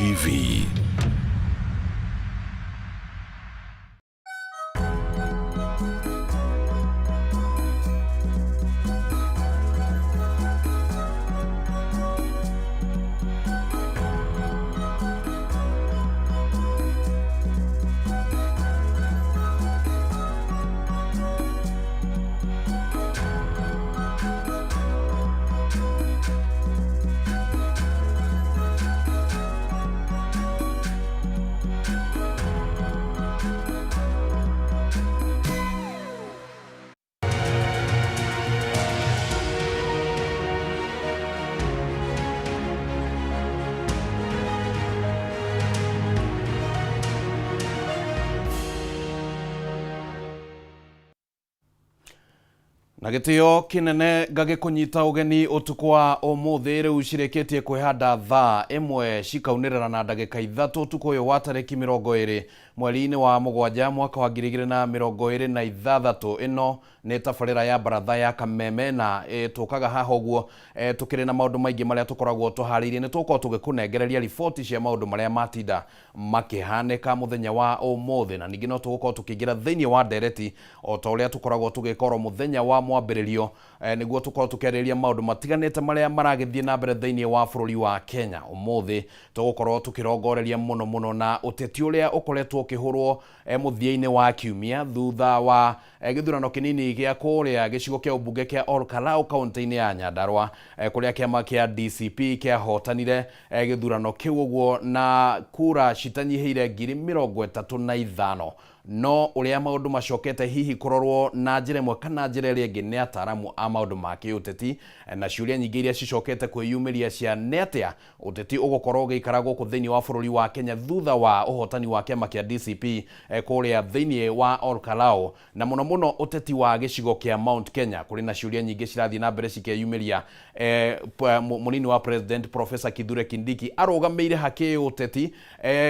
TV. Na gitio kinene ngagikunyita ugeni utuku wa umuthi riu cireketie kwihanda thaa imwe cikaunirira na ndagika 3 utuku uyu wa tariki 20 mweri-ini wa mugwanja mwaka wa 2026. ino ni tabarira ya baratha ya Kameme na tukaga haha uguo tukiri na maundu maingi maria tukoragwo tuhariirie ni tuko tugikunengereria riboti cia maundu maria matinda makihaneka muthenya wa umuthi, na ningi no tugukorwo tukiingira thiini wa ndereti o ta uria tukoragwo tugikora muthenya wa mwambiririo niguo tukorwo tukeriria maundu matiganite maria maragithie na mbere thiini wa bururi wa Kenya. Umuthi tugukorwo tukirongoreria muno na uteti uria ukoretwo ukihurwo muthia-ini wa kiumia thutha wa githurano kinini gia kuria gicigo kia ubunge kia Olkalau kaunti-ini ya Nyandarua kuria kiama kia DCP kia hotanire githurano kiu uguo na kura citanyihiire 35,000. No uria maundu macokete hihi kurorwo na njira imwe kana njira iria ingi ni ataramu a maundu ma kiuteti na ciuria nyingi iria cicokete kwiyumiria cia netia uteti ugukorwo giikara guku thiini wa bururi wa Kenya thutha wa uhotani wa kiama kia DCP kuria thiini wa Olkalau, na muno uteti wa gicigo kia Mount Kenya kuri na ciuria nyingi cirathie na mbere cikiyumiria munini wa president Professor Kithure Kindiki arugameire haki uteti,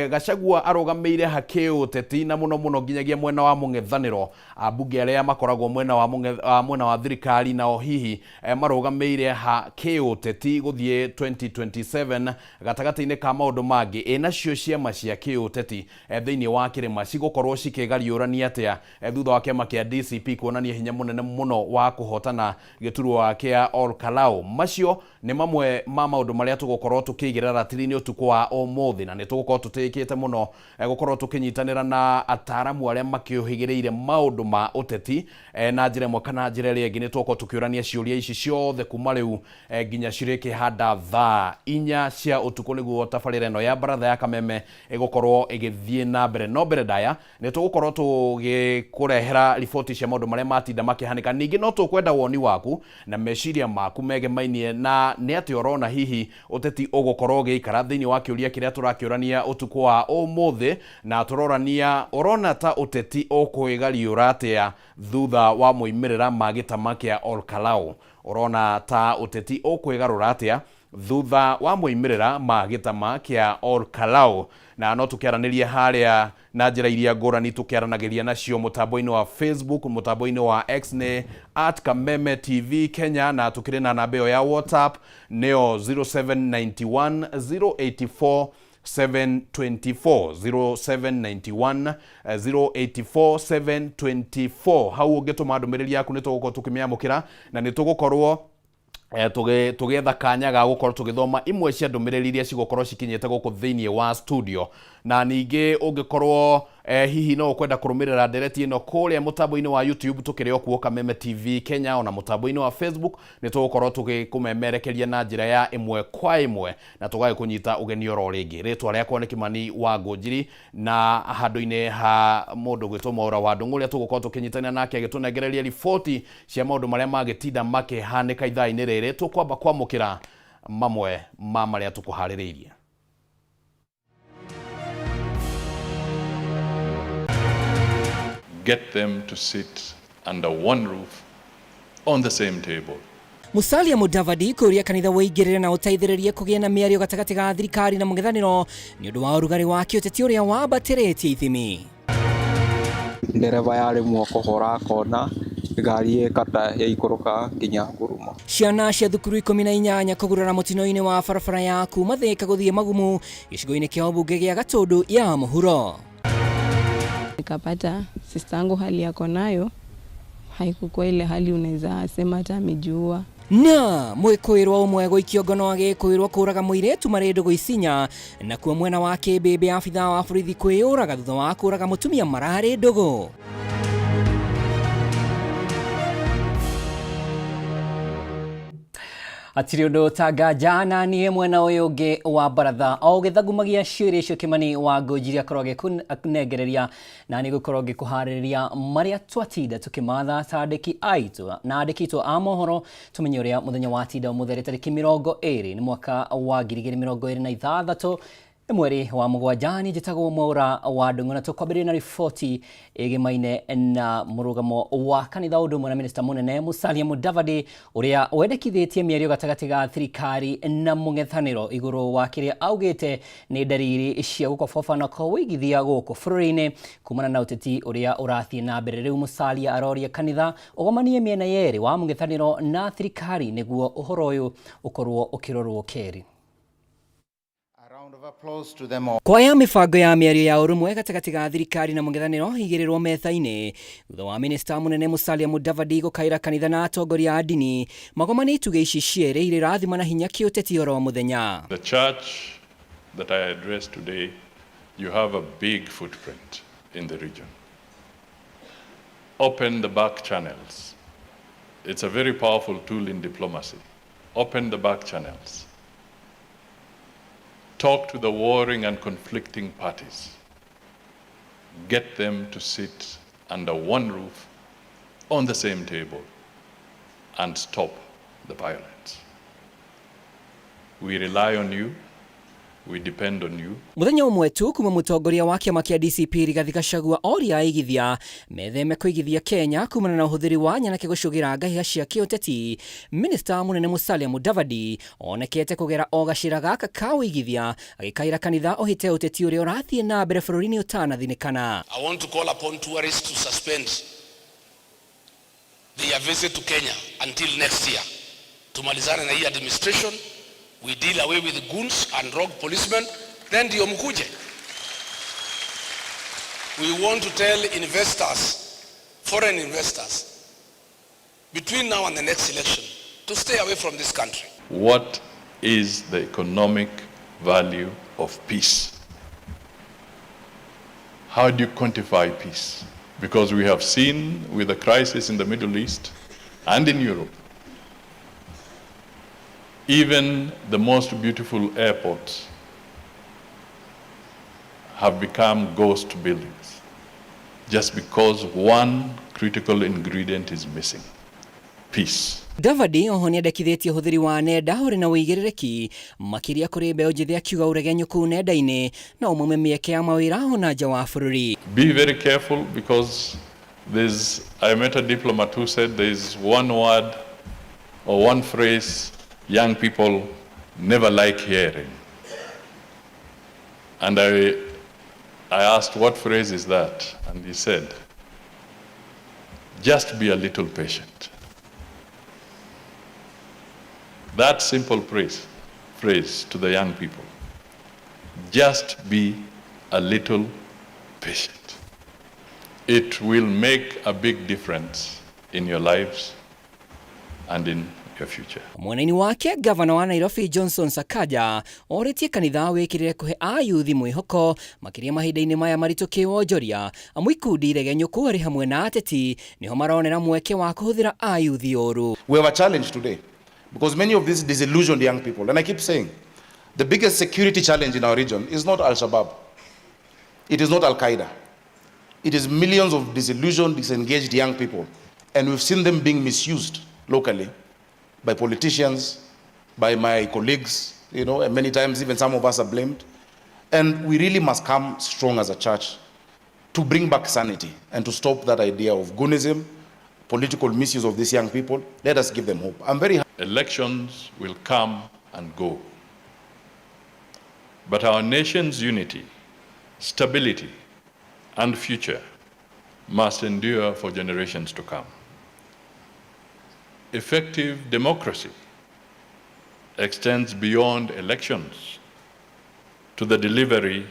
Gachagua arugameire haki uteti, na muno nginyagia mwena wa mung'ethaniro abunge aria makoragwo mwena wa thirikari na hihi marugameire haki uteti guthie 2027 gatagati-ini ka maundu mangi nacio ciama cia kiuteti thiini wa kirima cigukorwo cikigariurania atia thutha wa kiama kia DCP kuonania hinya munene muno wa kuhotana giturwa kia Olkalau. Macio ni mamwe ma maundu maria tugukorwo tukigira ratiri-ini utuku wa umuthi, na ni tugukorwo tutikite muno gukorwo tukinyitanira na ataramu aria makiuhigireire maundu ma uteti na njira imwe kana njira iria ingi. Ni tugukorwo tukiurania ciuria ici ciothe kuma riu nginya cirikihanda thaa 4 cia utuku niguo tabarira ino ya baratha ya Kameme igukorwo igithie na mbere. No mbere daya ni tugukorwo tugikurehera riboti cia maundu maria matinda makihanika. Ningi no tukwenda woni waku na meciria maku megemainie na ni ati urona hihi uteti ugukorwo giikara thiini wa kiuria kiria turakiurania utuku wa umuthi, na turorania urona ta uteti ukuigariura atia thutha wa muimirira ma gitama kia Olkalau. Urona ta uteti ukuigarura atia thutha wa muimirira ma gitama kia Olkalau, na no tukiaraniria haria na njira iria ngurani tukiaranagiria nacio mutambo-ini wa Facebook, mutambo-ini wa X ni @Kameme TV Kenya, na tukiri na namba ya WhatsApp neo 0791 084 724 0791 084 724. hau ungetuma ndumiriri yaku nitugukorwo tukimiamukira na nitugukorwo tugetha kanya ga gukorwo tugithoma imwe cia ndumiriri iria cigukorwo cikinyete guku thiini wa studio. Na ningi ungikorwo hihi no ukwenda kurumirira ndereti ino kuria mutambo-ini wa YouTube tukiri okuo Kameme TV Kenya, ona mutambo-ini wa Facebook ni tugukorwo tugikumemerekeria na njira ya imwe kwa imwe na tugagikunyita ugeni oro ringi. Ritwa riakwa ni Kimani wa Ngunjiri, na handu-ini ha mundu gwitwo Mwaura wa Ndungu uria tugukorwo tukinyitana nake agitunengereria riboti cia maundu maria magitinda makihanika ithaa-ini riri. Tukwamba kwamukira mamwe ma maria tukuhaririirie. Get them to sit under one roof on the same table. Musalia Mudavadi kuria kanitha weigirire na uteithiririe kugia na miario gatagati ga thirikari na mung'ethaniro ni undu wa urugari wa kiuteti uria wambatiritie ithimi. Ndereva yari mwoko hora kona ngari kata ya ikoroka nginya Ngurumo. Ciana cia thukuru 18 kũgurara mũtino-inĩ wa barabara ya kuma Thika gũthiĩ Magumu gĩcigo-inĩ kĩa ũmbunge gĩa Gatundu ya mũhuro. Nikapata sister yangu hali yako nayo haikuwa ile hali unaweza sema hata amejua. Na mwĩkũĩrwo ũmwe gũikio ngono agĩkũĩrwo kũraga mũirĩtu marĩ Ndũgũ Isinya na kuo mwena wa Kĩmbĩmbĩ abithaa wa borithi kwĩyũraga thutha wa kũraga mũtumia mararĩ Ndũgũ. Atiri ũndũ tangaja na niĩ mwena ũyũ ũngĩ wa baratha o gĩthagumagia ciũria icio Kĩmani Wangũnjiri akorwo agĩkũnengereria na nĩ gũkorwo ngĩkũharĩrĩria marĩa twatinda tũkĩmatha ta andĩki aitũ na andĩki aitũ a mohoro tũmenye ũrĩa mũthenya watinda ũmũthĩ tarĩki 20 nĩ mwaka wa 2026 mweri wa mũgwanja ni njĩtagwo Mwaura wa Ndung'u na tũkwambĩrĩria na riboti ĩgĩmaine na mũrũgamo wa kanitha ũndũ ũmwe na minista mũnene Musalia Mudavadi ũrĩa wendekithĩtie mĩario gatagatĩ ga thirikari na mũng'ethanĩro igũrũ wa kĩrĩa augĩte nĩ ndariri cia gũkobobana kwa wĩigithia gũkũ bũrũri-inĩ kumana na ũteti ũrĩa ũrathiĩ na mbere. Rĩu Musalia aroria kanitha ũgomanie mĩena yerĩ wa mũng'ethanĩro na thirikari nĩguo ũhoro ũyũ ũkorwo ũkĩrorwo keri. Kwaya mĩbango ya mĩario ya ũrũmwe gatagatĩ ga thirikari na mũng'ethanĩro igĩrĩrwo metha-inĩ thutha wa minista mũnene Musalia Mudavadi gũkaĩra kanitha na atongoria a ndini magomanie itugĩ ici cierĩ irĩ irathima na hinya kĩũteti oro mũthenya. The church that I address today, you have a big footprint in the region. Open the back channels. It's a very powerful tool in diplomacy. Open the back channels. Talk to the warring and conflicting parties. Get them to sit under one roof, on the same table, and stop the violence. We rely on you. We depend on you. Mũthenya ũmwe tu kuma mũtongoria wa kĩama kĩa DCP Rigathĩ Gachagua oria aigithia metheme kũigithia Kenya kumana na ũhũthĩri wa nyanake gũcũgĩra ngahĩha cia kĩũteti, minista mũnene Musalia Mudavadi onekete kũgera o gacĩra gaka ka ũigithia agĩkaĩra kanitha ũhĩte ũteti ũrĩa ũrathiĩ na mbere bũrũri-inĩ ũtanathinĩkana. I want to call upon tourists to suspend their visit to Kenya until next year. Tumalizane na hii administration. We deal away with the goons and rogue policemen, then ndio mkuje. We want to tell investors, foreign investors, between now and the next election, to stay away from this country. What is the economic value of peace? How do you quantify peace? Because we have seen with the crisis in the Middle East and in Europe, even the most beautiful airports have become ghost buildings just because one critical ingredient is missing: peace. Davadi oho nĩendekithĩtie ũhũthĩri wa nenda ũrĩ na wĩigĩrĩrĩki makĩria kũrĩ mbeũ njĩthĩ akiuga ũregenyo kũu nenda-inĩ na ũmũme mĩeke ya mawĩra ona nja wa bũrũri. Be very careful because I met a diplomat who said there's one word or one phrase young people never like hearing. And I asked, what phrase is that? And he said, just be a little patient. That simple phrase to the young people, just be a little patient. It will make a big difference in your lives and in your future. Mwena-inĩ wake gavana wa Nairobi Johnson Sakaja orĩtie kanitha wĩkĩrĩre kũhe ayuthi mwĩhoko makĩria mahinda-inĩ maya maritũ kĩwonjoria amu ikundi iregenyo kũrĩ hamwe na ateti niho maronera mweke wa kũhũthĩra ayuthi ũru. We have a challenge today because many of these disillusioned young people, and I keep saying, the biggest security challenge in our region is not Al-Shabaab. It is not Al-Qaeda. It is millions of disillusioned, disengaged young people. And we've seen them being misused locally by politicians, by my colleagues, and many times even some of us are blamed. And we really must come strong as a church to bring back sanity and to stop that idea of goonism, political misuse of these young people. Let us give them hope. I'm very happy. Elections will come and go. But our nation's unity, stability, and future must endure for generations to come. effective democracy extends beyond elections to the delivery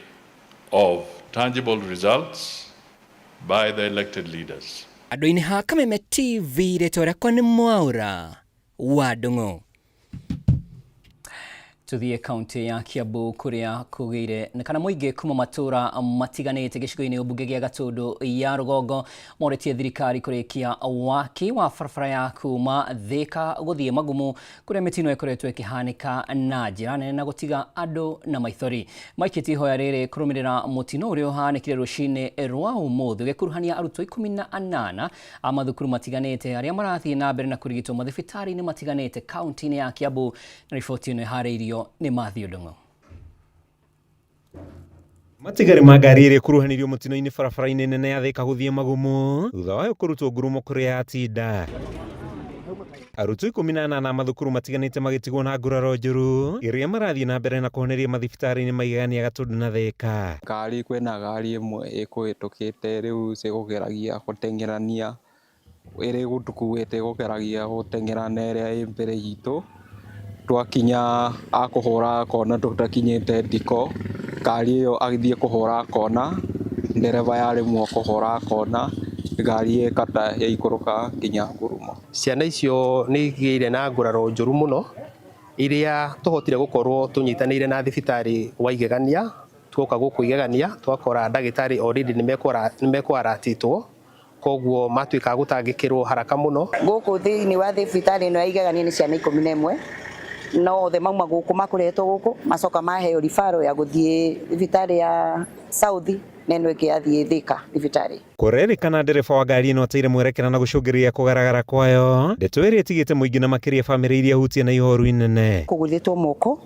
of tangible results by the elected leaders. Adoini ha Kameme TV retora kwa ni Mwaura wa Ndung'u. Tuthie kaunti ya Kiambu kuria kugire kana muingi kuma matura matiganite gicigo-ini ubunge gia Gatundu ya Rugongo moretie thirikari kurikia waki wa barabara ya kuma Thika guthie Magumu kuria mitino ikoretwo ikihanika na njira nene na gutiga andu na maithori. Maikiti hoya riri kurumirira mutino uria uhanikire rucini rwa umuthi gikuruhania arutwo 18 a mathukuru matiganite aria marathie na mbere na kurigitwo mathibitari-ini matiganite kaunti-ini ya Kiambu. Na riboti ino ihariirio ni Matthew Ndung'u. Matigari magari iri kuruhanirio mutino-ini barabara-ini nene ya Thika guthie Magumu thutha wayo kurutwo ngurumo kuria atinda. Arutwo 18 na mathukuru matiganite magitigwo na nguraro njuru iria marathie na mbere na kuhoneria mathibitari-ini maigania Gatundu na Thika. Ngari kwina ngari imwe ikuhitukite riu cigugeragia gutengerania iri gutukuite gugeragia gutengerana iria i mbere yitu twakinya akuhura kona tutakinyite ndiko ngari iyo agithie kuhura kona ndereva yarimwo kuhura kona ngari ikata ya ikuruka nginya ngurumo. Ciana icio ni igire na nguraro njuru muno iria tuhotire gukorwo tunyitanire na thibitari wa Igegania twoka guku Igegania twakora ndagitari already nimekwaratitwo koguo matuika gutangikirwo haraka muno guku thiini wa thibitari no ya Igegania ni ciana 11 no the mauma guku makuretwo guku macoka maheo rifaro ya guthie thibitari ya South neno ikiathie Thika thibitari. Kurerikana ndereba wa ngari ino ateire mwerekera na gucungiria kugaragara kwayo ndeto iria itigite muingi na makiria family iria hutie na ihoru inene kuguthitwo moko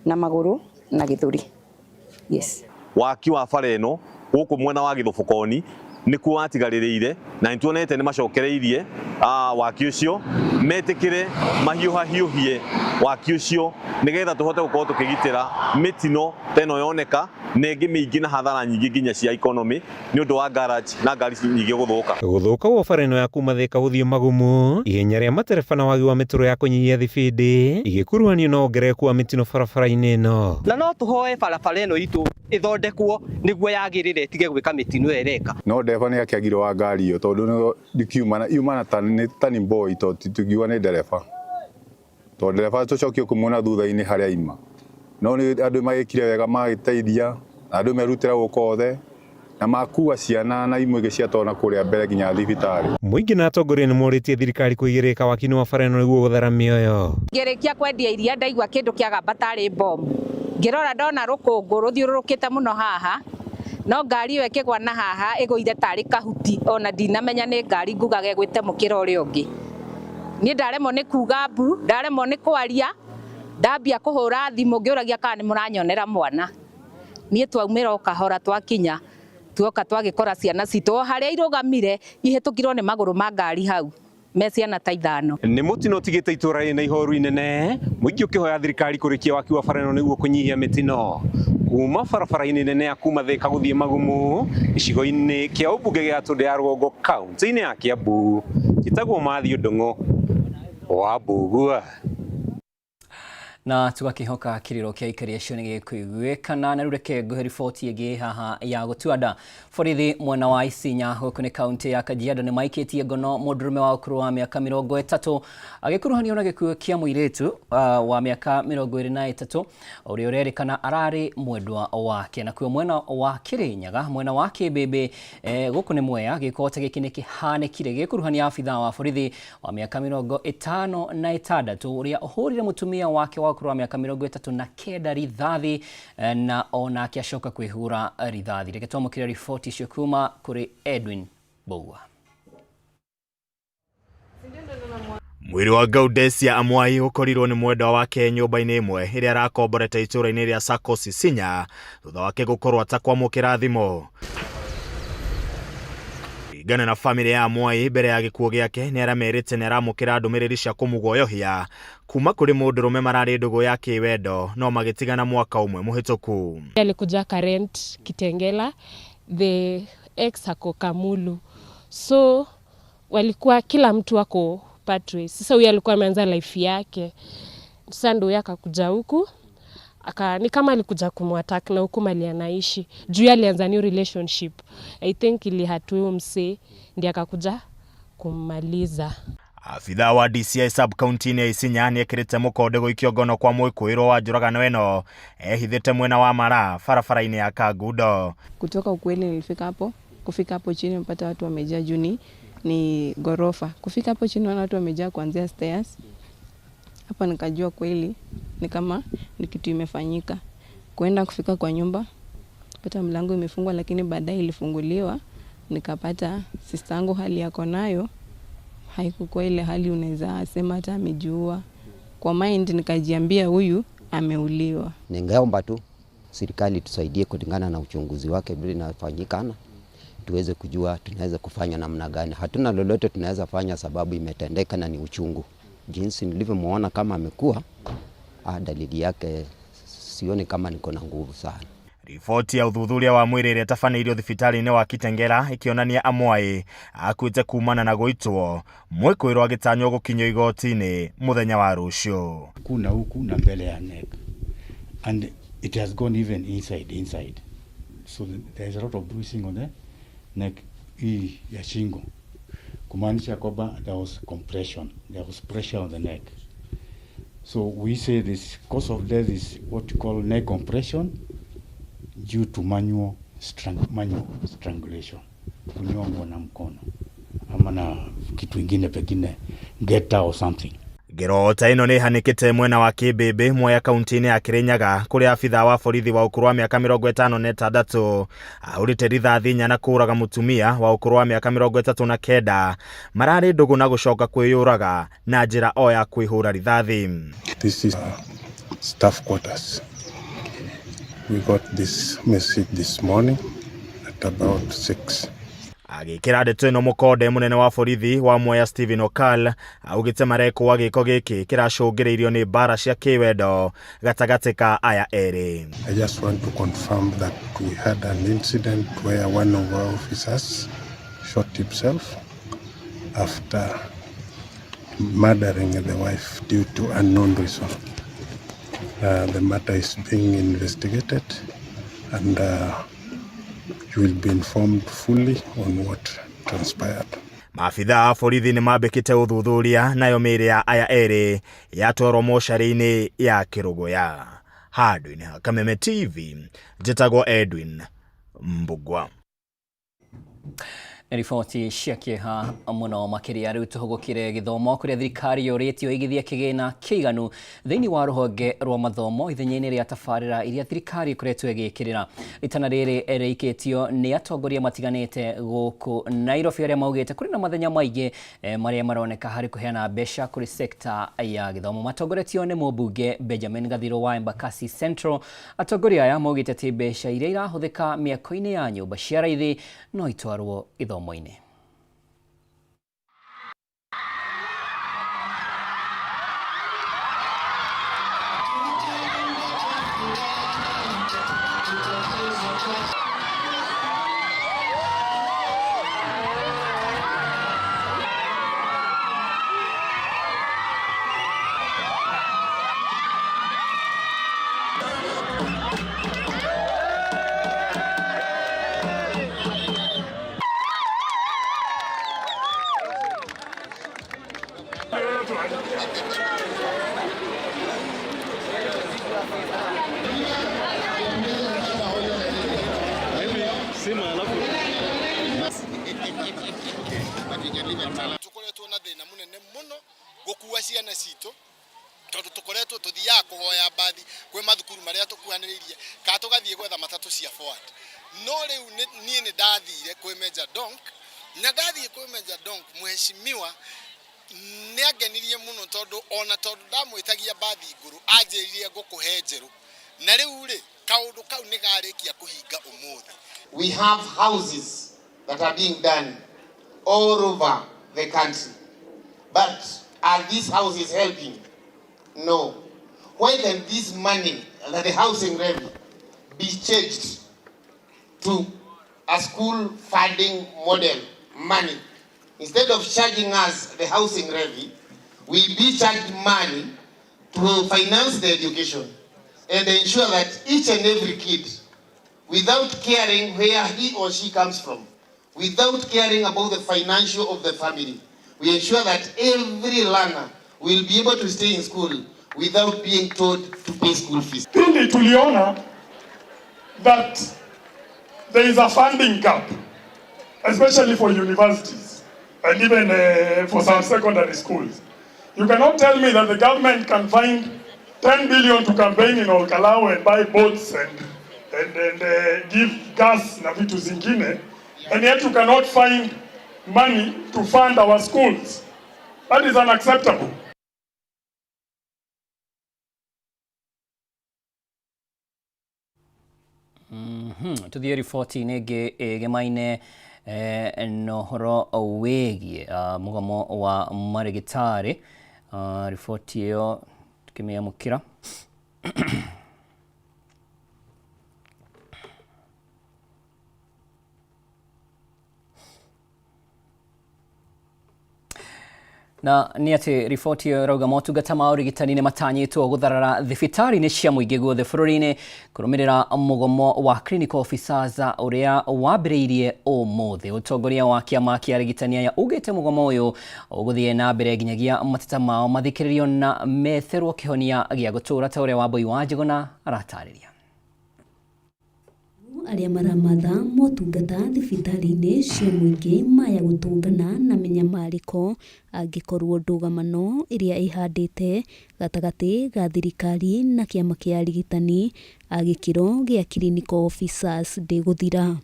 na maguru na githuri. Yes, waki wa bara ino guku mwena wa Githubukoni niku watigaririire na nituonete ni macokereirie waki ucio metikire mahiuhie waki ucio nigetha tuhote gukorwo tukigitira mitino teno yoneka nengi mingi na hathara nyingi nginya cia economy ni undu wa garage na ngari nyingi guthuka wa bara ino ya kuma Thika guthie Magumu ihenya ria matereba na wagi wa mituro ya kunyihia thibindi igikuruhanio na ongereku wa mitino barabara-ini ino na no tuhoe barabara ino itu ithondekwo niguo yagirire itige gwika mitino ereka no ndereba ni akiagire wa ngari iyo tondu ndikiuma na tani boy to tugiwa ni ndereba to ndereba tucokio kumuna thutha-ini haria ima no ni andu magikire wega magiteithia andu merutira gukothe na makua ciana na imwe giciatona kuria mbere nginya thibitari. Muingi na atongoria ni moritie thirikari kuigirika wakini wa bara ino niguo guthara mioyo. Ngirikia kwendia iria ndaigua kindu kiagamba tari bomu ngirora ndona rukungu ruthiururukite muno haha no ngari iyo ikigwa na haha iguire tari kahuti ona ndinamenya ni ngari ngugaga gwite mukira uria ungi ni ndaremwo ni kuga mbu ndaremwo ni kwaria ndambia kuhura thimu ngiuragia kana ni muranyonera mwana nie twaumira okahora twakinya tuoka twagikora ciana citu haria irugamire ihetukirwo ni maguru ma ngari hau me ciana ta 5 ni mutino tigite itura na ihoru inene muingi ukihoya thirikari kurikia waki wa bara ino niguo kunyihia mitino kuma barabara-ini nene ya kuma Thika guthie Magumu icigo-ini kia ubunge gia Gatundu ya Rugongo kaunti-ini ya Kiambu gitagwo Matthew Ndung'u wa Mbugua. Na tugakihoka kiriro kia ikari acio ni gikuiguikana na rureke nguhe riboti igi haha ya gutuanda. Borithi mwena wa Isinya huku ni kaunti ya Kajiado ni maikitie ngono mundurume wa ukuru wa miaka 30 agikuruhanio na gikuo kia muiritu wa miaka 23 uria urerikana arari mwendwa wake na kuo mwena wa Kirinyaga mwena wa Kibebe guku ni Mwea gikote giki ni kihanekire gikuruhania afitha wa borithi wa miaka 56 uria uhurire mutumia wake wa ukuru wa miaka 39 rithathi na ona akiacoka kwihura rithathi. Reke twamukire riboti icio kuma kuri Edwin Bogwa. Mwiri wa Gaudencia Amwai ukorirwo ni mwendwa wake nyumba-ini imwe iria arakomborete itura-ini ria Sakos Isinya thutha wake gukorwo atakwamukira thimo. Gana na family ya Amwai mbere ya gikuo giake ni aramerite ni aramukira ndumiriri cia kumugoyohia kuma kuri mundurume marari ndugu yake wendo no magitigana mwaka umwe muhituku. Alikuja Karent Kitengela, the ex ako Kamulu, so walikuwa kila mtu wako part ways. Sasa huyu alikuwa ameanza life yake. Sasa ndio yeye akakuja huku. Ni kama alikuja kumwattack na huku mali anaishi. Juu alianza new relationship. I think ili hatu mse ndiye akakuja kumaliza. Afitha wa DCI sub-county ya Isinya ni ekirite mukode guikio ngono kwa mwikuiro wa njuragano eno ehithite mwena wa Mara barabara-ini ya Kagudo. Kutoka ukweli nilifika hapo, kufika hapo chini mpata watu wamejaa juni ni gorofa. Kufika hapo chini wana watu wamejaa kuanzia stairs. Hapa nikajua kweli ni kama ni kitu imefanyika. Kuenda kufika kwa nyumba, pata mlango imefungwa lakini baadaye ilifunguliwa, nikapata sister yangu hali yako nayo. Haikuwa ile hali unaweza sema hata amejua. Kwa mind nikajiambia huyu ameuliwa. Ningeomba tu serikali tusaidie kulingana na uchunguzi wake vile inafanyikana. Tuweze kujua tunaweza kufanya namna gani. Hatuna lolote tunaweza fanya sababu imetendeka na ni uchungu. Jinsi nilivyomuona kama amekuwa, dalili yake sioni kama niko na nguvu sana. Ripoti ya uthuthuria wa mwiri iria tafanĩirio thibitarĩ-inĩ wa Kitengela ikionania Amwai akuĩte kumana na gũitwo mwĩkũĩrwo agĩtanywo gũkinyio igoti-inĩ mũthenya wa rũciũ. Kuna huku na mbele ya neck and it has gone even inside, so there is a lot of bruising on the neck hii ya shingo, kumaanisha kwamba there was compression, there was pressure on the neck. So we say this cause of death is what you call neck compression due to manual strangulation, kunyongwa na mkono ama na kitu kingine pengine geta or something. Ngero ta ĩno nĩ hanĩkĩte mwena wa Kĩmbĩmbĩ Mwea kaunti-inĩ ya Kĩrĩnyaga kũrĩa abitha wa borithi wa ũkũrũ wa mĩaka 56 ahũrĩte rithathi nyana kũraga mũtumia wa ũkũrũ wa mĩaka 39 mararĩ ndũgũ na gũcoka kwĩyũraga na njĩra o ya kwĩhũra rithathi. This is staff quarters. We got this message this morning at about 6. Agĩkĩra ndeto ĩno mũkonde mũnene wa borithi wa Mwea Stephen Okal augĩte marekwo gĩko gĩkĩ kĩracũngĩrĩirio nĩ mbara cia kĩwendo gatagatĩ ka aya erĩ. I just want to confirm that we had an incident where one of our officers shot himself after murdering the wife due to unknown reason. The matter is being investigated and you will be informed fully on what transpired. Maabitha a borithi nĩ mambĩkĩte ũthuthuria nayo mĩĩrĩ ya aya erĩ yatwarwo mocarĩ-inĩ ya Kĩrũgũya. Handũ-inĩ ha Kameme TV, njĩtagwo Edwin Mbugwa. Riboti cia kĩeha mũno makĩria rĩu tũhũgũkire gĩthomo kũrĩa thirikari yũrĩtio igithia kĩgĩna kĩiganu thĩinĩ wa rũhonge rwa mathomo ithenya-inĩ rĩa tabarĩra iria thirikari ĩkoretwo ĩgĩkĩrĩra. Itana rĩrĩ rĩikĩtio nĩ atongoria matiganĩte gũkũ Nairobi arĩa maugĩte kũrĩ na mathenya maingĩ marĩa maroneka harĩ kũheana mbeca kũrĩ sekta ya gĩthomo. Matongoretio nĩ mũmbunge Benjamin Gathiro wa Embakasi Central. Atongoria aya maugĩte atĩ mbeca iria irahũthĩka mĩako-inĩ ya nyũmba cia raithi no itwarwo gĩthomo-inĩ. Tukoretwo na thina munene muno gukua ciana citu tondu tukoretwo tuthiaga kuhoya bathi kwi mathukuru maria tukuhaniririe ka tugathie gwetha matatu cia forward. No riu nie ni ndathire kwi Major Donk na ndathie kwi Major Donk muheshimiwa ni agenirie muno tondu ndamwitagia bathi nguru anjiririe ngukuhe njeru na riu ri kaundu kau ni garikia kuhinga umuthi. We have houses that are being done all over the country. But are these houses helping? No. Why can this money, the housing levy, be changed to a school funding model money? Instead of charging us the housing levy, will be charged money to finance the education and ensure that each and every kid, without caring where he or she comes from, without caring about the financial of the family, we ensure that every learner will be able to stay in school without being told to pay school fees. Pili tuliona that there is a funding gap, especially for universities and even for some secondary schools. You cannot tell me that the government can find 10 billion to campaign in Olkalau and buy boats and give gas na vitu zingine, and yet you cannot find money to fund our schools. That is unacceptable. Tuthie riboti nĩngĩ ĩgemaine no horo wĩgiĩ mũgomo wa marĩgĩtarĩ. Riboti ĩyo tukĩmĩamũkĩra. Na nĩ atĩ riboti ĩyo ĩrauga motungata ma ũrigitani nĩ matanyĩtwo gũtharara thibitarĩ-inĩ cia mũingĩ guothe bũrũri-inĩ kũrũmĩrĩra mũgomo wa clinical officers ũrĩa wambĩrĩirie ũmũthĩ. Ũtongoria wa kĩama kĩa arigitani aya ugĩte mũgomo ũyũ ũgũthiĩ na mbere nginyagia mateta mao mathikĩrĩrio na metherwo kĩhonia gĩa gũtũũra, ta ũrĩa Wambui wa Njũgũna aratarĩria. Arĩa maramatha motungata thibitarĩ-inĩ cia mũingĩ maya gũtũngana na menyamarĩko angĩkorwo ndũgamano ĩrĩa ĩhandĩte gatagatĩ ga thirikari na kĩama kĩa arigitani a gĩkĩro gĩa clinical officers ndĩgũthira.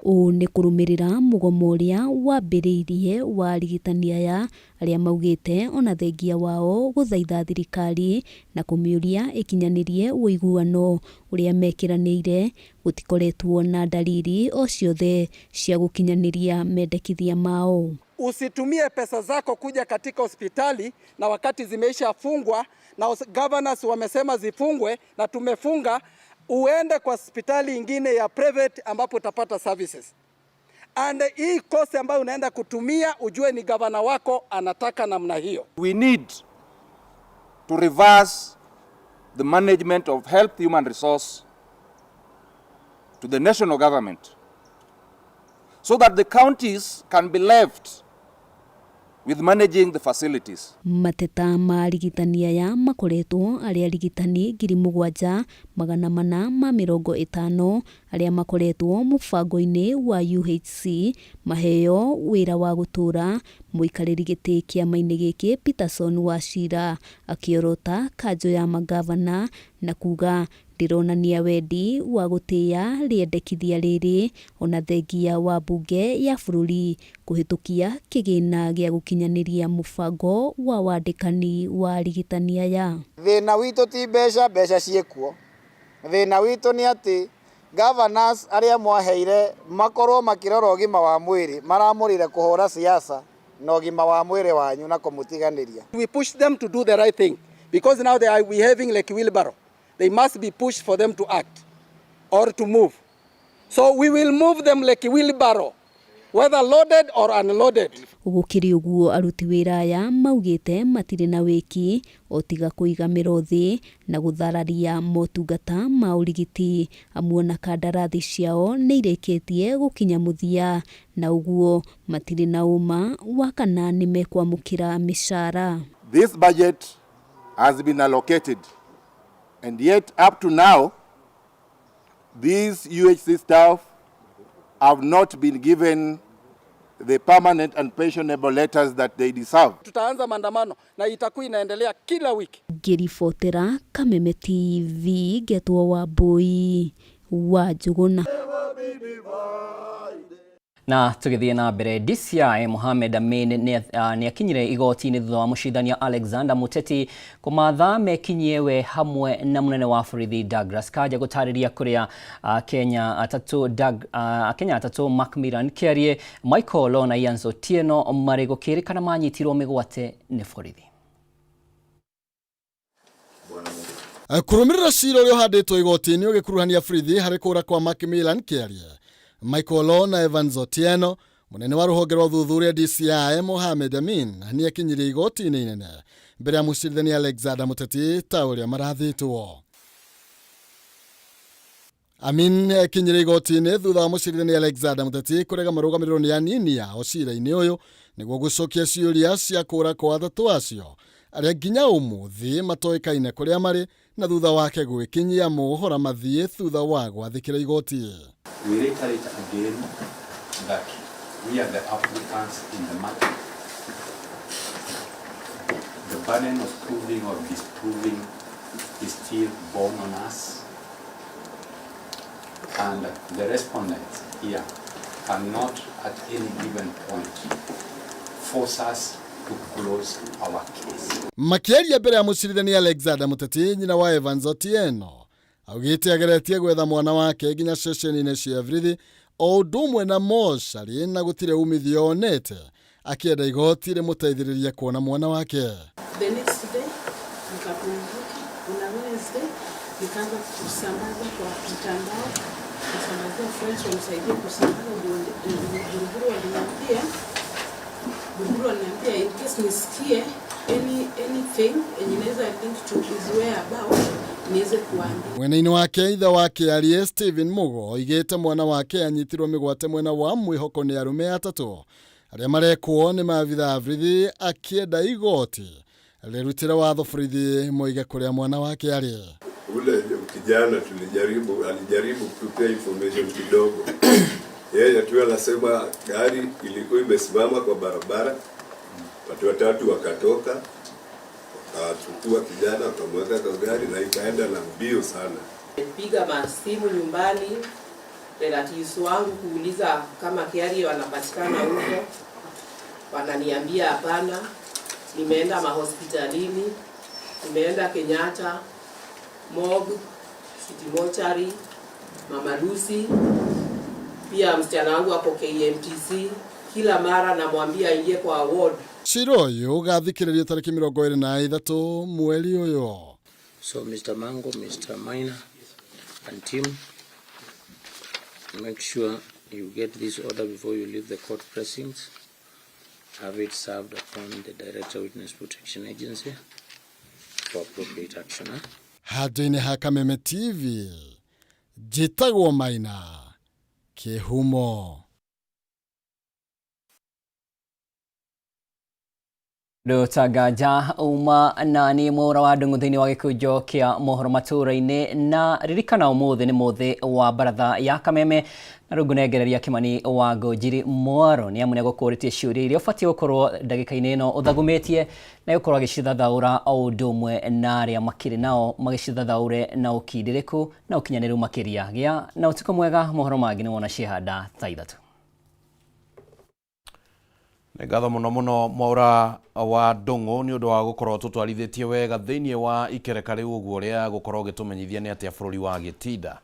Ũũ nĩ kũrũmĩrĩra mũgomo ũrĩa wambĩrĩirie wa arigitani aya arĩa maugĩte ona thengia wao gũthaitha thirikari na kũmĩũria ĩkinyanĩrie ũiguano ũrĩa mekĩranĩire gũtikoretwo na dalili o ciothe cia gũkinyanĩria mendekithia mao. Usitumie pesa zako kuja katika hospitali na wakati zimeisha fungwa na governors wamesema zifungwe na tumefunga, uende kwa hospitali ingine ya private ambapo utapata services. And hii cost ambayo unaenda kutumia ujue ni governor wako anataka namna hiyo. We need to reverse the management of health human resource to the national government so that the counties can be left with managing the facilities. Mateta ma arigitani aya makoretwo arĩa arigitani 7,450 arĩa makoretwo mũbango-inĩ wa UHC maheo wĩra wa gũtũũra. Mũikarĩri gĩtĩ kĩama-inĩ gĩkĩ Peterson Wachira akĩorota kanjũ ya magavana na kuga ndĩronania wendi wa gũtĩĩa rĩendekithia rĩrĩ ona thengia wa bunge ya bũrũri kũhĩtũkia kĩgĩna gĩa gũkinyanĩria mũbango wa wandĩkani wa arigitani aya. Thĩna witũ ti mbeca, mbeca ciĩkuo. Thĩna witũ nĩ atĩ governors arĩa mwaheire makorwo makĩrora ũgima wa mwĩrĩ maramũrire kũhũra siasa na ũgima wa mwĩrĩ wanyu na kũmũtiganĩria. We push them to do the right thing because now they are behaving like wheelbarrow. They must be pushed for them to act or to move. So we will move them like a wheelbarrow, whether loaded or unloaded. Gũkĩrĩ ũguo aruti wĩra aya maugĩte matirĩ na wĩki o tiga kũigamĩra thĩ na gũthararia motungata ma ũrigiti, amwe na kandarathi ciao nĩ irĩkĩtie gũkinya mũthia na ũguo matirĩ na ũma wa kana nĩ mekwamũkĩra mĩcara. This budget has been allocated, and yet up to now these UHC staff have not been given the permanent and pensionable letters that they deserve. Tutaanza maandamano na itakuwa inaendelea kila wiki. Ngĩribotera Kameme TV, Getwo Wambui wa Njũgũna. Na tũgĩthiĩ na mbere, DCI Mohamed Amin nĩ akinyire igoti-inĩ thutha wa mũcirithania Alexander Muteti kũmatha mekinyie we hamwe na mũnene wa borithi Douglas Kanja gũtarĩria kũrĩa Akenya atatũ Macmillan Kĩarie, Michael Lo na Ian Otieno marĩ gũkĩrĩkana manyitirwo mĩgwate nĩ borithi. Kũrũmĩrĩra cira ũrĩa ũhandĩtwo igoti-inĩ ũgĩkuruhania borithi harĩ kũũra kwa Macmillan Kĩarie, Michael Lo na Evans Otieno, Munene wa ruhonge rwa uthuthuria DCI Mohamed Amin ni akinyirie igoti-inĩ inene mbere ya mucirithania Alexander Muteti ta uria marathitwo. Amin akinyirie igoti-inĩ thutha wa mucirithania Alexander Muteti kurega marugamiriro ni anini yao cira-inĩ uyu niguo gucokia ciuria cia kũra kwa athatu acio aria nginya umuthi matoĩkaine kuria mari na thutha wake gwikinyia mohora mathie thutha wa gwathikira igoti. We reiterate again that we are the applicants in the matter. The burden of proving or disproving is still borne on us, and the respondents here cannot at any given point force us to close our case. Makiaria mbere ya mucirithania Alexander Muteti nyina wa Evans Otieno augite ageretie gwetha mwana wake nginya ceceni-inĩ cia borithi o ũndũ ũmwe na mocarĩ na gũtirĩ umithio onete akienda igoti rĩmũteithĩrĩrie kuona mwana wake. The next day nikapumzika, kuna Wednesday nikaanza kusambaza kwa mtandao, kusambazia friends wanisaidie kusambaza, Buruburu waliniambia in case nisikie anything yenye inaweza link to his whereabouts niweze kuambia. Mwena-inĩ wake ithe wake arie Stephen Mugo oigĩte mwana wake anyitirwo mĩgwate mwena wa mwĩhoko nĩ arũme atatũ arĩa marekwo nĩ maabitha a borithi akienda igoti rĩrutĩre watho borithi moige kũrĩa mwana wake arĩ. Ule kijana alijaribu kutupia information kidogo. Yeye tu anasema gari ilikuwa imesimama kwa barabara, watu watatu wakatoka, wakachukua kijana wakamweka kwa gari na ikaenda na mbio sana. Nipiga masimu nyumbani relatives wangu kuuliza kama Kiari wanapatikana huko, wananiambia hapana. Nimeenda mahospitalini, nimeenda Kenyatta, Morgue, City Mortuary, Mama Lucy, pia msichana wangu wako KMTC. Kila mara namwambia ingie kwa ward. Cira ũyũ ũgathikĩrĩrio tarĩki 23 mweri ũyũ. So Mr. Mango, Mr. Maina and team, make sure you get this order before you leave the court precincts. Have it served upon the Director Witness Protection Agency for appropriate action. Handũ-inĩ ha Kameme TV, njĩtagwo Maina Kĩhumo. Rutagaja uma na ni mura wa ndungu thini wa gikujo kia mohoro matura-ini na ririkana umuthi ni muthi wa baratha ya Kameme na rungunegereria Kimani wa Ngũnjiri Mwaro ni amune gukuritie ciuria iria ubatie gukorwo ndagika-ini ino uthagumitie na gukorwo agicithathaura o ũndũ ũmwe na aria makiri nao magicithathaure na ukindiriku na ukinyaniru makiria gia na utuko mwega. Mohoro mangi ni wona cihanda thaa 3. Ngatho muno Mwaura wa Ndung'u ni undu wa gukorwo tutwarithitie wega thiini wa ikereka riu uguo ria gukorwo gitumenyithia ni atia bururi wa Gitinda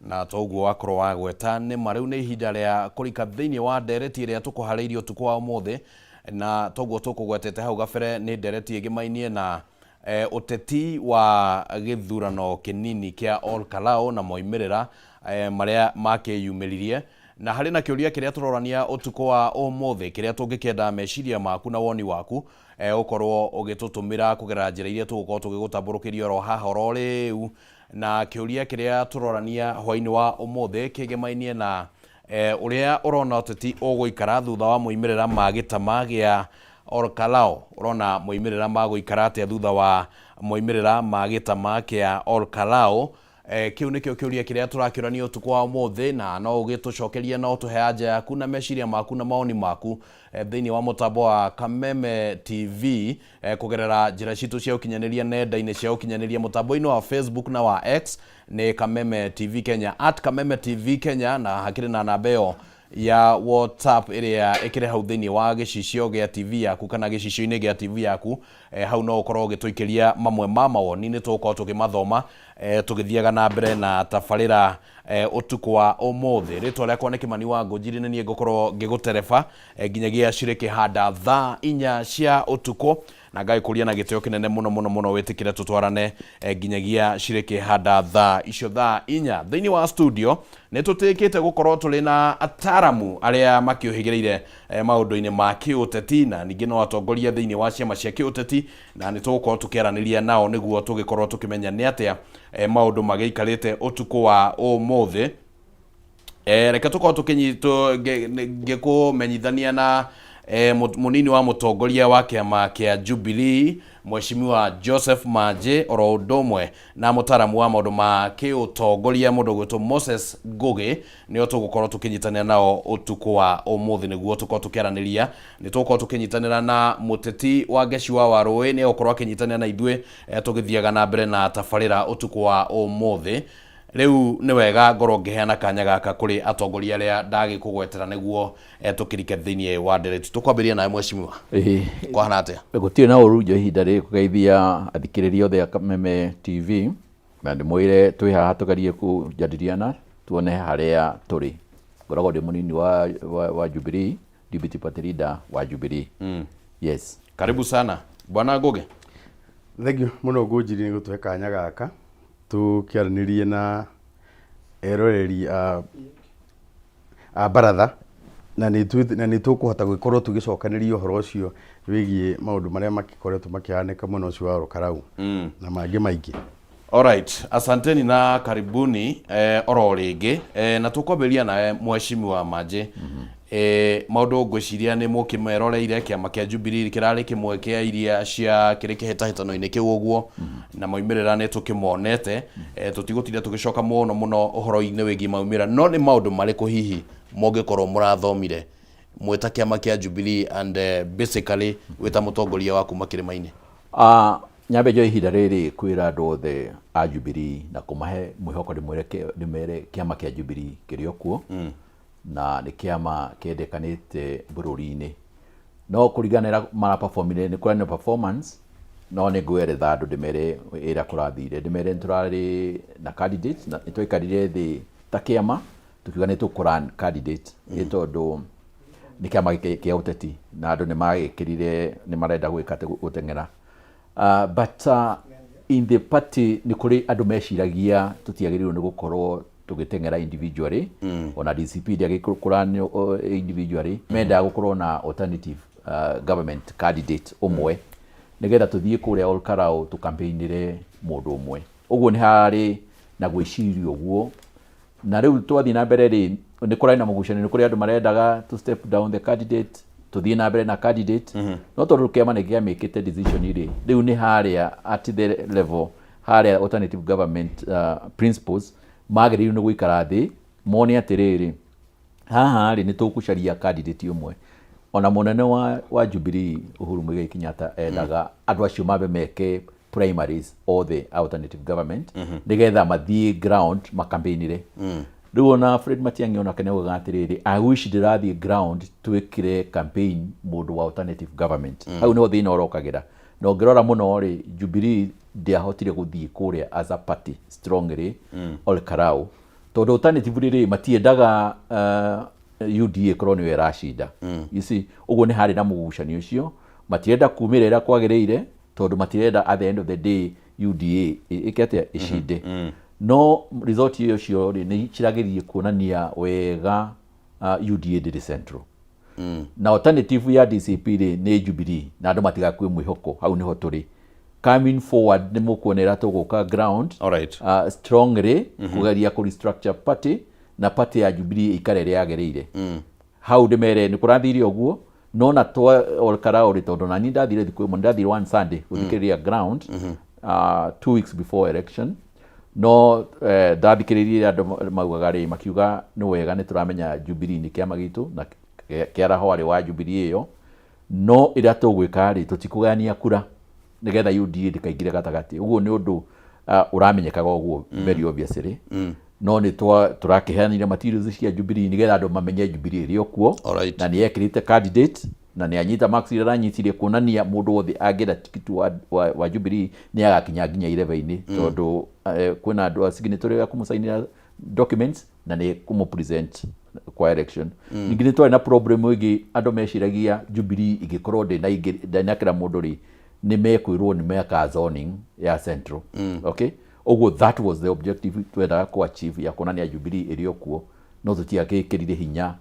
na toguo wakorwo wa gweta ni mariu ni ihinda ria kurika thiini wa ndereti ria tukuhariirio tuku wa umuthi na toguo tukugwetete hau gabere ni ndereti igimainie na uteti wa githurano kinini kia Ol Kalou na moimirira maria makiyumiririe na hari na kiuria kiria turorania utuko wa umuthi kiria tungikenda meciria maku na woni waku ukorwo ugitutumira kugera njira iria tugukorwo tugigutamburukirio ro haha ro riu na kiuria kiria turorania hwaini wa umuthi kigemainie na uria urona uteti uguikara thutha wa moimirira ma gitama gia Ol Kalou. Urona moimirira ma guikara atia thutha wa moimirira ma gitama kia Ol Kalou. Kiu nikio kiuria kiria turakirania utuko wa umuthi na no ugitucokeria no tuhe anja yaku na meciria maku na maoni maku thiini wa mutambo wa Kameme TV kugerera njira citu cia ukinyaniria nenda-ini cia ukinyaniria mutambo-ini wa Facebook na wa X ni Kameme TV Kenya @Kameme TV Kenya na hakiri na namba yo ya WhatsApp iria ikire hau thiini wa gicicio gia TV yaku kana gicicio-ini gia TV yaku hau no ukorwo ugituikiria mamwe ma mawoni ni tukorwo tukimathoma tugithiaga na mbere na tabarira utuko wa umuthi. Ritwa riakwa ni Kimani wa Ngũnjiri ni ngukorwo ngigutereba nginyagia ciriki handa thaa 4 cia utuko na ngagĩkũria na gĩtĩo kĩnene mũno wĩtĩkĩre tũtwarane nginyagia cirĩkĩ handa thaa icio thaa 4 thĩinĩ wa studio nĩ tũtĩkĩte gũkorwo tũrĩ na ataramu arĩa makĩũhĩgĩrĩire maũndũ-inĩ ma kĩũteti na ningĩ no atongoria thĩinĩ wa ciama cia kĩũteti na nĩ tũgũkorwo tũkĩaranĩria nao nĩguo tũgĩkorwo tũkĩmenya nĩ atĩa maũndũ magĩikarĩte ũtukũ wa ũmũthĩ. Reke tũkorwo tũkĩmenyithania na munini wa mũtongoria wa kĩama kĩa Jubilee Mheshimiwa Joseph Manjĩ oro ũndũ ũmwe na mũtaramu wa maũndũ ma kĩũtongoria mũndũ gwĩtwo Moses Ngugi nĩo tũgũkorwo tũkĩnyitanĩra nao ũtukũ wa ũmũthĩ nĩguo tũkorwo tũkĩaranĩria. Nĩ tũgũkorwo tũkĩnyitanĩra na mũteti wa Ngeci wa Warũĩ nĩ gũkorwo akĩnyitanĩra na ithuĩ tũgĩthiaga na mbere na tabarĩra ũtukũ wa ũmũthĩ. Rĩu nĩ wega ngorwo ngĩheana kanya gaka kũrĩ atongoria arĩa ndagĩkũgwetera nĩguo tũkĩrike thĩinĩ wa ndereti. Tũkwambĩrĩria nawe mheshimiwa. Kũhana atĩa? Gũtirĩ na ũru njo ihinda rĩrĩ kũgeithia athikĩrĩria othe a Kameme TV na ndĩmwĩre twĩ haha tũgerie kũjadiliana tuone harĩa tũrĩ. Ngoragwo ndĩ mũnini wa Jubilee, deputy party leader wa Jubilee. Yes. Karibu sana bwana Ngugi. Thank you mũno Ngunjiri nĩ gũtũhe kanya gaka tukiaranirie na eroreri a baratha na nĩ tũkũhota gũkorwo tũgĩcokanĩria ũhoro ũcio wĩgiĩ maũndũ marĩa makĩkoretwo makĩhanĩka mũno ũcio wa Olkarau na mangĩ maingĩ. Alright, asanteni na karibuni oro rĩngĩ na tũkwambĩrĩria nawe mheshimiwa Manjĩ. Maũndũ ngwĩciria nĩ mũkĩmeroreire kĩama kĩa Jubilee kĩrarĩ kĩmwe kĩa iria cia kĩrĩ kĩhĩtahĩtano-inĩ kĩu ũguo na maumĩrĩra nĩ tũkĩmonete. Tũtigũtinda tũgĩcoka mũno ũhoro-inĩ wĩgiĩ maumĩrĩra, no nĩ maũndũ marĩkũ hihi mũngĩkorwo mũrathomire mwĩta kĩama kĩa Jubilee and basically wĩta mũtongoria wa kuma kĩrĩma-inĩ? Nyambe njoe ihinda rĩrĩ kwĩra andũ othe a Jubilee na kũmahe mwĩhoko ndĩmere kĩama kĩa Jubilee kĩrĩ o kuo na nĩ kĩama kĩendekanĩte bũrũri-inĩ. No kũriganĩra mara performire nĩ kũrĩ performance, no nĩ ngwĩretha andũ ndĩmere ĩrĩa kũrathire. Ndĩmere nĩtũrarĩ na candidate na nĩtwaikarire thĩ ta kĩama tukiuga nĩtũkũra candidate nĩ tondũ nĩ kĩama kĩa ũteti na andũ nĩmagĩkĩrire nĩmarenda gwĩka gũteng'era. But in the party nĩ kũrĩ andũ meciragia tũtiagĩrĩirwo nĩ gũkorwo tũgĩteng'era individually ona DCP ndiagĩkũra individually, mendaga gũkorwo na alternative government candidate ũmwe nĩgetha tũthiĩ kũrĩa Olkarau tũkampĩinĩre mũndũ ũmwe. Ũguo nĩ harĩ na gwĩciria ũguo, na rĩu twathiĩ na mbere rĩ nĩ kũrĩ na mũgucanio, nĩ kũrĩ andũ marendaga to step down the candidate tũthiĩ na mbere na candidate no tondũ kĩama nĩ kĩamĩkĩte decision rĩ rĩu nĩ harĩa at the level harĩa alternative government principles magĩrĩirwo nĩ gũikara thĩ mone atĩrĩrĩ haha rĩ nĩ tũgũcaria candidate ũmwe. Ona mũnene wa Jubilee Uhuru Muigai Kenyatta endaga andũ acio mabe meke primaries othe alternative government nĩgetha mathiĩ ground makampĩinire. Rĩu ona Fred Matiang'i onake nĩaugaga atĩrĩrĩ I wish ndĩrathiĩ ground twĩkire campaign mũndũ wa alternative government. Hau nĩho thĩna ũrokagĩra na ũngĩrora mũno rĩ Jubilee ndiahotire gũthiĩ kũrĩa as a party strongly Olkarau tondũ alternative rĩrĩ matiendaga UDA korwo nĩyo ĩracinda. You see, ũguo nĩ harĩ na mũgucanio ũcio, matienda kumĩrĩra kwagĩrĩire tondũ matirenda at the end of the day UDA ĩkĩte ĩcinde. No result ũcio nĩ ciragĩrie kuonania wega UDA ndĩrĩ central. Na alternative ya DCP nĩ Jubilee na andũ matigakue mwĩhoko, hau nĩho tũrĩ. Coming forward nĩ mũkuonera tũgũka ground strongly kũgeria kũ restructure party na party ya Jubilee ikare rĩa yagĩrĩire. Hau ndĩmere nĩ kũrathire ũguo no na twa Olkarau rĩ tondũ na niĩ ndathire thikũ ĩmwe ndathire one Sunday gũthikĩrĩria ground 2 weeks before election. No ndathikĩrĩirie andũ maugaga rĩ makiuga nĩ wega nĩ tũramenya Jubilee nĩ kĩama gitũ na kĩaraho arĩ wa Jubilee ĩyo, no ĩrĩa tũgwĩka rĩ tũtikũgania kura nĩgetha UDA ndĩkaingĩre gatagatĩ. Ũguo nĩ ũndũ ũramenyekaga ũguo very obviously. No nĩ tũrakĩheanire materials cia Jubilee nĩgetha andũ mamenye Jubilee ĩrĩ o kuo na nĩ ekĩrĩte candidate na nĩ anyita marks iria aranyitire kuonania mũndũ wothe angĩenda tikiti wa Jubilee nĩ agakinya nginya 11-inĩ tondũ kwĩna andũ a signatory ya kũmũsainĩra documents na nĩ kũmũpresent kwa election. Ningĩ nĩ twarĩ na problem ĩngĩ andũ meciragia Jubilee ingĩkorwo ndĩnakĩra mũndũ rĩ nĩ mekwĩrwo nĩ meka zoning ya Central. Okay, ũguo that was the objective twendaga ku achieve ya kuonania Jubilee ĩrĩ okuo, no tũtiagĩkĩrire hinya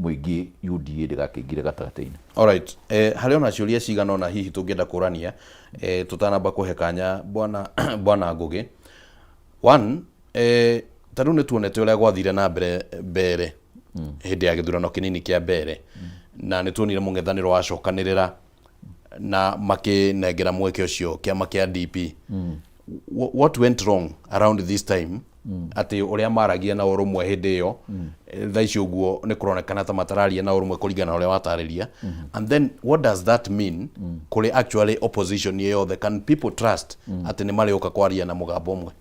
mũingĩ UDA ndĩgakĩingĩre gatagatĩ-inĩ. Alright, harĩ ona ciũria cigana ona hihi tũngĩenda kũrania tũtanamba kũhe kanya bwana Ngugi. One, ta rĩu nĩ tuonete ũrĩa gwathire na mbere hĩndĩ ya gĩthurano kĩnini kĩa mbere, na nĩ tuonire mũng'ethanĩro wacokanĩrĩra na makĩnengera mweke ũcio kĩama kĩa DP. What went wrong around this time? Ati uria maragia na urumwe hindi iyo thaa ici uguo ni kuronekana ta matararia na urumwe kuringana uria watariria. And then what does that mean kuri actually opposition yothe? Can people trust ati ni marioka kwaria na mugambo umwe?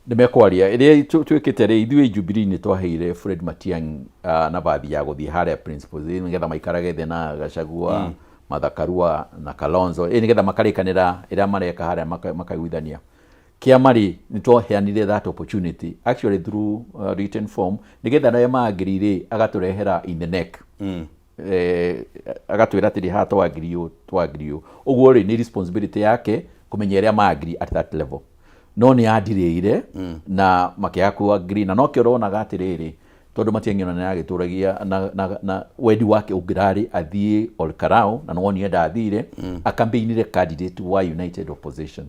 Ndimekwaria iria twikite ri ithuĩ Jubilee ni twaheire Fred Matiang'i na bathi ya guthii haria principles nigetha maikarage thĩ na Gachagua, Mathakarua na Kalonzo nigetha makarikanira iria mareka haria makaiguithania. Kiamari ni twaheanire that opportunity actually through written form nigetha nayo maagirire agaturehera in the neck. Agatwira atiri ha twagirio uguo ri ni responsibility yake kumenya iria maagiri at that level. No ni adirire na makiaku agree na no kio rona gatiriri tondu Matiang'i ona nagituragia na wendi wake ungirari athie Olkarau na no nienda athire akampeinire candidate wa United Opposition.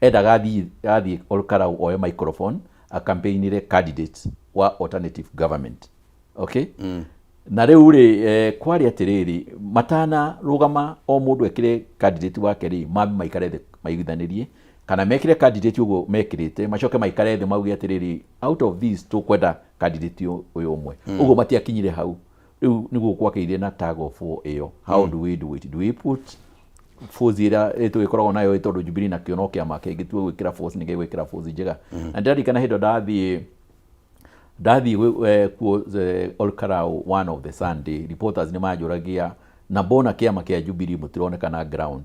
Endaga athie Olkarau oe microphone akampeinire candidate wa alternative government. Okay? Na riu ri kwari atiriri matana rugama o mundu ekire candidate wake ri maikare the maiguithanirie kana mekire candidate ugo mekirite macoke maikare the maugi atiriri out of these tukwenda candidate uyu umwe ugo matiakinyire hau riu niguo kwakiire na tag of war iyo. How do we do it? Do we put force ira tugikoragwo nayo itondu Jubilee na kiono kia make gitue gwikira force nige gwikira force njega and ndari kana hindo dathi ku Olkarau one of the Sunday reporters ni majuragia na bona kiama kia Jubilee mutironekana ground.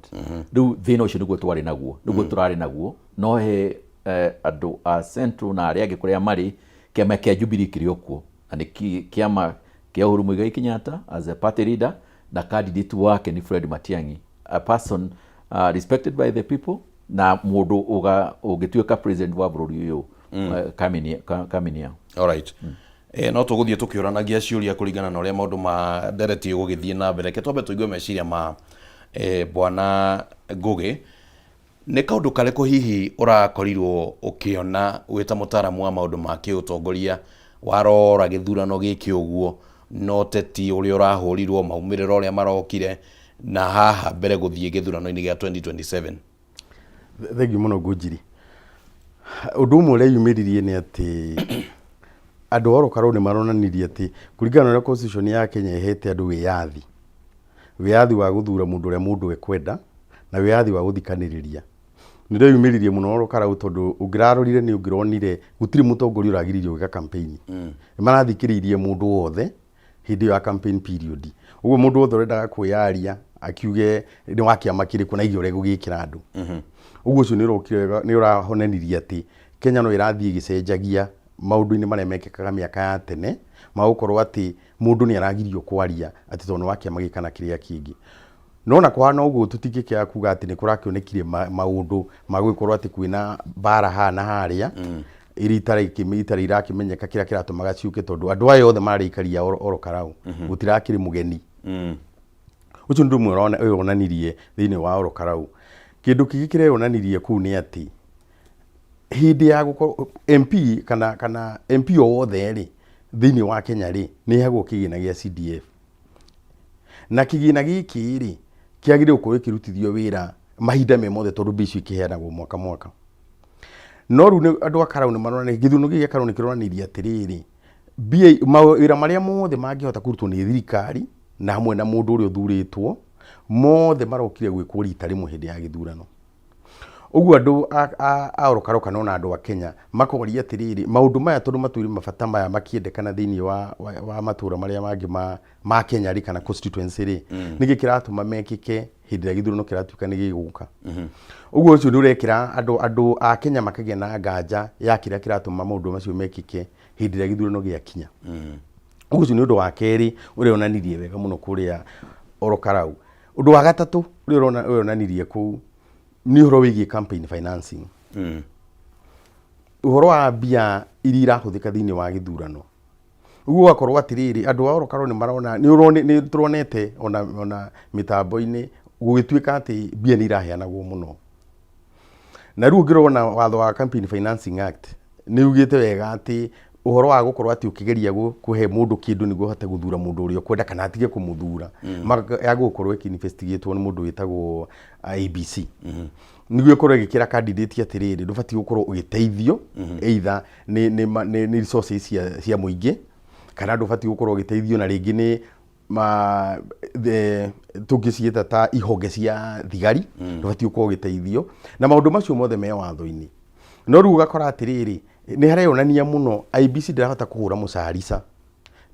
Riu thina ucio niguo twari naguo niguo turari naguo no he andu a Central na aria angi kuria mari kiama kia Jubilee kiri okuo na ni kiama kia Uhuru Muigai Kenyatta as a party leader na candidate wake ni Fred Matiang'i, a person respected by the people na mundu ugituika president wa bururi uyu kaminia. All right. No tuguthie tukioranagia ciuria kuringana na uria maundu ma ndereti gugithie na mbere. Ketwambe tuigue meciria ma bwana Ngugi. Ni kaundu kareko hihi urakorirwo ukiona wita mutaramu wa maundu ma kiutongoria warora githurano giki uguo no teti uria urahurirwo maumiriro uria marokire na haha mbere guthie githurano-ini gia 2027? Thank you muno Ngujiri. Undu umwe uria yumiririe ni ati andu Olkarau ni maronanirie ati kuringana na constitution ya Kenya ihete andu wiyathi wa guthura mundu uria mundu ekwenda na wiyathi wa guthikaniriria. Nire yumiririe muno Olkarau tondu ungirarorire ni ungironire gutiri mutongoria uragiririo gwika campaign. Marathikiririe mundu wothe hindi ya campaign period. Uguo mundu wothe urendaga kwiyaria akiuge ni wakiama kiriku na igio regugikira andu. Uguo ucio ni urahonanirie ati Kenya no irathie gicenjagia maundu-ini maria mekikaga miaka ya tene magukorwo ati mundu ni aragirio kwaria ati tondu wakiama gikana kiria kingi. Nona kwana uguo tutingikira kuga ati ni kurakionekire maundu magwikorwo ati kwina bara hana haria iri itari irakimenyeka kira kiratumaga ciuke tondu andu ayo othe marikaria Olkarau gutirakiri mugeni. Ucio ndu mwe onanirie thiini wa Olkarau. Kindu kigikire onanirie ku ni ati hindi ya gukorwo MP kana MP o wothe ri thiini wa Kenya ri ni hagwo kigina gia CDF na kigina giki ri kiagire gukorwo kirutithio wira mahinda me mothe tondu bici ikiheanagwo mwaka no ru andu Olkarau ni marona githuno giki Olkarau ni kironanirie atiriri mawira maria mothe mangihota kurutwo ni thirikari na hamwe na mundu uria uthuritwo mothe marokire gwikwo rita rimwe hindi ya githurano. Uguo andu a Olkarau kana ona andu a Kenya makoria atiriri maundu maya tondu maturi mabata maya makiendekana thiini wa matura maria mangi ma Kenya ri kana constituency ri nigi kiratuma mekike hindi ya githurano kiratuika ni giguka. Uguo ucio ni urekira andu a Kenya makagia na nganja ya kiria kiratuma maundu macio mekike hindi ya githurano giakinya. Uguo ucio ni undu wa keri uria onanirie wega muno kuria Olkarau. Undu wa gatatu uria onanirie ku nĩ ũhoro wĩgiĩ campaign financing. Ũhoro wa mbia iria irahũthĩka thĩinĩ wa gĩthurano. Ũguo ũgakorwo atĩrĩrĩ, andũ ao karwo nĩ marona, nĩ turonete ona mĩtambo-inĩ gũgĩtuĩka atĩ mbia nĩ iraheanagwo mũno. Na rĩu ũngĩrona watho wa Campaign Financing Act nĩ ugĩte wega atĩ ũhoro wa gũkorwo atĩ ũkĩgeria kũhe mũndũ kĩndũ nĩguo hote gũthura mũndũ ũrĩa ũkwenda kana atige kũmũthura, yagũkorwo ĩkĩinvestigĩtwo nĩ mũndũ wĩtagwo ABC. Nĩguo ĩkorwo ĩgĩkĩra candidate atĩrĩrĩ, ndũbatiĩ gũkorwo ũgĩteithio either nĩ resources cia mũingĩ, kana ndũbatiĩ gũkorwo ũgĩteithio na rĩngĩ nĩ tũngĩciĩta ta ihonge cia thigari, ndũbatiĩ gũkorwo ũgĩteithio, na maũndũ macio mothe me watho-inĩ. No rĩu ũgakora atĩrĩrĩ, nĩ hareyonania mũno IEBC ndĩrahota kũhũra mũcarica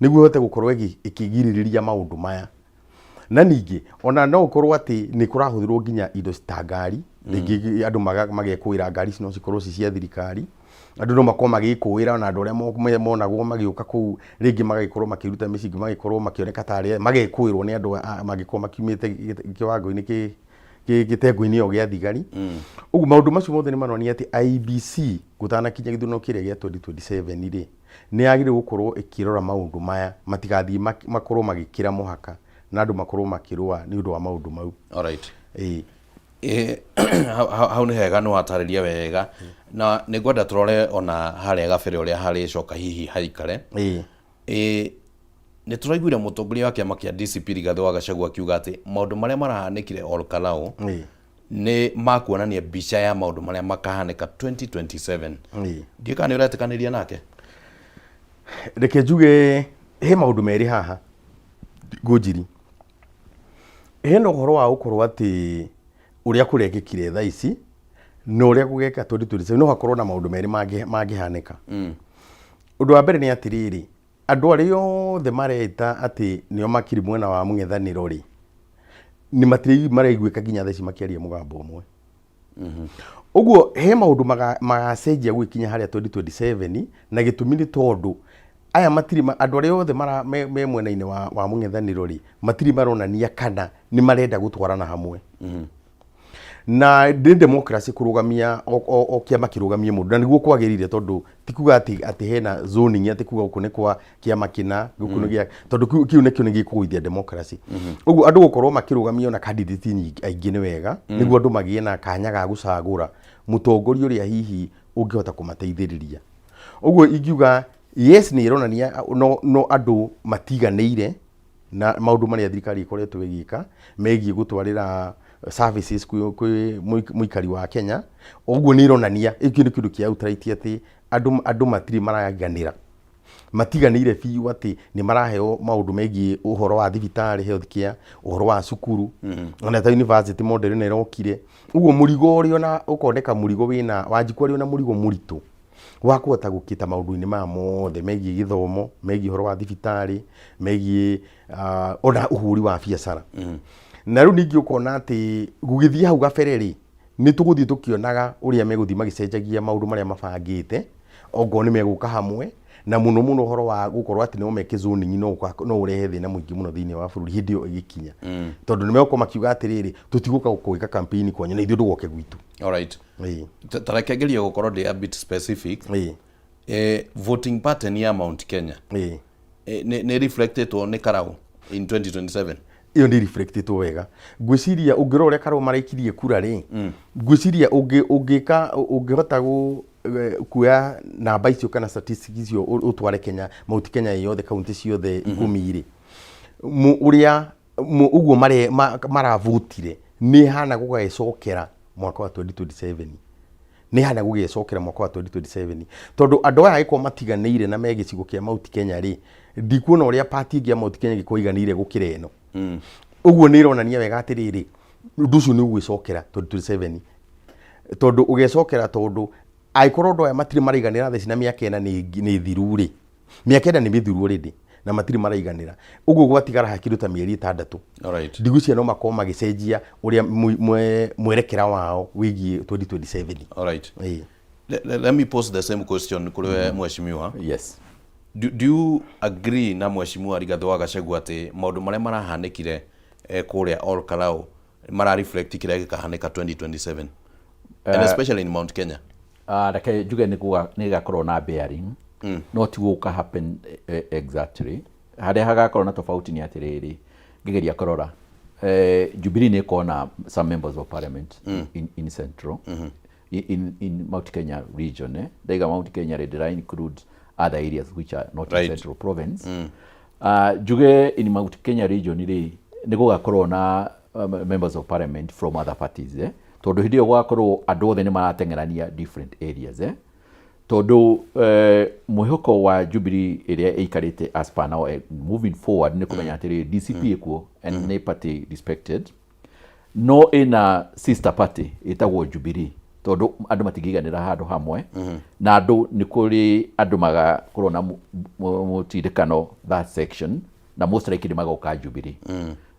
nĩguo hote gũkorwo ĩkĩgirĩrĩria maũndũ maya. Na ningĩ ona no ũkorwo atĩ nĩ kũrahũthĩrwo nginya indo ta ngari, rĩngĩ andũ magekũĩra ngari no cikorwo ci cia thirikari, andũ no makorwo magĩkũĩra na andũ arĩa monagwo magĩũka kũu, rĩngĩ magagĩkorwo makĩruta mĩcinga, magagĩkorwo makĩoneka tarĩ magekũĩrwo nĩ andũ magĩkorwo makiumĩte kĩwango-inĩ gĩtengo-inĩ ĩyo gĩa thigari. Ũguo maũndũ macio mothe nĩ maronania atĩ IEBC gũtanakinya gĩthurano kĩrĩa gĩa 2027 nĩ yagĩrĩirwo gũkorwo ĩkĩrora maũndũ maya matigathiĩ makorwo magĩkĩra mũhaka na andũ makorwo makĩrũa nĩ ũndũ wa maũndũ mau. Alright. Hau nĩ hega nĩ watarĩria wega, na nĩ ngwenda tũrore ona harĩa gabere ũrĩa harĩcoka hihi haikare. Nĩ tũraiguire mũtongoria wa kĩama kĩa DCP Rigathĩ wa Gachagua akiuga atĩ maũndũ marĩa marahanĩkire Olkalau nĩ makuonania mbica ya maũndũ marĩa makahanĩka 2027. Ndiĩ kana nĩ ũretĩkanĩria nake? Reke njuge he maũndũ merĩ haha Ngũnjiri. Hena ũhoro wa gũkorwo atĩ ũrĩa kũrekĩkire thaa ici na ũrĩa gũgeka 2027 no hakorwo na maũndũ merĩ mangĩhanĩka. Ũndũ wa mbere nĩ atĩrĩrĩ, andũ arĩa othe mareta atĩ nĩo makiri mwena wa mũng'ethanĩro rĩ, nĩ maraiguĩka nginya thaa ici makĩaria mũgambo ũmwe. Ũguo he maũndũ magacenjia gũkinya harĩa 2027, na gĩtũmi nĩ tondũ aya andũ arĩa othe me mwena-inĩ wa mũng'ethanĩro rĩ, matiri maronania kana nĩ marenda gũtwarana hamwe. Na ndĩ democracy kũrũgamia o kĩama kĩrũgamie mũndũ, na nĩguo kwagĩrĩire tondũ ti kuga atĩ hena zoning atĩ kuga gũkũ nĩ kwa kĩama kĩna gũkũ nĩ gĩa, tondũ kĩu nĩkĩo nĩ gĩkũgũithia democracy. Ũguo andũ gũkorwo makĩrũgamio na candidate aingĩ nĩ wega, nĩguo andũ magĩe na kanya ga gũcagũra mũtongoria ũrĩa hihi ũngĩhota kũmateithĩrĩria. Ũguo ingiuga yes, nĩ ironania no andũ matiganĩire na maũndũ marĩa thirikari ĩkoretwo ĩgĩka megiĩ gũtwarĩra services kwĩ mũikari wa Kenya. Ũguo nĩ ironania iki nĩ kĩndũ kĩa outright atĩ andũ matiri maraganĩra, matiganĩire biũ atĩ nĩ maraheo maũndũ megiĩ ũhoro wa thibitarĩ, health care, ũhoro wa cukuru, ona ta university model nĩ ĩrokire. Ũguo mũrigo ũrĩa ona ũkoneka mũrigo wĩna Wanjikũ arĩ na mũrigo mũritũ wa kũhota gũkĩta maũndũ-inĩ maya mothe megiĩ gĩthomo, megiĩ ũhoro wa thibitarĩ, megiĩ ona ũhũri wa biacara. Na rĩu ningĩ ũkona atĩ gũgĩthiĩ hau gabere rĩ, nĩ tũgũthiĩ tũkĩonaga ũrĩa megũthiĩ magĩcenjagia maũndũ marĩa mabangĩte, okorwo nĩ megũka hamwe, na mũno mũno ũhoro wa gũkorwo atĩ no meke zoning no ũrehe thĩna mũingĩ mũno thĩinĩ wa bũrũri hĩndĩ ĩyo ĩgĩkinya. Tondũ nĩ megũkorwo makiuga atĩrĩrĩ, tũtigũka gwĩka campaign kwanyu na ithuĩ ndũgoke gwitũ. Alright. Tareke ngerie gũkorwo ndĩ a bit specific. Voting pattern ya Mount Kenya nĩ reflectetwo nĩ Karau in 2027. Iyo nĩ reflectetwo wega. Ngwĩciria ũngĩrora ũrĩa Karau maraikirie kura rĩ, ngwĩciria ũngĩhota kuoya namba icio kana statistics icio ũtware Kenya, Mount Kenya yothe, kaunti ciothe 10 rĩ, ũrĩa ũguo maravutire nĩ hana gũgecokera mwaka wa 2027. Nĩ hana gũgecokera mwaka wa 2027 tondũ andũ aya agĩkorwo matiganĩire na me gĩcigo kĩa Mount Kenya rĩ, ndikuona ũrĩa party ĩngĩ ya Mount Kenya gĩkorwo iganĩire gũkĩra ĩno. Ũguo nĩ ironania wega atĩrĩrĩ, ũndũ ũcio nĩ ũgwĩcokera 2027, tondũ ũgecokera tondũ agĩkorwo andũ aya matirĩ maraiganĩra theci na mĩaka ĩna nĩ thiru rĩ, mĩaka ĩna nĩ mĩthiru already na matirĩ maraiganĩra. Ũguo gwatigara hakiri ta mĩeri 6. Ndigwĩciria no makorwo magĩcenjia ũrĩa mwerekera wao wĩgiĩ 2027. Alright. Let me pose the same question kũrĩ mheshimiwa. Yes. Do you agree na mheshimiwa Rigathĩ wa Gachagua atĩ maũndũ marĩa marahanĩkire kũrĩa Olkalau mara reflect kile gikahanika 2027 and especially in Mount Kenya. Reke njuge nĩ gakorwo na bearing no ti gũka happen exactly harĩa hagakorwo na tofauti nĩ atĩrĩrĩ ngĩgeria kũrora Jubilee nĩ ĩkorwo na some members of parliament in central in Mount Kenya region ndaiga Mount Kenya did I include other areas which are not in central province njuge in Mount Kenya region nĩ gũgakorwo na members of parliament from other parties tondu hindi gwakorwo andu othe ni marateng'erania different areas tondu mwihoko wa Jubilee iria ikarite as per now moving forward ni kumenya atiri DCP ikuo and ni party respected no ina sister party itagwo Jubilee tondu andu matigiganira handu hamwe na andu ni kuri andu magakorwo na mutindikano that section na most likely magoka Jubilee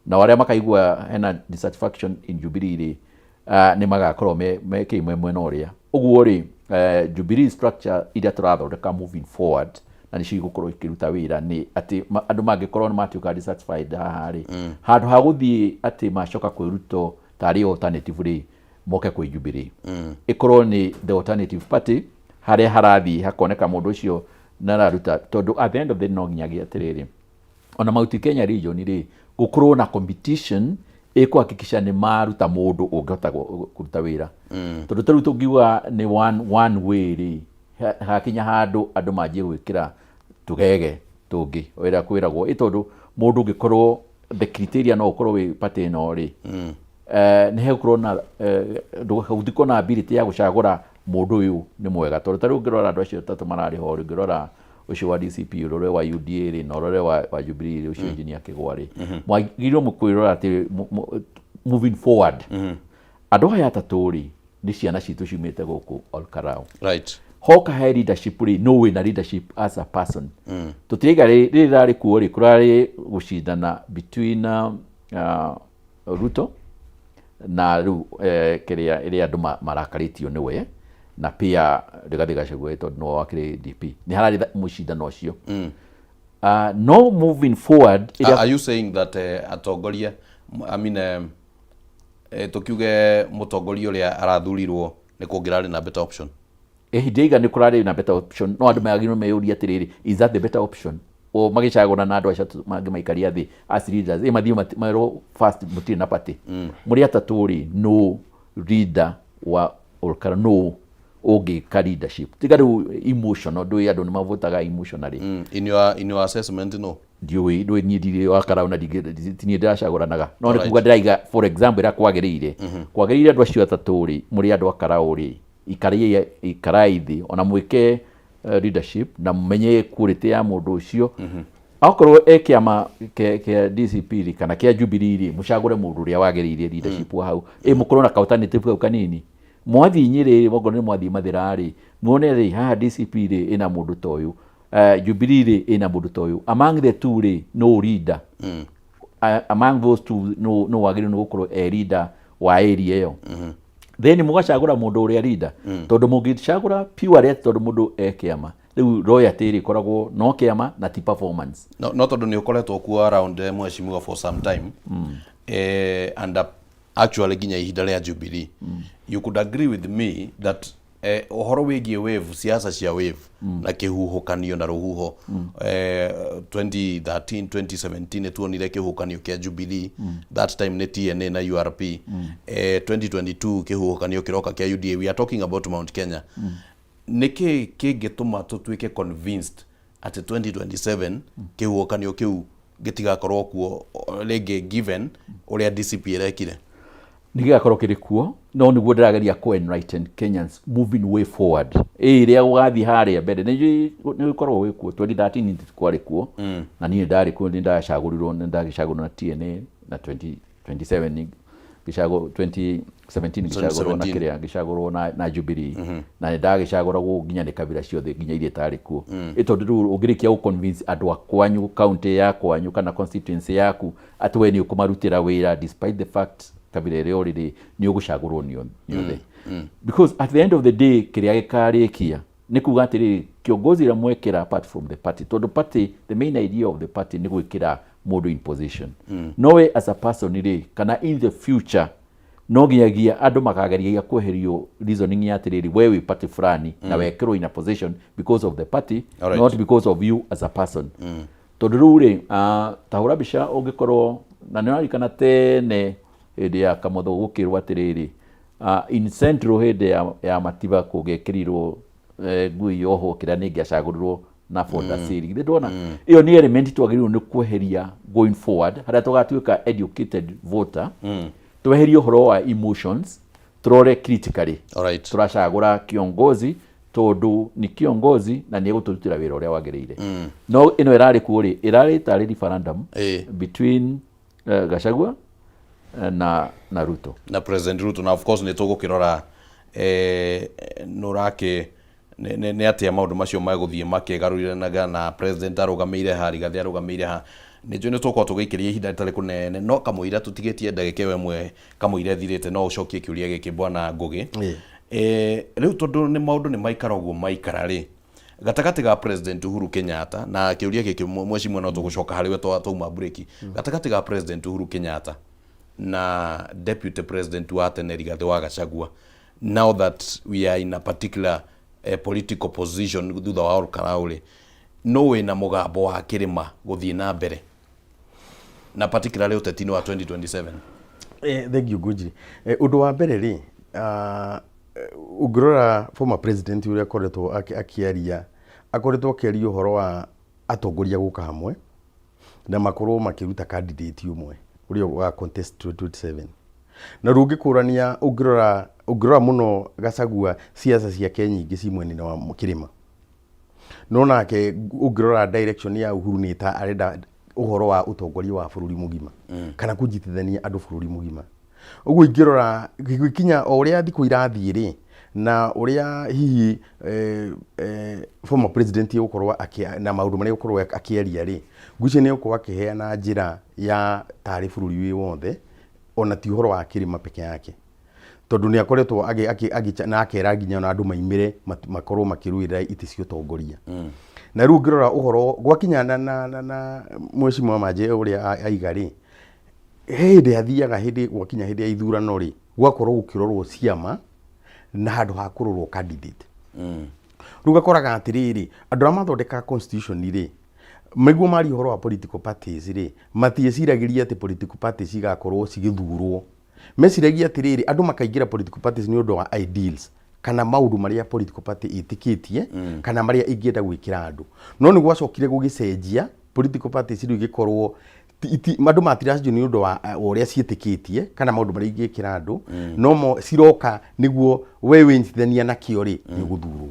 na wale makaigua hena dissatisfaction in Jubilee ni magakorwo me kimwe mwena uria uguo ri Jubilee structure iria turathondeka moving forward na ni cigukorwo ikiruta wira ni ati andu mangikorwo ni matuika dissatisfied hari handu ha guthii ati macoka kwiruto tari alternative ri moke kwi Jubilee ikorwo ni the alternative party haria harathi hakoneka mundu ucio na raruta tondu at the end of the no nginyagia atiriri ona Mount Kenya region ri gukorwo na competition ikuhakikisha ni maruta mundu ungehota kuruta wira tondu taru tungiuga ni one way ri hakinya handu andu manjie gwikira tugege tungi wira kwiragwo itondu mundu ungikorwo the criteria no ukorwo wi party no ri ni hekorwo na ndugathiko na ability ya gucagura mundu uyu ni mwega tondu taru ngirora andu acio tatu marari ho ngirora ucio wa DCP urore wa UDA ri na urore wa Jubilee ucio engineer Kigwa ri mwagirwo mukwirora ati moving forward andu aya atatu ri ni ciana citu ciumite guku Olkarau right hoka he leadership ri no way na leadership as a person tutiga ri rari kuo ri kurari gucindana between Ruto na ru kiria iria andu marakaritio niwe na pia Rigathi Gachagua tondu no wakire DP ni harari mucindano ucio no moving forward are you saying that atongoria I mean tukiuge mutongoria uria arathurirwo ni kungirari na better option hindeiga ni kurari na better option no andu magino meyuria atiriri is that the better option o magicagura na andu acio mangi maikaria thi as leaders mathio maro first mutiri na party muri atatu ri no leader wa Olkara no oge leadership tigaru emotional do ya do ni mavotaga emotionally in your assessment no diwe do ni dire wakara una tini ndashaguranaga no ni kuga ndaiga for example ira kwagirire andu acio atatu ri muri andu akara uri ikaraithi ona mwike leadership na mumenye quality ya mundu ucio akorwo kiama ke DCP ri kana kia Jubilee ri mucagure mundu ria wagirire leadership wa hau mukorwo na alternative kau kanini mwathi nyiri mogo ni mwathi mathirari muone ri ha DCP ri ina mundu toyu Jubilee ri ina mundu toyu among the two ri no leader among those two no wagire no gukorwo leader wa area yo then mugacagura mundu uria leader tondu mugicagura pure tondu mundu kiama riu loyalty ri koragwo no kiama na ti performance no tondu ni ukoretwo ku around mweshimiwa for some time and actually ginya ihinda ria Jubilee you could agree with me that ohoro wigie wave siasa cia wave na kihuhukanio na ruhuho 2013 2017 tuonire kihuhukanio kia Jubilee that time ne TNA na URP 2022 kihuhukanio kiroka kia UDA we are talking about Mount Kenya niki kingituma tutwike convinced at 2027 kihuhukanio kiu gitigakorwo kuo rege given uria DCP irekire nigakorwo kiri kuo no niguo ndirageria ko enlighten Kenyans moving way forward iria ugathi haria mbere ni ukorwo wi kuo 2013 kwari kuo na ni ndari kuo ndashagurirwo ndagicagurwo na TNA na 2027 gishago 2017 gishago na kiria gishago na Jubilee na ndagicagurwo nginya ni kabira ciothe nginya iria tari kuo itondu ugirikia convince andu akwanyu county yakwanyu kana constituency yaku atwe ni ukumarutira wira despite the fact kabira ire already ni ugucagurwo ni yothe because at the end of the day kiria gikarikia ni kuga atiri kiongozi ra mwekera apart from the party tondu party the main idea of the party ni gwikira mundu in position nowe as a person ire kana in the future no ngiyagia andu makageria kweherio reasoning ya atiriri we wi party fulani na wekirwo in a position because of the party, not because of you as a person. Tondu riu ri tahura bica ungikorwo na ni arikana tene hindi ya Kamotho gukirwo atiriri in central hindi ya Matiba kugekirirwo ngui yoho kira ningiacagurirwo na Fonda Siri. Ndona iyo ni element twagiriwo ni kweheria going forward haria tugatuika educated voter. Tweherie uhoro wa emotions, turore critically. Turacagura kiongozi tondu ni kiongozi na ni eguturutira wira uria wagirire. No ino irari kuri irari tari referendum between Gachagua na Ruto na President Ruto, na of course ni tugukirora nurake ne atia maundu macio maguthie makegaruranaga na president arugameire ha Rigathi arugameire ha nijone toko tugikiria ihinda ritari kunene no kamuira tutigetie ndagike wemwe kamuira thirite no ucokie kiuria giki bwana Ngugi riu tondu ni maundu ni maikara uguo maikara ri gatagati ga President Uhuru Kenyatta na kiuria giki mweshimwe no tugucoka hariwe twauma breaki gatagati ga President Uhuru Kenyatta na Deputy President wa tene Rigathi wa Gachagua, now that we are in a particular political position thutha wa Karauri, no we na mugambo wa kirima guthie na mbere na particularly utetini wa 2027? Thank you Guji. Undu wa mbere ri ungirora former president uria akoretwo akiaria uhoro wa atongoria guka hamwe na makorwo makiruta candidate umwe uria wa contest 2027 na rungikurania ungirora muno Gachagua siasa ciake nyingi cimweni wa kirima no nake ungirora direction ya Uhuru ni ta arenda uhoro wa utongoria wa bururi mugima kana kujitithania andu bururi mugima. Uguo ingirora gikinya o uria thiku irathie ri na uria hihi former president ukorwa na maundu maria ukorwa akiaria ri guci ni ukorwa akiheana njira ya tari bururi wi wothe ona ti uhoro wa kirima peke yake tondu ni akoretwo na akera nginya na andu maimire makorwo makiruira iti cio tongoria na riu ngirora uhoro gwakinya na mweshimwa maje uria aigari hindi athiaga hindi gwakinya hindi ya ithurano ri gwakorwo gukirorwo ciama na handu ha kurorwo candidate riu gakoraga atiriri andu a mathondeka constitution ri maiguo mari uhoro wa political parties ri matieciragiria ati political parties igakorwo cigithurwo meciragia atiriri andu makaingira political parties ni undu wa ideals kana maundu maria political party itikitie kana maria ingienda gwikira andu no ni gwacokire gugicenjia political parties ri igikorwo mandu matiracio ni undu wa uria cietikitie kana maundu maria ingikira andu no ciroka niguo we winyithania na kio ri ni guthurwo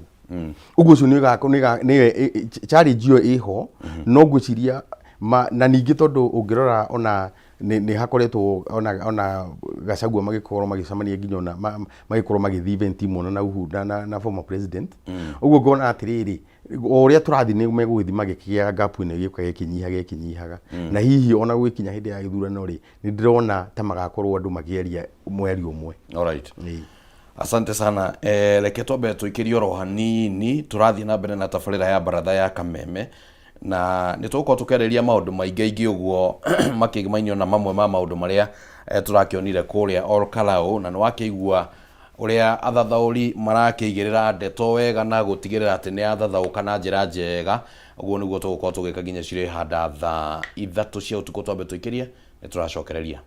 uguo cio ni challenge iyo iho no gwiciria na ningi tondu ungirora ona ni hakoretwo ona Gachagua magikorwo magicamania nginya ona magikorwo magithi event imwe na Uhuru na former president uguo ngona atiriri uria turathi ni meguthi magikia gap ine gikuka gikinyihaga na hihi ona gwikinya hindi ya ithurano ri ni ndirona ta magakorwo andu magieria mweri umwe. Alright. Asante sana. Reke twambe tuikirie oro hanini turathie na mbere na tabarira ya baratha ya Kameme na nituko tukereria maundu maingi uguo makigimainio na mamwe ma maundu maria turakionire kuria Olkalau na nwakeigua uria athathauri marakigirira ndeto wega na gutigirira ati ni athathauka na njira njega uguo niguo tugukorwo tugika nginya cire handa thaa 3 cia utuko twambe tuikirie ni turacokereria.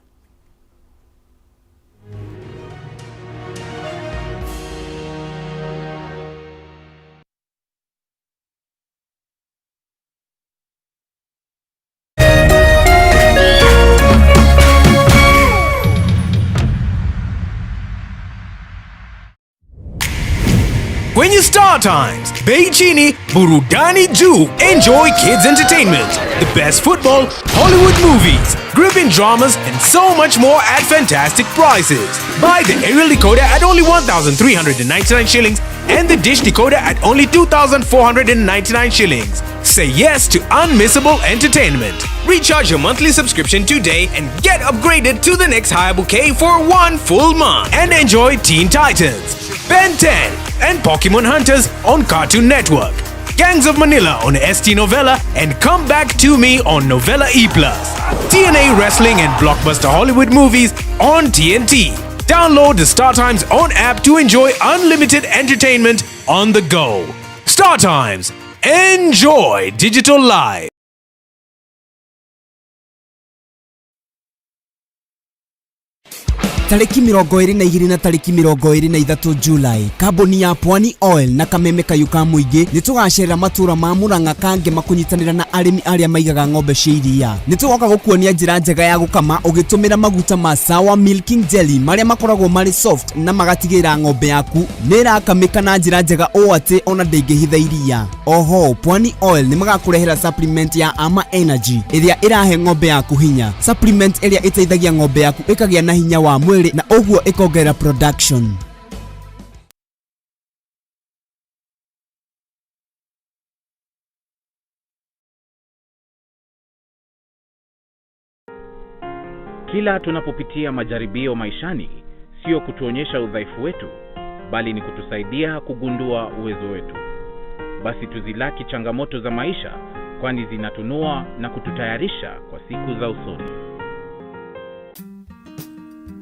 Kwenye Star Times, Bei Chini, Burudani Juu. Enjoy kids entertainment, the best football, Hollywood movies, gripping dramas, and so much more at fantastic prices. Buy the aerial decoder at only 1,399 shillings and the dish decoder at only 2,499 shillings. Say yes to unmissable entertainment. Recharge your monthly subscription today and get upgraded to the next higher bouquet for 1 full month. And enjoy Teen Titans, Ben 10, and Pokemon Hunters on Cartoon Network. Gangs of Manila on ST Novella and Come Back to Me on Novella E+. TNA Wrestling and blockbuster Hollywood movies on TNT. Download the StarTimes On app to enjoy unlimited entertainment on the go. StarTimes. Enjoy digital life. Tariki 22 na tariki 23 Julai, kambuni ya Pwani Oil na Kameme Kayuka Muingi nitugacerera matura ma Murang'a kange makunyitanira na arimi aria maigaga ng'ombe cia iria. Nitugoka gukuonia njira njega ya gukama ugitumira maguta ma Sawa Milking Jelly maria makoragwo mari soft na magatigira ng'ombe yaku nirakamika na njira njega o ati ona ndingihitha iria. Oho, Pwani Oil ni magakurehera supplement ya Ama Energy iria irahe ng'ombe yaku hinya. Supplement iria iteithagia ng'ombe yaku ikagia na hinya wa mwili na oguo ikongera production. Kila tunapopitia majaribio maishani, sio kutuonyesha udhaifu wetu, bali ni kutusaidia kugundua uwezo wetu. Basi tuzilaki changamoto za maisha, kwani zinatunua na kututayarisha kwa siku za usoni.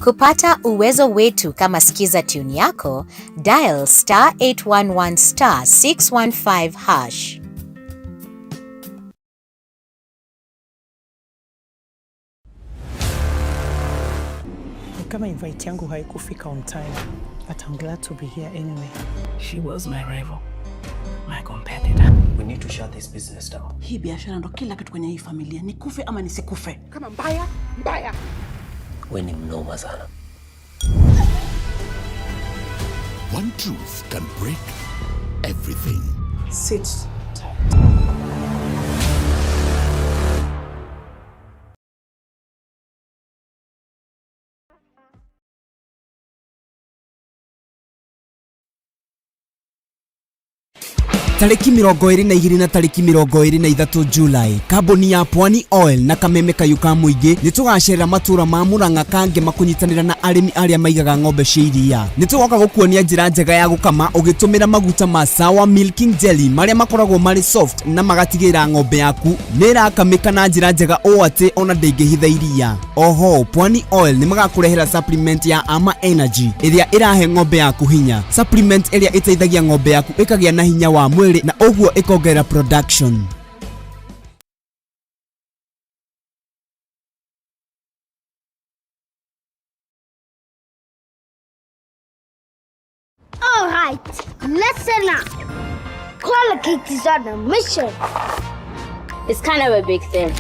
Kupata uwezo wetu kama sikiza tune yako, dial *811 *615#. Kama invite yangu haikufika on time, but I'm glad to be here anyway. She was my rival, my competitor. We need to shut this business down. Hii biashara ndo kila kitu kwenye hii familia, nikufe ama nisikufe. Kama mbaya. We ni mnoma sana. One truth can break everything. Sit tight. Tariki 22 na tariki 23 Julai, kambuni ya Pwani Oil na Kameme Kayuka Muingi nitugacerera matura ma Murang'a kange makunyitanira na arimi aria maigaga ng'ombe cia iria. Nitugoka gukuonia njira njega ya gukama ugitumira maguta ma Sawa Milking Jelly maria makoragwo mari soft na magatigira ng'ombe yaku nirakamika na njira njega o ati ona ndingihitha iria. Oho, Pwani Oil ni magakurehera supplement ya Ama Energy iria irahe ng'ombe yaku hinya. Supplement iria iteithagia ng'ombe yaku ikagia na hinya wa mwili na oguo ikongera production. All right, listen up. Colgate is on a mission. It's kind of a big thing.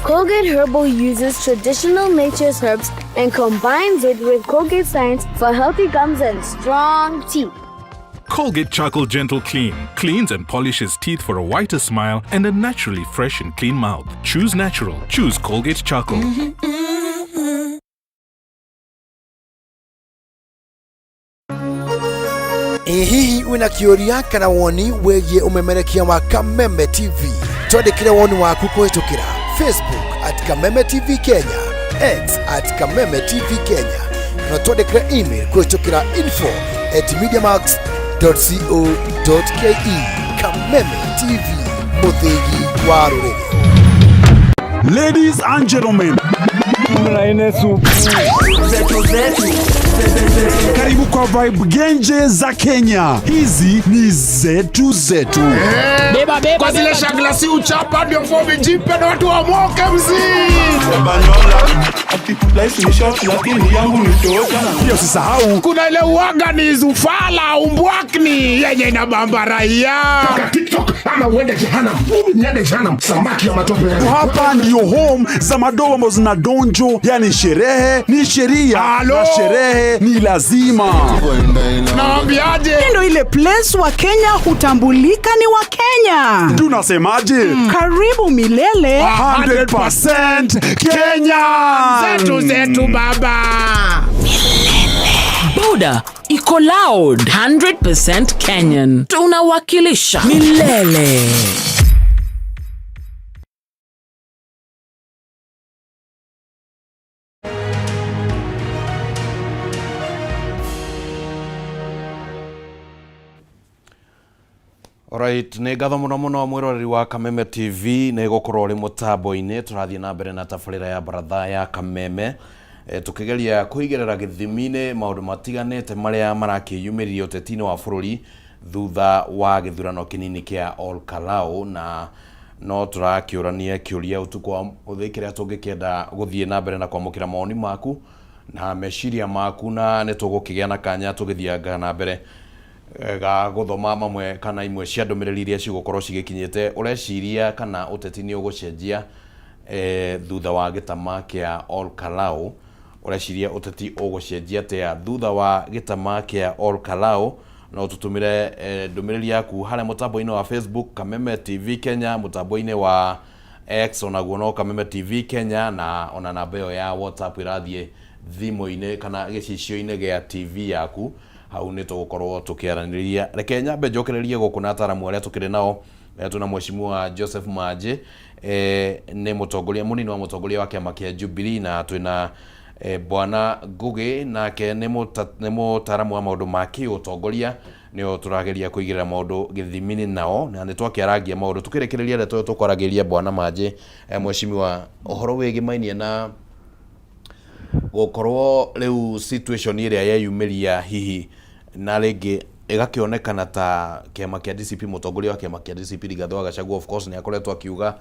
Colgate Herbal uses traditional nature's herbs and combines it with Colgate Science for healthy gums and strong teeth. Colgate Charcoal Gentle Clean cleans and polishes teeth for a whiter smile and a naturally fresh and clean mouth. Choose natural. Choose Colgate Charcoal. Hihi wina kĩũria kana woni wĩgiĩ umemerekia wa Kameme TV? Twandĩkĩre woni waku kũhĩtũkĩra Facebook @Kameme TV Kenya, X @Kameme TV Kenya, na twandĩkĩre email kũhĩtũkĩra info@mediamax.co.ke. Kameme TV, mũthĩgi wa rũrĩrĩ. Ladies and gentlemen, karibu kwa vibe genje za Kenya. Hizi ni zetu zetu. Beba kwa zile shaglasi uchapa ndio fomi jipe na watu wamoke Pia usisahau kuna ile uwaga ni zufala umbwakni yenye inabamba raia. Toka TikTok ama uende jehanamu. Niende jehanamu samaki ya matope. Hapa ndio home za madogo ambazo zina donjo, yani sherehe ni sheria na sherehe ni lazima. Naambiaje? Ndio ile place wa Kenya hutambulika ni wa Kenya. Tunasemaje? Karibu milele 100% Kenya. Zetu baba. Boda iko loud 100% Kenyan. Tunawakilisha milele. Alright, nĩ ngatho mũno mũno mwĩroreri wa Kameme TV nĩ gũkorwo ũrĩ mũtambo-inĩ. Tũrathiĩ na mbere na tabarĩra ya baratha ya Kameme, tukigeria kuigerera githimine maundu matiganete maria marakiyumiririo tetini wa bururi thutha wa githurano kinini kia Olkalau, na no turakiurania kiuria utuku wa uthikiria tungikienda guthie na mbere na kwamukira maoni maku na meciria maku, na nitugukigia na kanya tugithianga na mbere ga guthoma mamwe kana imwe cia ndumiriri iria cigukorwo cigikinyite. Ureciria kana uteti ni ugucenjia thutha wa gitama kia Olkalau? Ureciria uteti ugucenjia atia thutha wa gitama kia Olkalau? No tutumire ndumiriri yaku haria mutambo-ini wa Facebook Kameme TV Kenya, mutambo-ini wa X onaguo no Kameme TV Kenya, na ona namba yo ya WhatsApp irathie thimu-ini kana gicicio-ini gia TV yaku. Hau ni tugukorwo tukiaraniria. Reke nyambe njokererie guku na ataramu aria tukiri nao. Tuna mheshimiwa Joseph Maje, ni mutongoria munini wa mutongoria wa kiama kia Jubilee, na twina bwana Ngugi nake ni mutaramu wa maundu ma kiutongoria. Nio turageria kuigirira maundu githimini nao, na ni twakiaragia maundu tukirekereria reto tukwaragiria bwana Maje. Mheshimiwa, ohoro wigi mainie na gukorwo riu situation iria yeyumiria hihi na ringi igakionekana ta kiama kia DCP, mutongoria wa kiama kia DCP Rigathi wa Gachagua of course ni akoretwo akiuga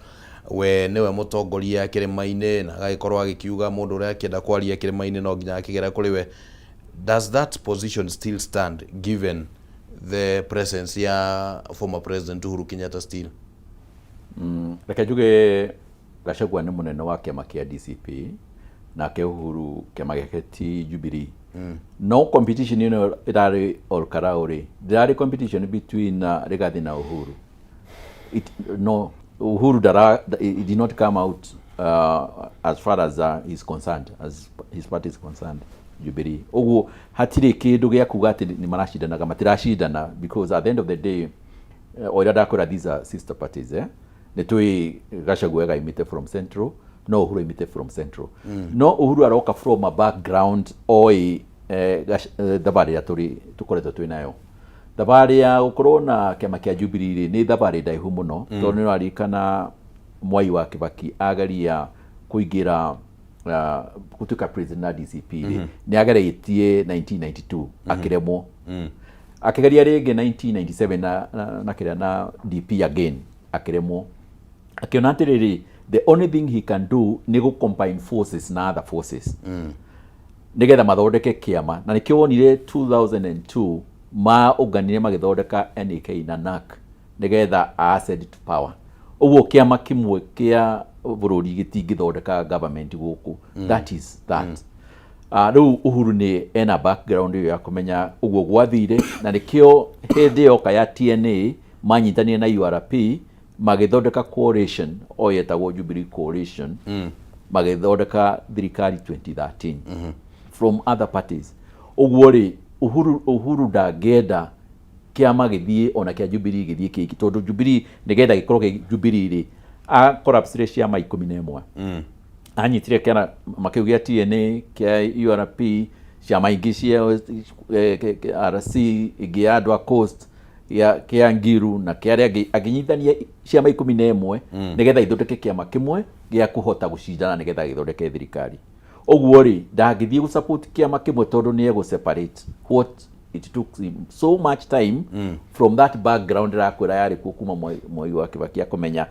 we niwe mutongoria kirima-ini, na agagikorwo agikiuga mundu uria akienda kwaria kirima-ini no nginya akigera kuri we. Does that position still stand given the presence ya former president Uhuru Kenyatta still? Reke njuge Gachagua ni munene wa kiama kia DCP na ke Uhuru kiama gĩake ti Jubilee. No competition ino irari Olkalau ri dirari competition between Rigathi na Uhuru. No, Uhuru it did not come out as far as is concerned, as his party is concerned, Jubilee. Oguo hatire kindu gia kuga ati ni marashidanaga matirashidana, because at the end of the day oira kora these are sister parties ne tui Gachagua gaimite from Central, no Uhuru imite from Central. No Uhuru aroka from a background oi dabari ya tukoretwo twinayo. Dabari ya gukorwo na kiama kia Jubilee ni dabari ndaihu muno, tondu ni arikana Mwai wa Kibaki agaria kuigira gutuika president na DCP ni ageretie 1992 akiremo akigeria ringi 1997 na kiria na DP again akiremo akiona atiriri the only thing he can do ni go combine forces na other forces nigetha mathondeke kiama, na nikio wonire 2002 ma uganire magithondeka NK na NAC nigetha ascend to power. Uguo kiama kimwe kia bururi gitingithondeka government guku. That is that. Riu Uhuru ni ena background ya kumenya uguo gwathire, na nikio hindi yoka ya TNA manyitanie na URP magithondeka coalition oyetagwo Jubilee coalition magithondeka thirikari 2013 from other parties. Uguo ri Uhuru ndangenda kiama githie ona kia Jubilee githie kiki, tondu Jubilee nigetha gikorwo ki Jubilee ri a collapse ciama 11 anyitire kana makiugia TNA kia URP ciama ingi cia RC igiandwa Coast ya kia Ngiru na kia aginyithania ciama 11 nigetha ithondeke kiama kimwe gia kuhota gucindana nigetha githondeke thirikari. Oguo ri ndangithie gu support kiama kimwe tondu ni ego separate. What it took him so much time from that background rakwira yari kuma Mwai wa Kibaki akomenya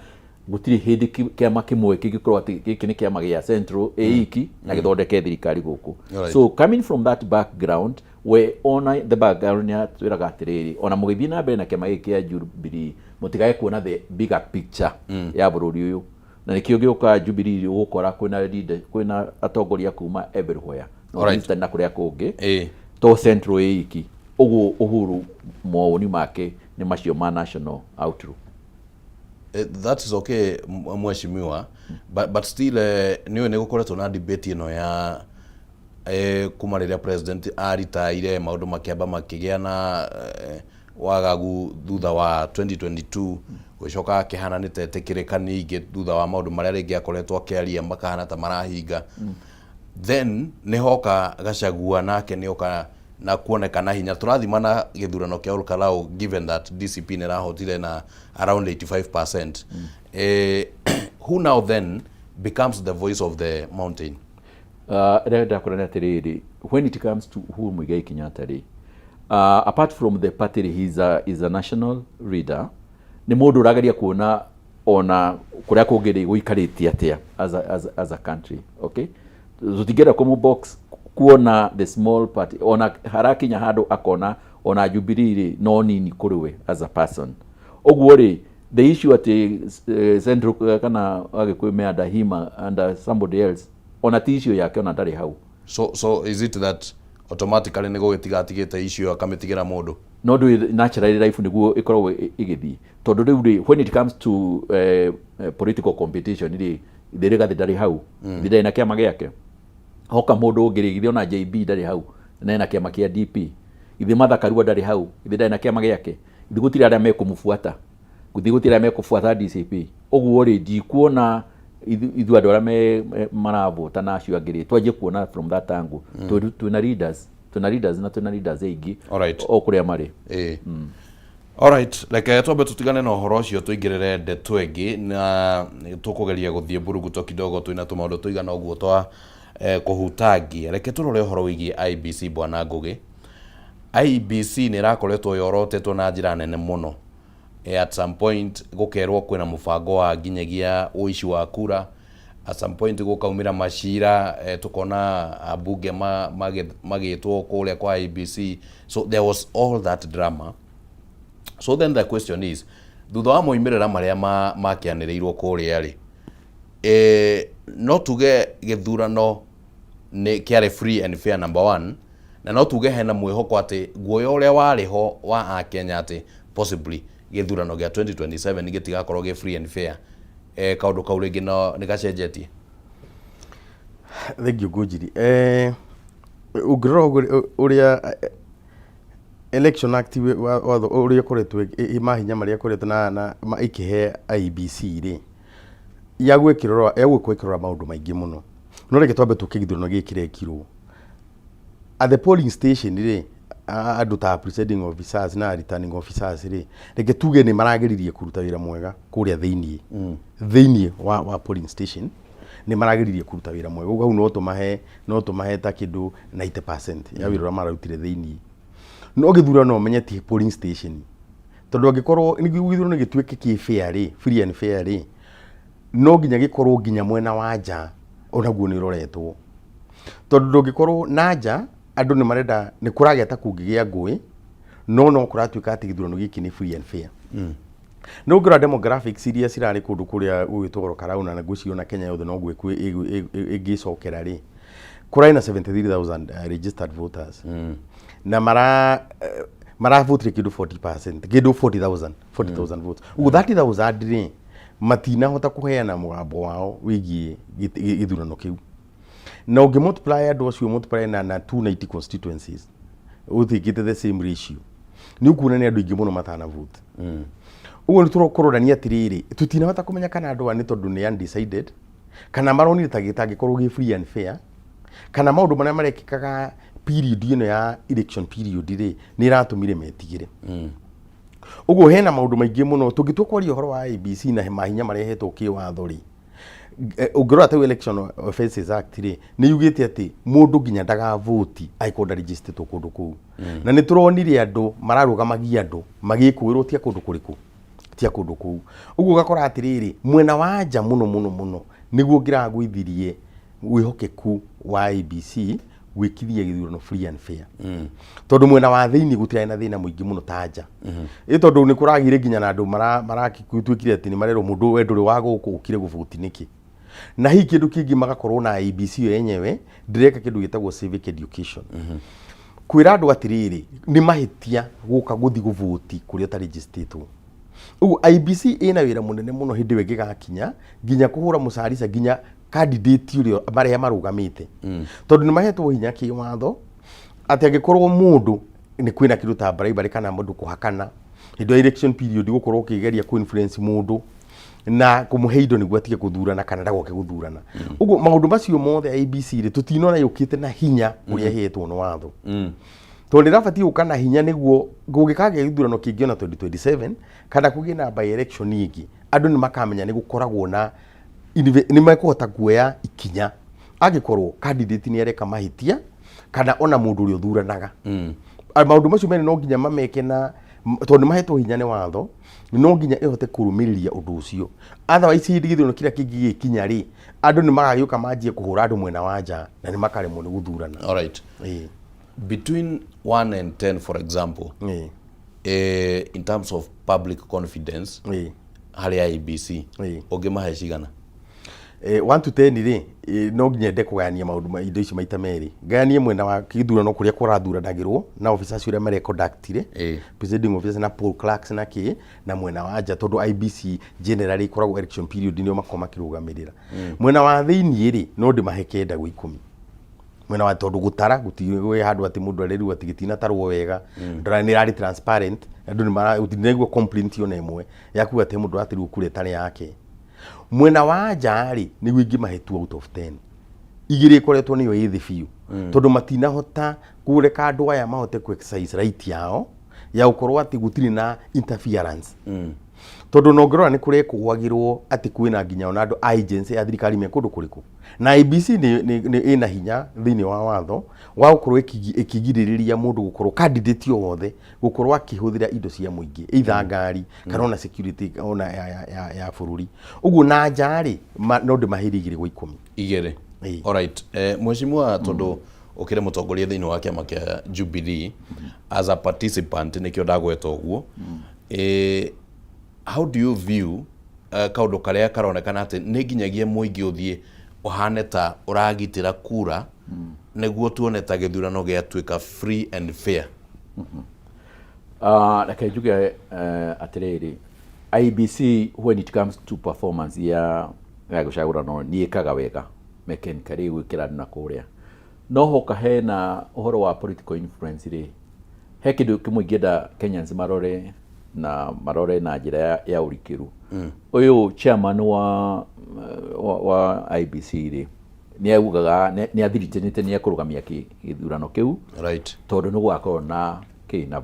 gutiri hindi kiama kimwe kigikorwo ati giki ni kiama gia Central eiki na githondeke thirikari guku. So coming from that background, we on the background ya twiraga atiriri ona mugithii na mbere na kiama giki kia Jubilee mutigae kuona the bigger picture ya bururi uyu, na nikio gioka Jubilee gukora kwina atongoria kuma everywhere na kuria kungi to Central eiki. Uguo Uhuru mawoni make ni macio ma national outlook. That is okay mheshimiwa, but still niwe ne gukoretwo na debate ino ya kuma riria president aritaire maundu makiamba makigia na wagagu thutha wa 2022 gwicoka akihananite tikirika ningi thutha wa maundu maria ringi akoretwo akiaria makahana ta marahinga. Then ni hoka Gachagua nake ni oka na kuonekana hinya turathimana githurano kia Olkalau, given that DCP ni rahotire na around 85%. Who now then becomes the voice of the mountain? renda kurana atiriri, when it comes to Uhuru Muigai Kenyatta ri, apart from the party he is a national leader, ni mundu urageria kuona ona kuria kungiri guikaritie atia as a country, okay? Tutigera komu box kuona the small party ona harakinya handu akona ona Jubilee no nini kuriwe as a person. Oguo ri, the issue at central kana agikume under him and somebody else ona tissue yake ona ndari hau. So is it that automatically nego getigatigite issue akamitigira mundu? No do naturally life niguo ikorwo igithii tondu riu when it comes to political competition ri thiriga ndari hau ndari na kiama giake hoka mundu ungirigithio ona JB ndari hau na kiama kia DP ithi Mathakaru ndari hau ndari na kiama giake ithi gutira aria mekumfuata gutira mekufuata DCP. Oguo ri ndikuona ithu andu aria maravota na acio angiri twaje kuona from that angle tuna leaders na tuna leaders eingi o kuria mari. Alright, like twambe tutigane na uhoro ucio tuingirire ndeto ingi na tukugeria guthie buruguto kidogo twina tumaundu tuigana uguo twa kuhutangi. Reke turore uhoro wigi IBC bwana Ngugi. IBC ni rakoretwo yorotetwo na njira nene muno. At some point gukerwo kwina mubango wa nginyagia uici wa kura. At some point gukaumira mashira tukona abunge magitwo kuria kwa IBC. So there was all that drama. So then the question is, thutha wa moimirira maria makianirirwo kuria ri no tuge githurano ni kiare free and fair number 1 na no tuge hena mwihoko ati guoyo uria wariho wa Akenya ati possibly githurano gia 2027 gitigakorwo ge free and fair kaundu kau ringi no ni gacenjetie. Thank you Gujiri. Ugro uria election active watho uria koretwe imahinya maria koretwe na ikihe IBC ri yagwikirora maundu maingi muno no reke twambe tukigithurano gikirekirwo at the polling station ri andu ta presiding officers na returning officers ri reke tuge ni maragiririe kuruta wira mwega kuria thiini wa polling station ni maragiririe kuruta wira mwega ugu no tumahe ta kindu 90% ya wira mararutire thiini no githurano menyeti polling station tondu angikorwo ni githurano gituike ki fair ri free and fair ri no ginya gikorwo ginya mwena wa nja onaguo ni roretwo tondu ngikorwo na nja andu ni marenda ni kurageta kungigia ngui no kuratuika ati githurano giki ni free and fair. No ngira demographics iria cirari kundu kuria ugitogoro karauna na gucio na Kenya yothe no gwikwe igicokera ri kuraina 73,000 registered voters na mara vote kindu 40% kindu 40,000 votes ugu 30,000 ri matina hota kuheana mugambo wao wigie githurano kiu na ungi multiply andu acio multiply na 290 constituencies uthikite the same ratio ni ukuna ni andu ingi muno matana vote ugu niturokororania atiriri tutinahota kumenya kana andu ani tondu ni undecided kana maroni tagikorwo gi free and fair kana maundu maria marekikaga period ino ya election period ri ni ratumire metigire. Ugu hena maundu maingi muno tungitwa kwaria horo wa IBC na mahinya marehetwo ki watho ri ungirora ta election offences act ri ni yugite ati mundu ginya ndaga vote aikonda register to kundu ku na ni turonire andu mararugamagia andu magikwirwo tia kundu kuriku tia kundu ku ugu gakora atiriri mwena wa nja muno niguo ngira gwithirie wihokeku wa IBC gwikithia githurano free and fair tondu mwena wa thiini gutira na thina muingi muno tanja tondu ni kuragire ginya na andu marakitwikire ati ni marero mundu wenduri wa guku ukire guvuti niki na hii kindu kingi magakorwo na IBC yenyewe ndireka kindu gitagwo civic education kwira andu atiriri ni mahitia guka guthi guvuti kuria ta registered ugu IBC ina wira munene muno hindi we gigakinya ginya kuhura musarisa ginya candidate urio baria marugamite tondu ni mahetwo hinya ki watho ati agikorwo mundu ni kwina kindu ta bribery kana mundu kuhakana hindo election period gukorwo kigeria ku influence mundu na kumuhe indo niguo atige kuthurana kana ndagoke guthurana ugu maundu macio mothe IBC ri tutinona yukite na hinya uria hetwo no watho tondu rafati ukana hinya niguo gugikage githurano kingi na 2027 kana kugina by election ingi andu ni makamenya ni gukoragwo na ni makuhota kuoya ikinya agikorwo candidate ni areka mahitia kana ona mundu uri uthuranaga maundu macio mene no nginya mameke na tondu mahetwo hinya ni watho no nginya ihote kurumiriria undu ucio otherwise ndigithino kira kingi kinya ri andu ni magagiuka manjie kuhura andu mwena wanja na ni makaremwo ni guthurana. All right. Between 1 and 10 for example, in terms of public confidence, hari IBC ungimahe cigana? 1 to 10 ri no nginya ndekugania maundu ma indo ici maita meri ngania mwena wa githurano kuria kurathuranagirwo na officers uria mare conductire presiding officer na poll clerks na ki na mwena wa nja tondu IBC generally koragwo election period ni makoma kirugamirira mwena wa thiini ri no ndimahe kenda gwi 10 mwena wa tondu gutara gutigwe handu ati mundu ariru ati gitina tarwo wega ndora ni rari transparent andu ni mara utinegwo complaint yo nemwe yakuga ati mundu ati rukure tari yake mwena wa njari ni wingi mahetu out of 10 igire koretwo niyo yithi fiu tondu matina hota kureka andu aya mahote ku exercise right yao ya ukorwo ati gutiri na interference tondu no ngorora ni kure kugwagirwo ati kwina nginya ona andu agency ya thirikari me kundu kuriku na IBC ni ina hinya thini wa watho wa ukorwo ikigiririria mundu gukorwo candidate yo wothe gukorwo akihuthira indo cia muingi either ngari kana ona security ona ya bururi uguo na njari no ndimahirigire gwa 10 igere. All right. Mheshimiwa tondu ukire mutongoria thini wa kiama kia Jubilee as a participant nikio ndagweta uguo how do you view kaundu karia karonekana ati ni nginyagia muingi uthie uhane ta uragitira kura neguo tuone ta githurano giatuika free and fair? Like juge atiriri IBC when it comes to performance ya gucagurano ni ikaga wega mechanically gwikira na kuria no hoka hena uhoro wa political influence ri he kindu kimwe ngenda Kenyans marore na njira ya urikiru uyu chairman wa IBC ri ni augaga ni athiritanite ni akurugamia githurano kiu right tondu ni gwakorwo na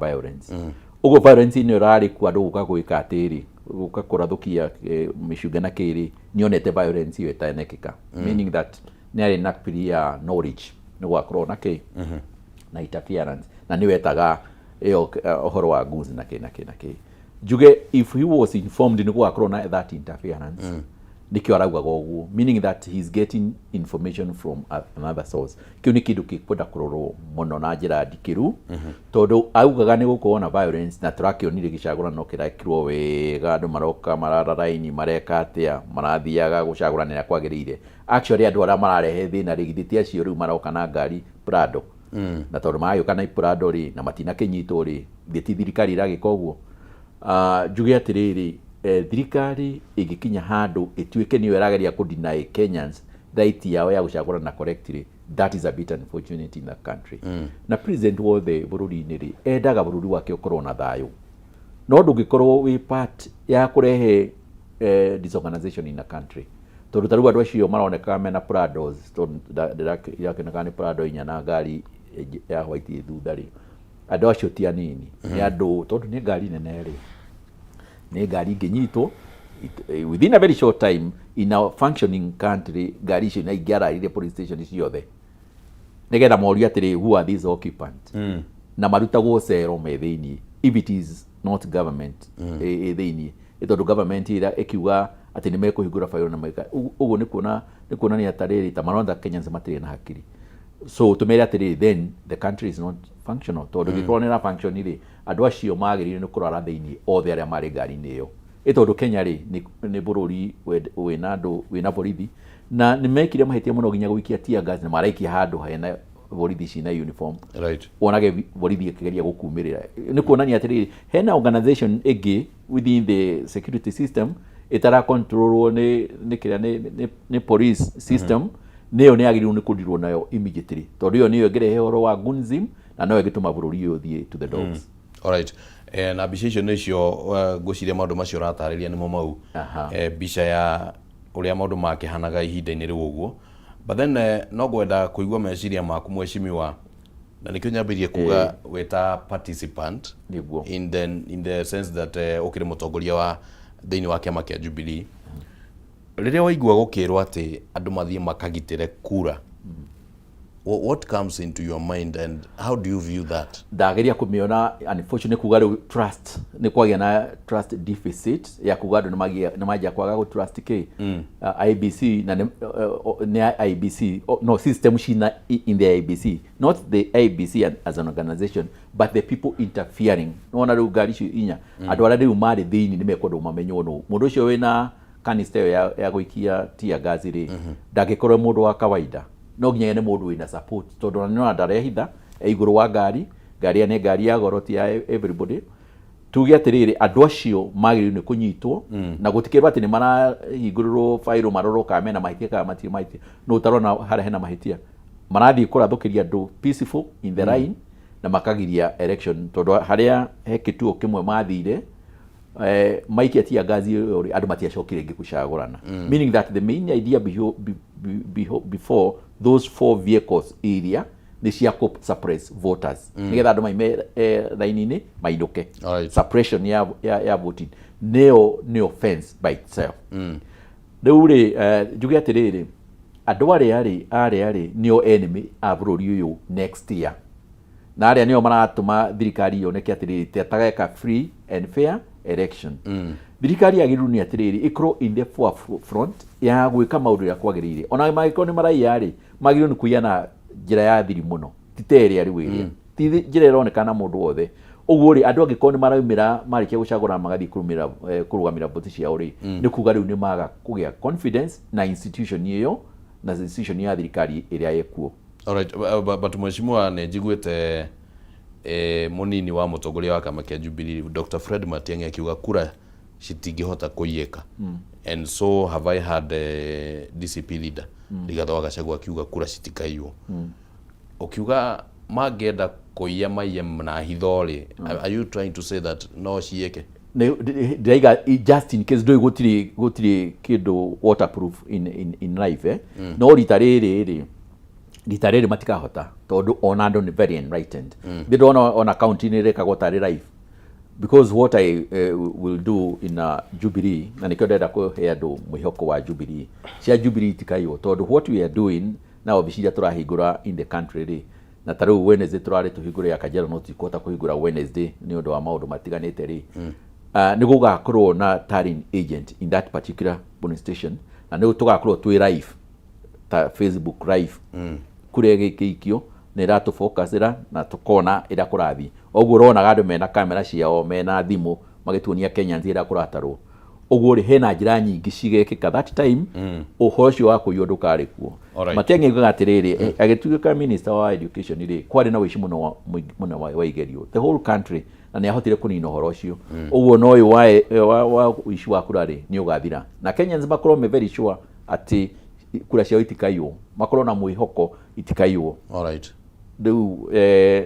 violence ugo violence ni rari ku andu guka gwika atiri guka kurathukia micunga na kiri ni onete violence yo etanekika meaning that ni ari na clear knowledge ni gwakorwo na na interference na ni wetaga iyo uhoro wa guns na ki juge if he was informed ni gwakorwo na that interference nikio araugaga uguo meaning that he's getting information from another source kio ni kindu kikwenda kurorwo muno na njira ndikiru tondu augaga ni gukorwo na violence na turakionire gicagura no kirakirwo wega andu maroka mararaini mareka atia marathiaga gucaguranira kwagirire actually andu ara mararehe thina rigithiti acio riu maroka na ngari Prado na tondu mayo kana Prado ri na matina kinyitwo ri thiti thirikari iragika uguo juge atiriri thirikari igikinya handu ituike niyo irageria ku deny Kenyans right yao ya gucagura na correctly that is a bit unfortunate in the country na president wothe bururi-ini ri endaga bururi wake ukorwo na thayu no ndugikorwo wi part ya kurehe disorganization in the country tondu taru andu acio maroneka mena Prados tondu irakeneka ni Prado inya na ngari ya white thutha ri andu acio ti anini ni andu tondu ni ngari nene ri ni ngari nginyitwo within a very short time in a functioning country ngari icio na ingara ile police station ciothe nigetha morio atiri who are these occupants na marutagwo cero methini if it is not government thini tondu government ira ikiuga ati ni mekuhingura fairo na meka uguo ni kuona ni atariri ta maronda Kenyans matire na hakiri so tumere atiri then the country is not functional tondu gikorwo ni na function iri andu acio magirire ni kurara thini othe aria mari ngari-ini iyo tondu Kenya ri ni bururi wina andu wina borithi na ni mekire mahitia muno ginya gwikia tear gas na maraikia handu hena borithi cina uniform right wonage borithi akigeria gukumirira ni kuonania atiri hena organization igi within the security system itara control ni police system niyo ni agirirwo ni kundirwo nayo immediately tondu iyo niyo ngerehe horo wa gunzim na no igituma bururi yo thie to the dogs all right na bicisho nicio guciria maundu macio ratariria nimo mau bica ya uria maundu makihanaga ihinda-ini riu uguo but then no gwenda kuigua meciria maku mheshimiwa na nikio nyambirie kuga weta participant in the sense that ukire mutongoria wa thini wa kiama kia Jubilee riria waigua gukirwo ati andu mathie makagitire kura what comes into your mind and how do you view that? Ndageria kumiona unfortunately kugaru trust ni kwagia na trust deficit ya kugaru na magia kwaga go trust ke IBC na ne IBC no system shina in the IBC, not the IBC as an organization but the people interfering no na rugari shu inya andu ara riu mari thini ni mekondo mamenyo no mundu ucio wina kanister ya guikia tia gazi ri ndagikorwo mundu wa kawaida no nginya ne mundu wina support tondu no ndarehitha iguru wa ngari ne ngari ya goroti ya everybody tuge atiriri andu acio magiri ni kunyitwo na gutikirwa ati ni marahingurwo fairo maroro ka mena mahitia ka mati no utarona hara hena mahitia marathi kurathukiria andu peaceful in the line na makagiria election tondu haria he kituo kimwe mathire maiki atia gazi ori andu matiacokire ngi kucagurana meaning that the main idea before those 4 vehicles area ni cia suppress voters nigetha andu maime laini-ini mainduke suppression ya voting ni offense by itself riu ri njuge atiriri andu ari nio enemy a bururi uyu next year na aria nio maratuma thirikari yoneke atiriri tetageka free and fair election thirikari yagiru ni atiriri ikro in the forefront ya gwika maundu ya kwagirire ona magiko ni marai ri magiru ni kuyana njira ya thiri muno titere ari wiria ti njira ironekana mundu wothe uguo ri andu angiko ni maraumira marikia gucagura magathi kurugamira voti cia uri ni kuga riu ni maga kugia confidence na institution iyo na institution ya thirikari iria yekuo. Alright, but mheshimiwa ne jigwete munini wa mutongoria wa kama kia Jubilee Dr. Fred Matiang'i akiuga kura citingihota kuyeka and so have I had DCP leader Rigathi wa Gachagua akiuga kura citikaiyo ukiuga magenda kuiya maiye na hithori are you trying to say that no cieke Daiga just in case do gutiri kindu waterproof in life no ritariri matikahota tondu ona andu ni very enlightened they don't on account ni reka gotari life because what I will do in Jubilee na nikyo ndenda kuhe andu mwihoko wa Jubilee cia Jubilee tikayo tondu what we are doing now biciria turahingura in the country ri na taru Wednesday turari tuhingura ya Kajiado no tikota kuhingura Wednesday ni undu wa maundu matiganite ri ni gugakorwo na tallying agent in that particular polling station na ni tugakorwo twi live ta Facebook live kuria gikikio ni ratu focusira na tukona ira kurathi oguo urona andu mena kamera ciao mena thimu magituonia Kenya nzira kuratarwo oguo ri hena njira nyingi cigekika that time uhocio wa kuyonduka ari kuo Matiang'i gatiriri agituika minister wa education ri kwari na wici muno wa igerio the whole country na ni ahotire kunina horo ucio uguo no uyu wa wici wa kurari ni ugathira na Kenyans makorwo me very sure ati kura ciao itikaiyo makorwo na mwihoko itikaiyo. Alright, riu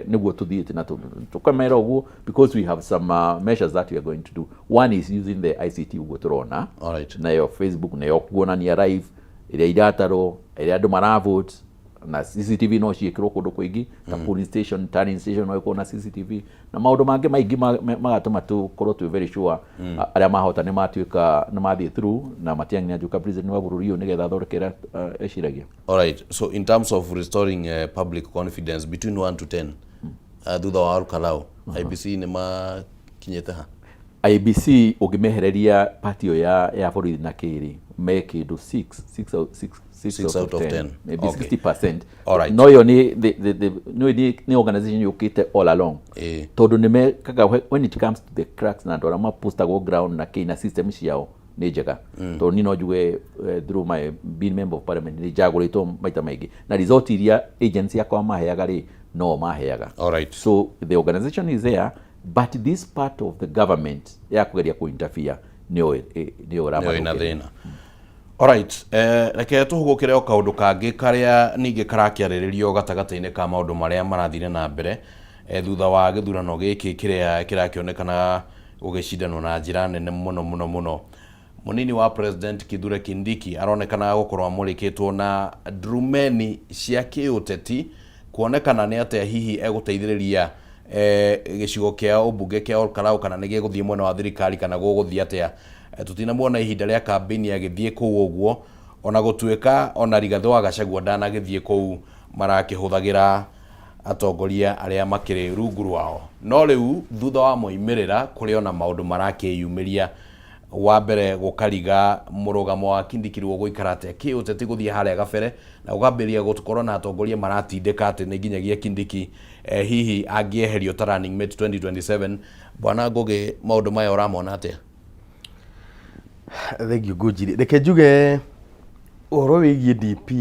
niguo tuthiite na tukamera uguo because we have some measures that we are going to do. One is using the ICT uguo turona na yo Facebook na yo kuonania live iria idataro iria andu maravote na CCTV no ciikirwo kundu kwingi ta police station, turning station no ikona CCTV na maundu mangi maingi magatuma tukorwo tu very sure aria mahota ni matuika na mathi through na Matiang'i na njuka president wa bururi uyu nigetha thorokera eciragia. Alright, so in terms of restoring public confidence between 1 to 10 thutha wa Rukalao IBC ni makinyete ha IBC ugimehereria party ya borithi na kiri make it 6 out of 10 maybe 60%. Alright, no yo ni the organization yukite all along tondu nime kaga when it comes to the cracks na ndora ma poster go ground na kina system ciao ni njega tondu ni no juwe through my being member of parliament ni jagurito maita maingi na result iria agency yakwa maheaga ri no maheaga. Alright, so the organization is there but this part of the government ya kugeria kuinterfere nio rama ina thina. Alright, reke tuhugukire o kaundu kangi karia ningi karakiariririo gatagataine ka maundu maria marathire na mbere thutha wa githurano giki kiria kirakionekana gugicindanwo na njira nene muno munini wa president Kithure Kindiki aronekana gukorwo amurikitwo na drumeni cia kiuteti kuonekana ni atia hihi eguteithiriria gicigo kia ubunge kia Olkalau kana nige guthie mwena wa thirikari kana guguthie atia tutinamwona ihinda ria campaign agithie kuu uguo ona gutuika ona Rigathi wa Gachagua ndanagithie kuu marakihuthagira atongoria aria makiri rungu rwao no riu thutha wa moimirira kuri ona maundu marakiyumiria wa mbere gukariga murugamo wa Kindikirwo guikarate ki uteti guthie haria gabere na ugambiria gutukorwo na atongoria maratindika ati ni nginyagia Kindiki hihi angieherio ta running mate 2027 bwana Ngugi maundu maya uramona atia? Thank you Ngũnjiri. Reke njuge uhoro wigie DP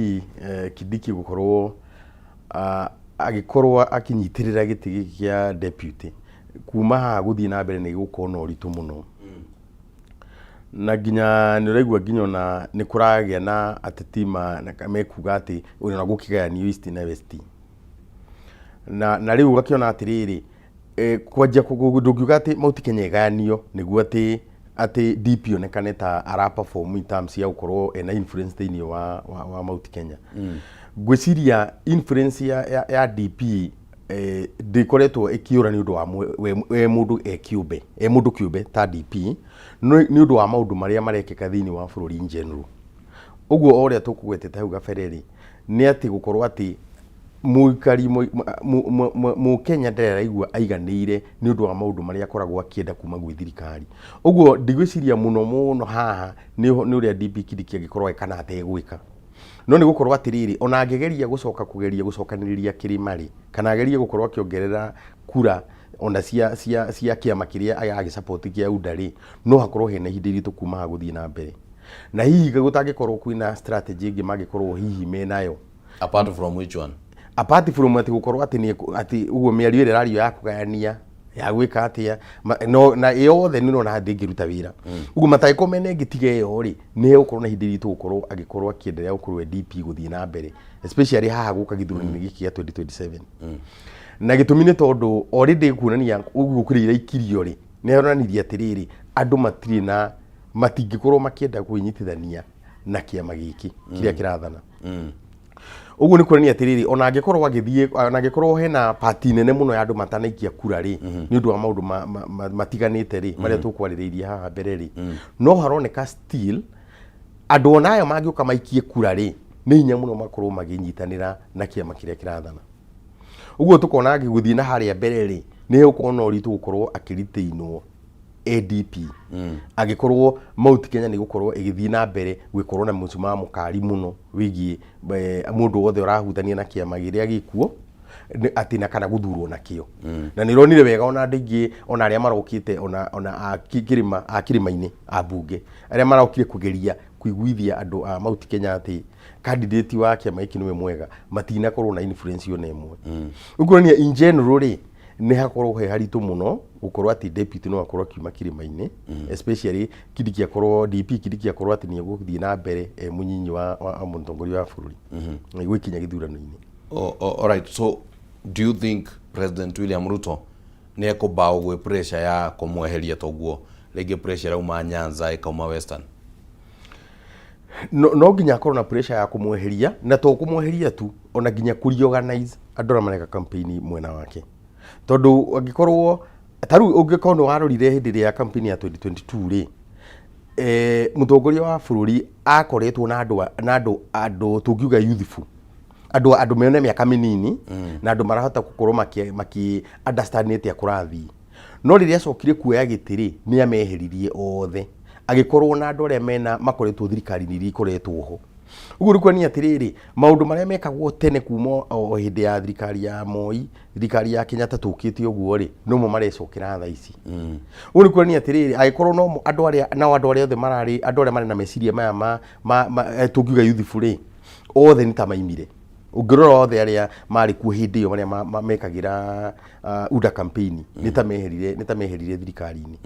Kindiki gukorwo agikorwo akinyitirira giti giki kia deputy kuma ha guthie na mbere ni gukorwo no ritu muno na ginya ni raigua ginyo na ni kuragia na atetima na kamekuga ati uri na gukigaya East na West na riu gakiona atiriri kwajia kugudugiuga ati mauti Kenya iganio niguo ati DP onekane ta ara perform in terms ya ukorwo ena influence thini wa mauti Kenya gwiciria influence ya DP ndikoretwo ikiura ni undu wa mundu kiumbe ta DP ni undu wa maundu maria marekeka thini wa bururi in general. Uguo oria tukugwetete hau gabereri ni ati gukorwo ati muikari mu Kenya nderaigua aiganire ni undu wa maundu maria akoragwo akienda kuma gwi thirikari. Uguo ndigwiciria muno haha ni uria DP Kindiki agikorwo ekana ategwika no ni gukorwo atiriri ona angegeria gucokaniriria kirimari kana ageria gukorwo akiongerera kura ona cia kiama kiria agi support kia udari no hakorwo hena hindiri tukuma guthie na mbere na hihi gutangikorwo kwina strategy ingi magikorwo hihi menayo apart from which one? Apart from ati gukorwo ati uguo miario ire rario ya kugayania ya gwika atia no na yothe nino na ndingiruta wira uguo matai komene ngitige yo ri ne ukorwo na hindiri tukorwo agikorwo akiendelea ukorwo DP guthie na mbere especially haha guka githurani giki ya 2027 na gitumi ni tondu already kuonania uguo kurira ikirio ri ne onanirie atiriri andu matiri na matingikorwo makienda kuinyitithania na kiama giki kiria kirathana uguo ni kuonania atiriri ona angikorwo agithie ona angikorwo hena party nene muno ya andu matanaikia kura ri ni undu wa maundu matiganite ri maria tukwarireirie haha mbere ri no haroneka still andu onayo mangiuka maikie kura ri ni hinya muno makorwo maginyitanira na kiama kiria kirathana. Uguo tukona agiguthie na haria mbere ri ni ukona uritu gukorwo akiritainwo ADP agikorwo mauti Kenya ni gukorwo igithie na mbere gwikorwo na musuma mukari muno wigie mundu wothe urahutania na kiama giria gikuo atina kana guthurwo na kio na ni ronire wega ona ndingi ona aria marokite ona akirima-ini abunge aria marokire kugeria kuiguithia andu a mauti Kenya ati candidate wa kiama iki niwe mwega matina korwo na influence yo nemwe uguo ni in general ri ni hakorwo he haritu muno gukorwo ati deputy no akorwo kiuma kirima-ini especially Kindiki akorwo DP Kindiki akorwo ati ni guthie na mbere munyinyi wa mutongoria wa bururi gwikinya githurano-ini. All right, so do you think President William Ruto ni ekubao gwe pressure ya kumweheria toguo rege pressure uma Nyanza ikauma Western? No ginya akorwo na pressure ya kumweheria na to kumweheria tu ona ginya kureorganize andora mareka campaign mwena wake tondu agikorwo taru ungikorwo warorire hindi ya campaign ya 2022 ri mutongoria wa bururi akoretwo na andu tungiuga youthful andu mena miaka minini na andu marahota gukorwo maki understand ati akurathi no riria acokire kuoya gitiri ni ameheririe othe agikorwo na andu aria mena makoretwo thirikari ni ikoretwo ho uguo riko ni atiriri maundu maria mekagwo tene kuma o hindi ya thirikari ya Moi thirikari ya Kenyatta tukite uguo ri no mo marecokera tha ici uguo riko ni atiriri agikorwo no andu aria othe marari andu aria mari na meciria maya tungiuga youthful ri othe ni tamaimire ungirora othe aria mari ku hindi yo maria mekagira uda campaign nitameherire thirikari-ini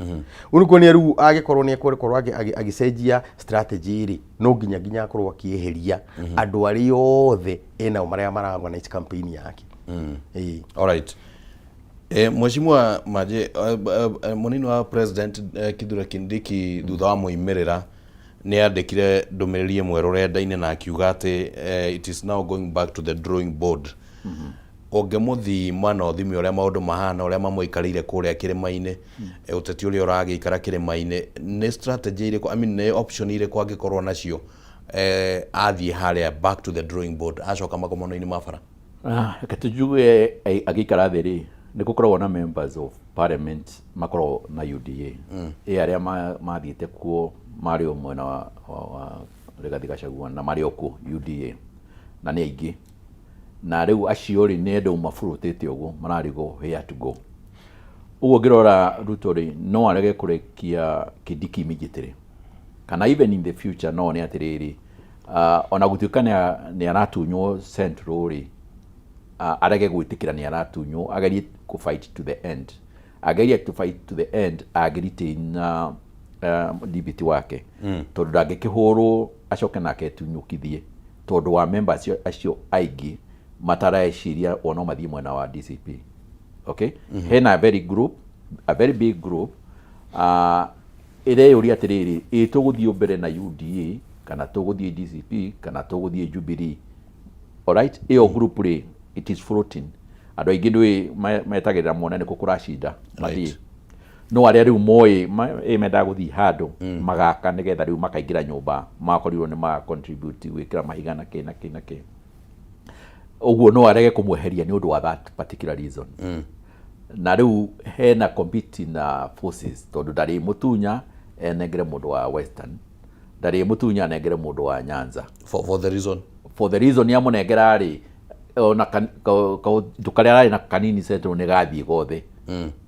uniko ni ru agikorwo ni akorwo agicenjia strategy ri no ginya akorwo akieheria andu ari othe ena maria maraorganize campaign yake. All right. Mheshimiwa Maje munini wa President Kithure Kindiki thutha wa muimirira ni andikire ndumiriri imwe rurenda-ini na akiuga ati it is now going back to the drawing board. Ongemuthi mwana uthimi uria maundu mahana uria mamuikarire kuria kirima-ini uteti uria uragiikara kirima-ini ni strategy ire ni option ire kwa gikorwo nacio athie haria back to the drawing board acoka makomono-ini mabara? Reke tujuge agikara thĩ rĩ nĩ gũkoragwo na members of parliament makoragwo na UDA arĩa mathiĩte kuo marĩ o mwena wa Rigathi Gachagua na marĩ o kuo UDA na nĩ aingĩ na rĩu acio rĩ nĩ andũ mabũrũtĩte ũguo mararigwo here to go. Ũguo ngĩrora Ruto rĩ no arege kũrekia Kindiki immediately kana even in the future no nĩ atĩrĩrĩ ona gũtuĩka nĩ aratunywo Central rĩ arege gwĩtĩkĩra nĩ aratunywo agerie ku fight to the end, agerie to fight to the end agiritain debate wake tondũ ndangĩkĩhũrwo acoke nake tunyũkithie tondũ wa members acio aingĩ matareciria ono mathiĩ mwena wa DCP. Okay, hena a very big group ĩreyũria atĩrĩrĩ tũgũthiĩ mbere na UDA kana tũgũthiĩ DCP kana tũgũthiĩ Jubilee. Alright, ĩyo group rĩ it is floating. Andũ aingĩ nĩ metagĩrĩra mona nĩ kũracinda mathiĩ no arĩa rĩu moĩ mendaga gũthiĩ handũ magaka nĩgetha rĩu makaingĩra nyũmba makorirwo nĩ ma contribute gwĩkĩra mahiga na kĩ ũguo no arege kũmweheria nĩ ũndũ wa that particular reason. Na rĩu hena competing forces tondũ ndarĩ mũtunya enengere mũndũ wa Western, ndarĩ mũtunya enengere mũndũ wa Nyanza for the reason ya mũnengera rĩ ona ndukarĩa arĩ na kanini Central nĩ gathiĩ gothe.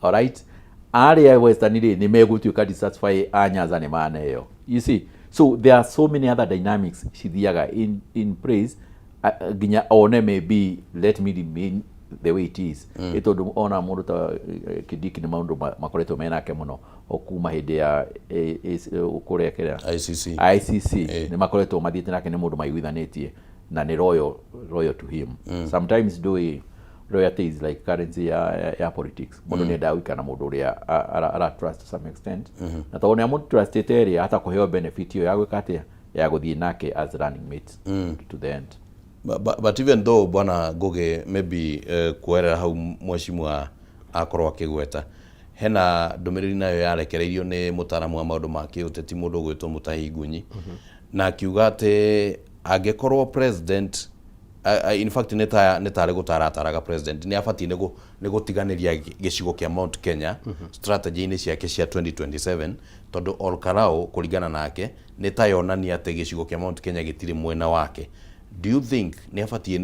Alright, arĩa Western rĩ nĩ megũtuĩka dissatisfy a Nyanza nĩ maneo. You see, so there are so many other dynamics cithiaga in praise ginya one maybe let me remain the way it is. Ĩtondũ ona mũndũ ta Kindiki nĩ maũndũ makoretwo menake mũno okuma hĩndĩ ya kũrekera ICC nĩ makoretwo mathiĩte nake nĩ mũndũ maiguithanĩtie na nĩ royal to him. Sometimes loyalty is like currency ya politics. Mũndũ nĩ endaga na mũndũ ũrĩa ara trust to some extent na tondũ nĩ mũndũ trustete area hata kũheo benefit ĩyo ya gwĩka atĩa ya gũthiĩ nake as running mate to the end. But even though bwana Ngugi maybe kuerera hau mweshimwa akorwo akigweta hena ndumiriri nayo yarekereirio ni mutaramu wa maundu ma kiuteti mundu gwitwo Mutahi Ngunyi na akiuga ati angekorwo president in fact nitare gutarataraga president ni abati ni gutiganiria gicigo kia Mount Kenya strategy ini ciake cia 2027 tondu Olkarau kuringana nake nitayonania ati gicigo kia Mount Kenya gitiri mwena wake. Do you think ni abatie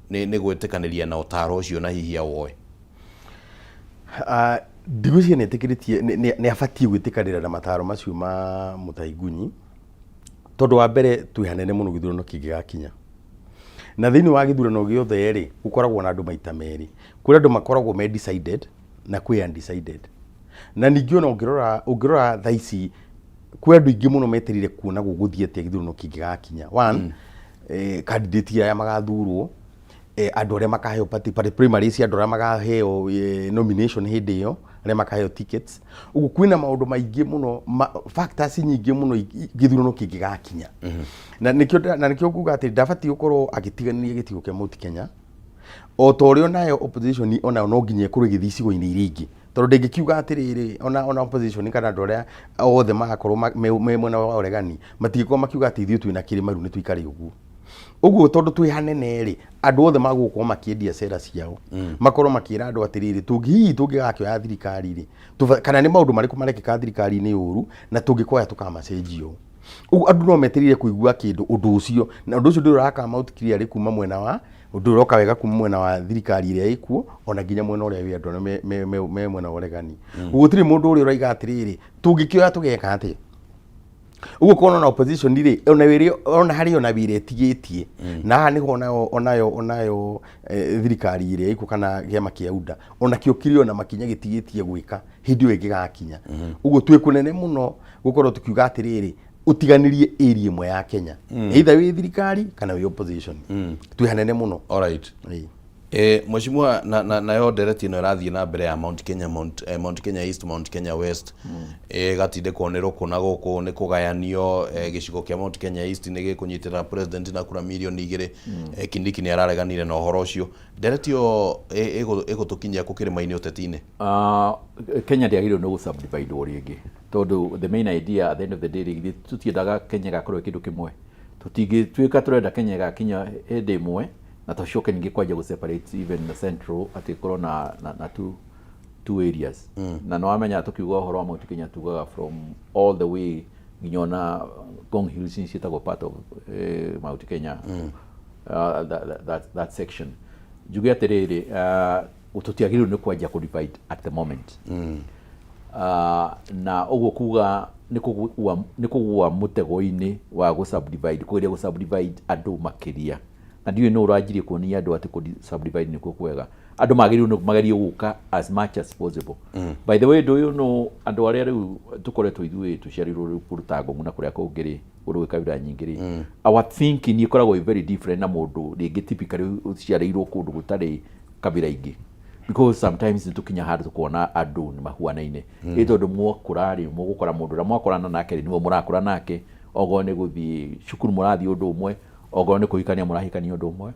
ni gwetekaniria na utaro ucio na hihi awoe? Ndigucie netikiritie ni abatie gwetikanira na mataro macio ma Mutahi Ngunyi tondu wa mbere twihanene muno githurano kingigakinya na thiini wa githurano giothe ri gukoragwo na andu maita meri kuri andu makoragwo me decided na kwi undecided na ningi ona ungirora thaici kwi andu ingi muno meterire kuona guguthiete githurano kingigakinya one candidate ya magathurwo andu aria makaheo party primaries andu aria makaheo nomination hindi iyo aria makaheo tickets ugu kwina maundu maingi muno factors nyingi muno githurano kingigakinya na nikio kuga ati ndabati gukorwo agitiganĩria gĩtigo kĩa Mount Kenya o to rio nayo opposition ona no nginya kũrĩ gĩthicigo-inĩ iria ingĩ tondu ndĩngĩkiuga atĩrĩrĩ ona opposition kana andũ arĩa othe magakorwo me mwena wa uregani matigĩkorwo makiuga atĩ ithuĩ twĩna kĩrĩma rĩu nĩ tuikare ũguo uguo tondu twi hanene ri andu othe magũkorwo makĩendia cera ciao makorwo makĩra andu atĩrĩrĩ tũngĩgakĩoya thirikari ri kana nĩ maũndũ marĩkũ marekĩka thirikari-inĩ ũru na tũngĩkoya tũkamacenjio uguo andu no meterire kũigua kĩndũ ũndũ ũcio na ũndũ ũcio ndũraka Mount Clear kuma mwena wa ũndũ ũroka wega kuma mwena wa thirikari ĩrĩa ĩkuo ona nginya mwena ũrĩa wĩ andũ me mwena wa uregani uguo tiri mũndũ ũrĩa ũraiga atĩrĩrĩ tũngĩkĩoya tũgeka atĩa uguo kono na opposition ri ona hari ona bire tigetie na ni onayo thirikari ĩrĩa ĩkuo kana gĩama kĩa UDA ona kĩokirio na makinya gĩtigetie gwĩka hindi ĩyo ĩngĩgakinya uguo twĩ kũnene mũno gũkorwo tukiuga atĩrĩrĩ utiganirie area imwe ya Kenya either wĩ thirikari kana wĩ opposition twĩ hanene mũno. Alright, Mheshimiwa na yo dereti ino irathie na mbere ya Mount Kenya East, Mount Kenya West gatinde kuonerwo kuna guku ni kugayanio gicigo kia Mount Kenya East ni gikunyitira president na kura milioni 2 Kindiki ni arareganire na uhoro ucio dereti yo igutukinyia kukirima-ini uteti-ini Kenya ndiagirwo no subdivide uri tondu the main idea at the end of the day tutiendaga Kenya gakorwo kindu kimwe tutingituika turenda Kenya gakinya hindi imwe na toshoke ninge kwaja go separate even the central ati korwo na two areas na no amenya tukiuga horo wa Mount Kenya tugaga from all the way nginyona Gong Hills nshitago part of Mount Kenya that section jugia terere ututiagiru ni kwaja ku divide at the moment na ogo kuga nikuwa mutego-ini wa go subdivide kugeria go subdivide andu makiria na ndiyo no urajiri kuonia andu ati ku subdivide nikuo kwega andu magerio guka as much as possible by the way do you know andu aria riu tukoretwo ithuĩ tuciarirwo riu kuruta Ngong na kuria kungiri uru kabira nyingiri our thinking ni ikoragwo very different na mundu ringi typically uciarirwo kundu gutari kabira ingi because sometimes nitukinya handu tukuona andu ni mahuanaine tondu mwakurari mugukora mundu ra mwakorana nake ni murakura nake ogo ni guthii cukuru murathi undu umwe ogo ni kuhikania murahikania undu umwe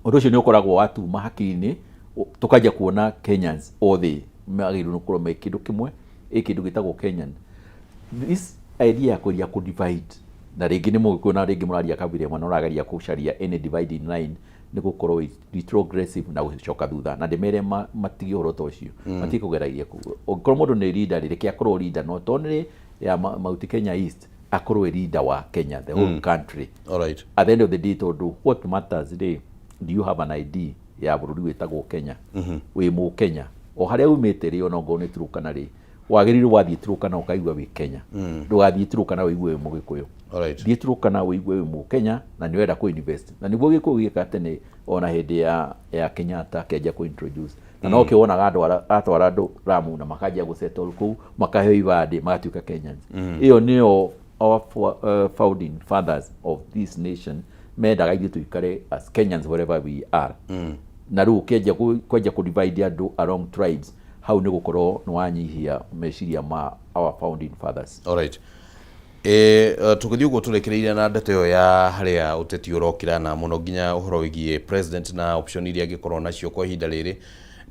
undu ucio ni ukoragwo watu mahakini tukaja kuona Kenyans othe magiru no kurome kindu kimwe kindu gitagwo Kenyan this idea ya kuria ku divide na ringi ni mugikuona ringi muraria kabire mwana uragaria kucaria any dividing line ni gukorwo retrogressive na gucoka thutha na ndemere matigi horo tocio matikugeragia okorwo mundu ni leader rike akorwo leader no tonere ya Mount Kenya East akorwo leader wa Kenya the whole country all right at the end of the day to do what matters today do you have an ID ya bururi wetagwo Kenya we mu Kenya o haria umete ri ona ngone Turukana ri wagiriru wathie Turukana ukaigwa wi Kenya ndugathie Turukana uigwe mu Gikuyu thie Turukana uigwe mu Kenya na ni wenda ku invest na niguo Gikuyu gika tene ona hindi ya Kenyatta keja ku introduce na no kiona gado atwara andu Ramu na makaja gu settle ku makaheo ibade magatuka Kenyans iyo nio our founding fathers of this nation mendaga ithuĩ tuikare as Kenyans wherever we are na riu kweja ku divide andu along tribes how ni gukorwo ni wanyihia meciria ma our founding fathers all right tukithii uguo turekereire na ndeto yo ya haria uteti urokira na muno nginya uhoro wigie president na option iria angikorwo nacio kwa ihinda riri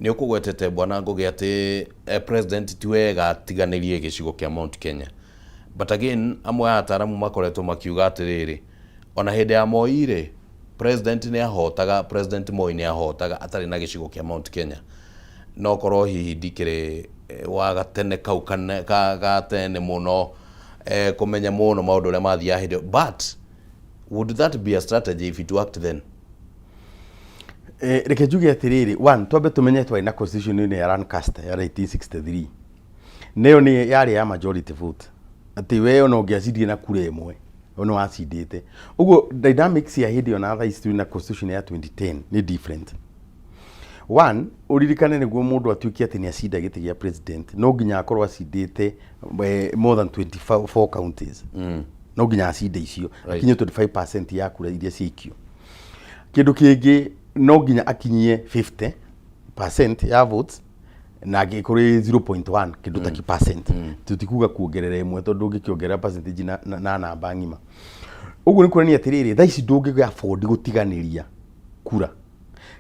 ni ukugwetete bwana Ngugi ati president tiwega tiganirie gicigo kia Mount Kenya but again amwe ataramu makoretwo makiuga atiriri ona hindi ya Moi ri president ni ahotaga president Moi ni ahotaga atari na gicigo kia Mount Kenya no korwo hihi ndikire wa gatene kau gatene muno kumenya muno maundu ria mathia hindi but would that be a strategy if it worked then reke njuge atiriri one twambe tumenye twari na constitution ni ya Lancaster ya 1863 neyo ni yari ya majority vote ati we ona ungiacidie na kura imwe ona wacindite uguo dynamics ya hindi ona tha history na constitution ya 2010 ni different one uririkane niguo mundu atuikie ati ni acinda giti gia president no nginya akorwo acindite more than 24 counties no nginya acinde icio kinye 25% ya kura iria ciikio kindu kingi no nginya akinyie 50% ya votes na agikuri 0.1 kindu ta percent tutikuga kuongerera imwe tondu ngikiongerera percentage na namba ngima uguo ni kurania atiriri tha ici ndungi afford gutiganiria kura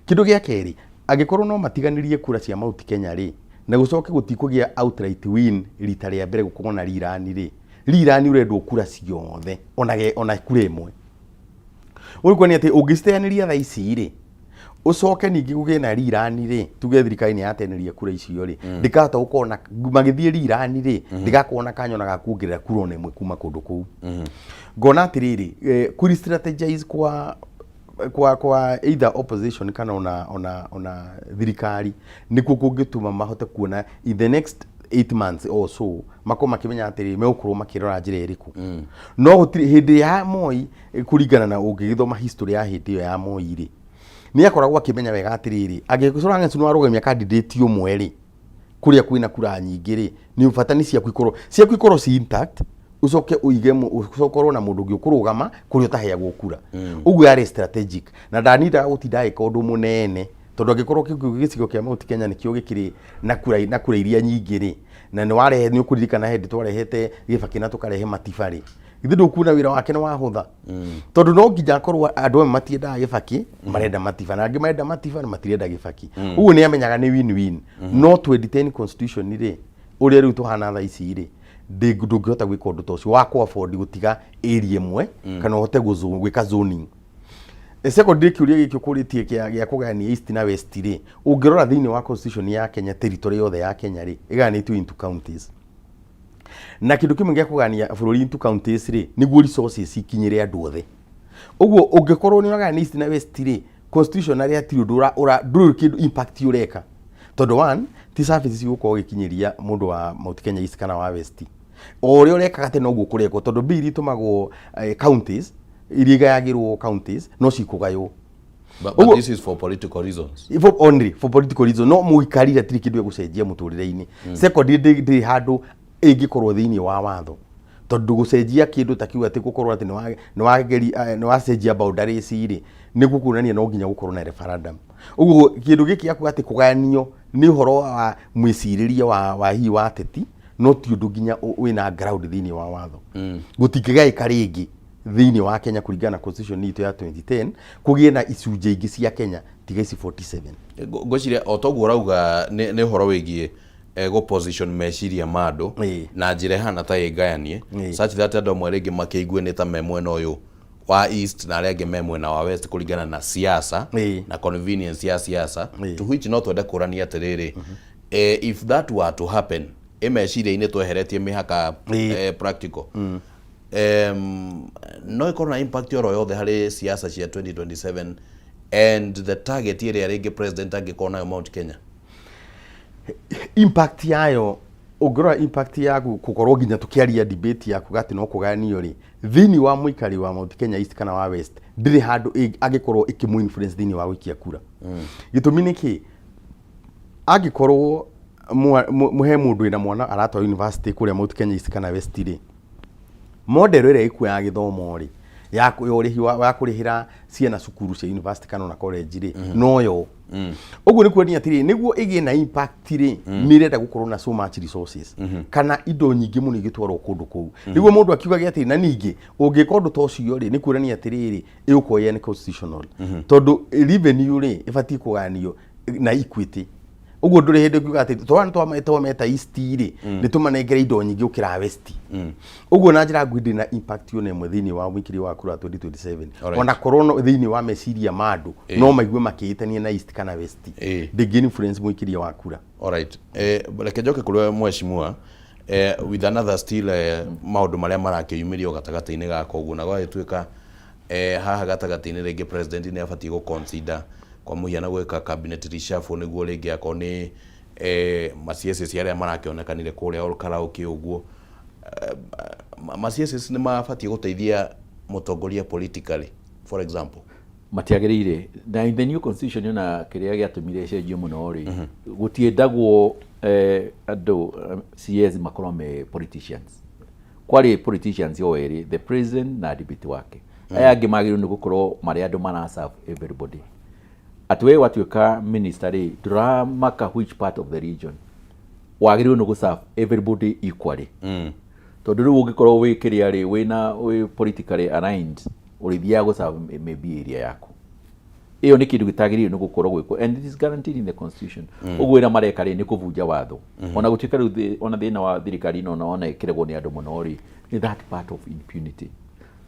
kindu gia keri agikorwo no matiganirie kura cia Mount Kenya ri na gucoke gutikugia outright win rita ria mbere gukorwo na rirani urendwo kura ciothe ona kura imwe uriko ni ati ungisteaniria tha ici ri ucoke ningi gugie na rirani ri tuge thirikari ni yateneria kura icio ri ndikahota gukona magithie rirani ri ndikakona kanyona gakuongerera kura ona imwe kuma kundu kuu ngona atiriri kuri strategize kwa either opposition kana ona thirikari nikuo kungituma mahote kuona in the next 8 months or so mako makimenya atiri meukurwo makirora njira iriku no gutiri hindi ya Moi kuringana na ungigithoma history ya hindi iyo ya Moi ri ni akoragwo akimenya wega atiriri agicora ng'ecu arugamia candidate umwe ri kuria kwina kura nyingi ri ni ufatani cia kwikoro si intact ucoke uigemo ucokorwo na mundu ungi ukurugama kuria utaheagwo kura uguo yari strategic na ndanida gutinda ika undu munene tondu agikorwo gicigo kia Mount Kenya nikio gikiri na kura iria nyingi ri na ni warehe ni ukuririkana hindi twarehete Gibaki na tukarehe Matiba ri ithu ndukuna wira wake ni wahutha tondu no nginya korwo andu amwe matiendaga Gibaki marenda Matiba na angi marenda Matiba na matirenda Gibaki uguo ni amenyaga ni win no 2010 constitution ri uria riu tuhana tha ici ri ndungihota gwika undu tocio wa ku afford gutiga area imwe kana uhote gwika zoning secondary kiuria gikio kuritie gya kugania east na west ri ungirora thiini wa constitution ya Kenya territory yothe ya Kenya ri iganitwo into counties na kindu kimwe gya kugania bururi into counties ri niguo resources ikinyire andu othe uguo ungikorwo ni ogania east na west ri constitution ari atiri nduru kindu impact ureka tondu one ti services igukorwo gikinyiria mundu wa Mount Kenya East kana wa West ori urekaga te noguo kurekwo tondu bill itumagwo counties iriga yagirwo counties no cikugayo. But this is for political reasons. Only for political reasons. No muikarire tiri kindu egucenjia muturire-ini. Secondary ndi handu ingikorwo thiini wa watho. Tondu gucenjia kindu takiuga ati gukorwo ati ni wacenjia boundaries iri ni gukunania no nginya gukorwo na referendum. Uguo kindu giki yaku ati kuganio ni horo wa mwiciriria wa hi wa teti no ti undu nginya wina ground thiini wa watho. Gutikigaika ringi thiini wa Kenya kuringana constitution itu ya 2010 kugie na icunje ingi cia Kenya tiga ici 47. Ngociria otoguo rauga ni horo wigie go position meciria mado na njire hana ta igayanie such that ando mwerege makeigue ni ta memwena uyu wa east na rege memwena wa west kuringana na siasa na convenience ya siasa to which not wenda kurania atiriri if that were to happen meciria-ini tweheretie mihaka practical no ikorwo na impact oro yothe hari siasa cia 2027 and the target area rege president angikorwo nayo Mount Kenya. Impact yayo ugora impact yaku kukorwo nginya tukiaria debate yaku gati no kuganio ri thiini wa muikari wa Mount Kenya East kana wa West ndiri handu agikorwo ikimu influence thiini wa wikia kura gitumi niki agikorwo muhe mundu ina mwana aratwa university kuria Mount Kenya East kana West ri model ire iku ya githomo ri ya urihi wa kurihira ciana cukuru cia university kana na college ri noyo uguo ni kuonia atiri niguo igie na impact ri mirenda gukorwo na so much resources kana indo nyingi muno igitwarwo kundu kuu niguo mundu akiuga atiri na ningi ungikorwo tocio ri ni kuonia atiri ri igukoya ni constitutional tondu revenue ri ibati kuganio na equity uguo nduri hindi kuga ati twa meta east ri ni tumanengere indo nyingi ukira west uguo na njira ngwindi na impact yo nemwe thiini wa wikiri wa kura 2027 ona korona thiini wa meciria mandu no maigue makiitania na east kana west ndingi influence mwikiri wa kura. Alright reke njoke kuri mweshimua with another still maundu maria marakiyumirio gatagati-ini gako uguo na gwatuika haha gatagati-ini rege president ni abati go consider kwa muhiana gweka cabinet reshuffle niguo ringi ako ni macieces aria marakionekanire kuria all karaoke uguo macieces ni mabatie guteithia mutongoria politically for example matiagirire na in the new constitution na kiria giatumire cenjio muno ri gutiendagwo andu CS makorwo me politicians kwari politicians yo eri the president na deputy wake aya angi magiru ni gukorwo mari andu mana serve everybody atwe watuika minister ri turamaka which part of the region wagiru no serve everybody equally tondu riu ungikorwo wikiria ri wina politically aligned urithia go serve maybe area yako iyo ni kindu gitagiririo ni gukorwo gwiko and it is guaranteed in the constitution uguo ira mareka ri ni kuvunja watho ona gutika riu ona thina wa thirikari no ona ikirego ni andu muno ri ni that part of impunity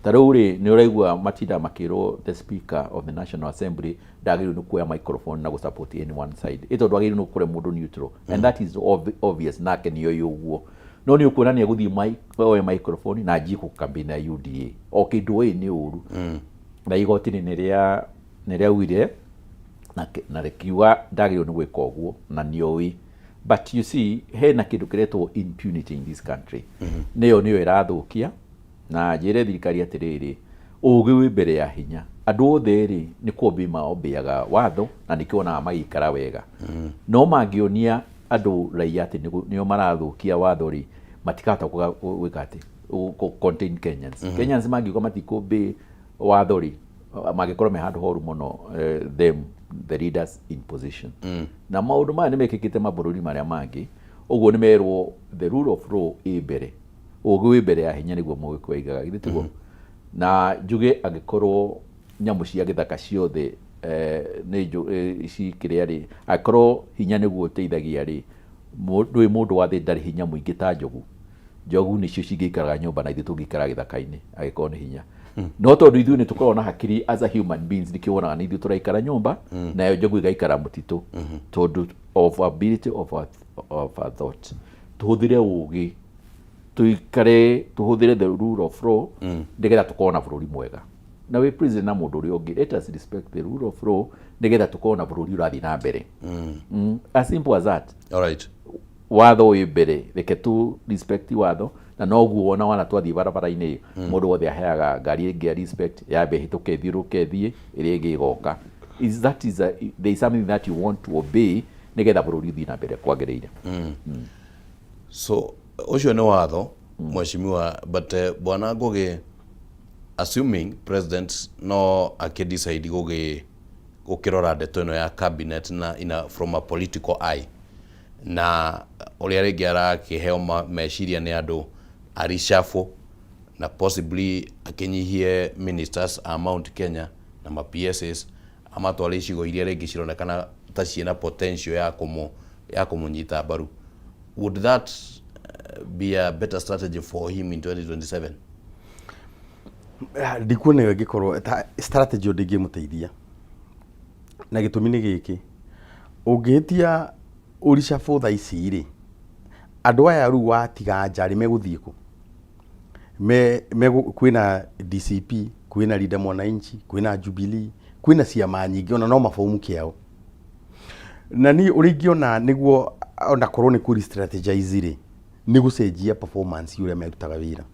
taruri ni uraigua matinda makiro the speaker of the National Assembly dagiru ni kuya microphone na go support any one side ito dagiru ni kure mundu neutral and that is obvious nake niyo yuguo no ni ukuona ni guthii microphone na jiko campaign ya UDA okay doe ni uru na igoti ni neria wire na rekiwa dagiru ni gweka uguo na nioi but you see hena kindu kiretwo impunity in this country niyo irathukia na njire thirikari atiriri ugi wi mbere ya hinya andu othe ri ni kuombi maombiaga watho na nikiona magikara wega no mangionia andu raia ati nio marathukia watho ri matikata gwika ati contain Kenyans magiuka matikumbi watho ri magikorwo me handu horu muno them the leaders in position na maundu maya ni mekikite mabururi maria mangi uguo ni merwo the rule of law ibere ugi wi mbere ya hinya niguo mugikwigaga githitugo na njuge agikorwo nyamu cia githaka ciothe ni ici kiria ri akorwo hinya niguo teithagia ri mundu wa thi ndari hinya muingi ta njogu nicio cingikaraga nyumba na ithu tungikara githaka-ini agikorwo ni hinya no tondu ithuĩ nĩ tũkoragwo na hakiri as a human beings ndikĩwonaga nĩ ithuĩ tũraikara nyũmba nayo njogu igaikara mũtitũ tondu of ability of our thought tuhũthĩre ũũgĩ tuhũthĩre the rule of law nĩgetha tũkorwo na bũrũri mwega na wĩ president na mũndũ ũrĩa ũngĩ let us respect the rule of law nĩgetha tũkorwo na bũrũri ũrathiĩ na mbere as simple as that. All right. Watho wĩ mbere reke tu respect watho na noguo wona wana twathiĩ barabara-inĩ mũndũ wothe aheaga ngari ĩngĩ respect yambe hĩtũke thiũrũke thiĩ ĩrĩa ĩngĩ ĩgoka. There is something that you want to obey nĩgetha bũrũri ũthiĩ na mbere kwagĩrĩire. So ucio nĩ watho mheshimiwa but bwana Ngugi assuming president no akidecide gukirora ndeto ĩno ya cabinet na from a political eye na ũrĩa rĩngĩ arakĩheo meciria nĩ andũ arishafu na possibly akinyihie ministers a Mount Kenya na ma PSs amatware icigo iria rĩngĩ cironekana ta ciĩna potential ya kũmũnyita mbaru. Would that be a better strategy for him in 2027? Ndikuona ĩngĩkorwo strategy ndĩngĩmũteithia na gĩtũmi nĩ gĩkĩ ũngĩhĩtia ũrishafu tha ici rĩ andũ aya rĩu watiga njari megũthiĩ kũ kwĩna DCP kwĩna Linda Mwananchi kwĩna Jubilee kwĩna ciama nyingĩ ona no mabomu kĩao na ni ũrĩngĩona nĩguo ona korwo nĩ kũri strategize rĩ nĩ gũcenjia performance ũrĩa merutaga wĩra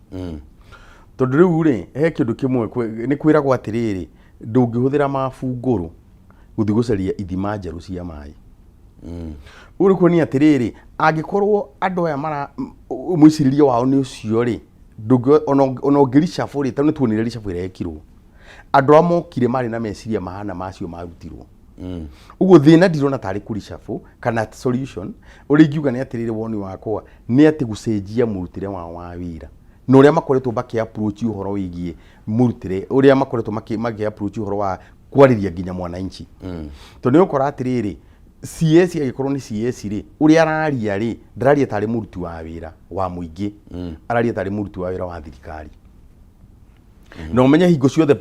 tondũ rĩu rĩ he kĩndũ kĩmwe nĩ kwĩragwo atĩrĩrĩ ndũngĩhũthĩra mabungũrũ gũthiĩ gũcaria ithima njerũ cia maĩ uri kuonia atĩrĩrĩ angĩkorwo andũ aya mara mwĩcirĩrie wao nĩ ũcio rĩ ona ũngĩrishafu rĩ tondũ nĩ tuonire rishafu ĩrĩa yekirwo andũ arĩa mokire marĩ na meciria mahana macio marutirwo uguo thĩna ndirona tarĩ kũrishafu kana solution ũrĩa ingiuga nĩ atĩrĩrĩ woni wakwa nĩ atĩ gũcenjia mũrutĩre wao wa wĩra na ũrĩa makoretwo approach ũhoro wĩgiĩ mũrutĩre ũrĩa makoretwo approach ũhoro wa kwarĩria nginya mwananchi tondũ nĩ ũkora atĩrĩrĩ CS agĩkorwo nĩ CS rĩ ũrĩa araria rĩ ndararia tarĩ mũruti wa wĩra wa mũingĩ araria tarĩ mũruti wa wĩra wa thirikari no menya hingo ciothe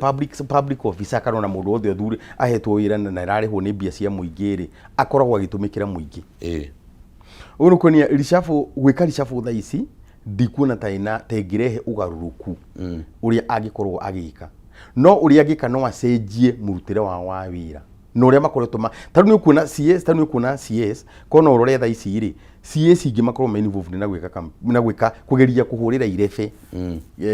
public officer kana na mũndũ wothe ũthure ahetwo wĩra na ararĩhwo nĩ mbia cia mũingĩ rĩ akoragwo agĩtũmĩkĩra mũingĩ ũguo kũnia rishafu gwĩka rishafu tha ici ndikuona ta ĩngĩrehe ũgarũrũku ũrĩa angĩkorwo agĩka no ũrĩa angĩka no acenjie mũrutĩre wa wĩra no ũrĩa makoretwo tondũ nĩ ũkuona CS tondũ nĩ ũkuona CS kona ũrore tha ici rĩ CS ingĩ makorwo main involved na gwĩka kũgeria kũhũrĩra irebe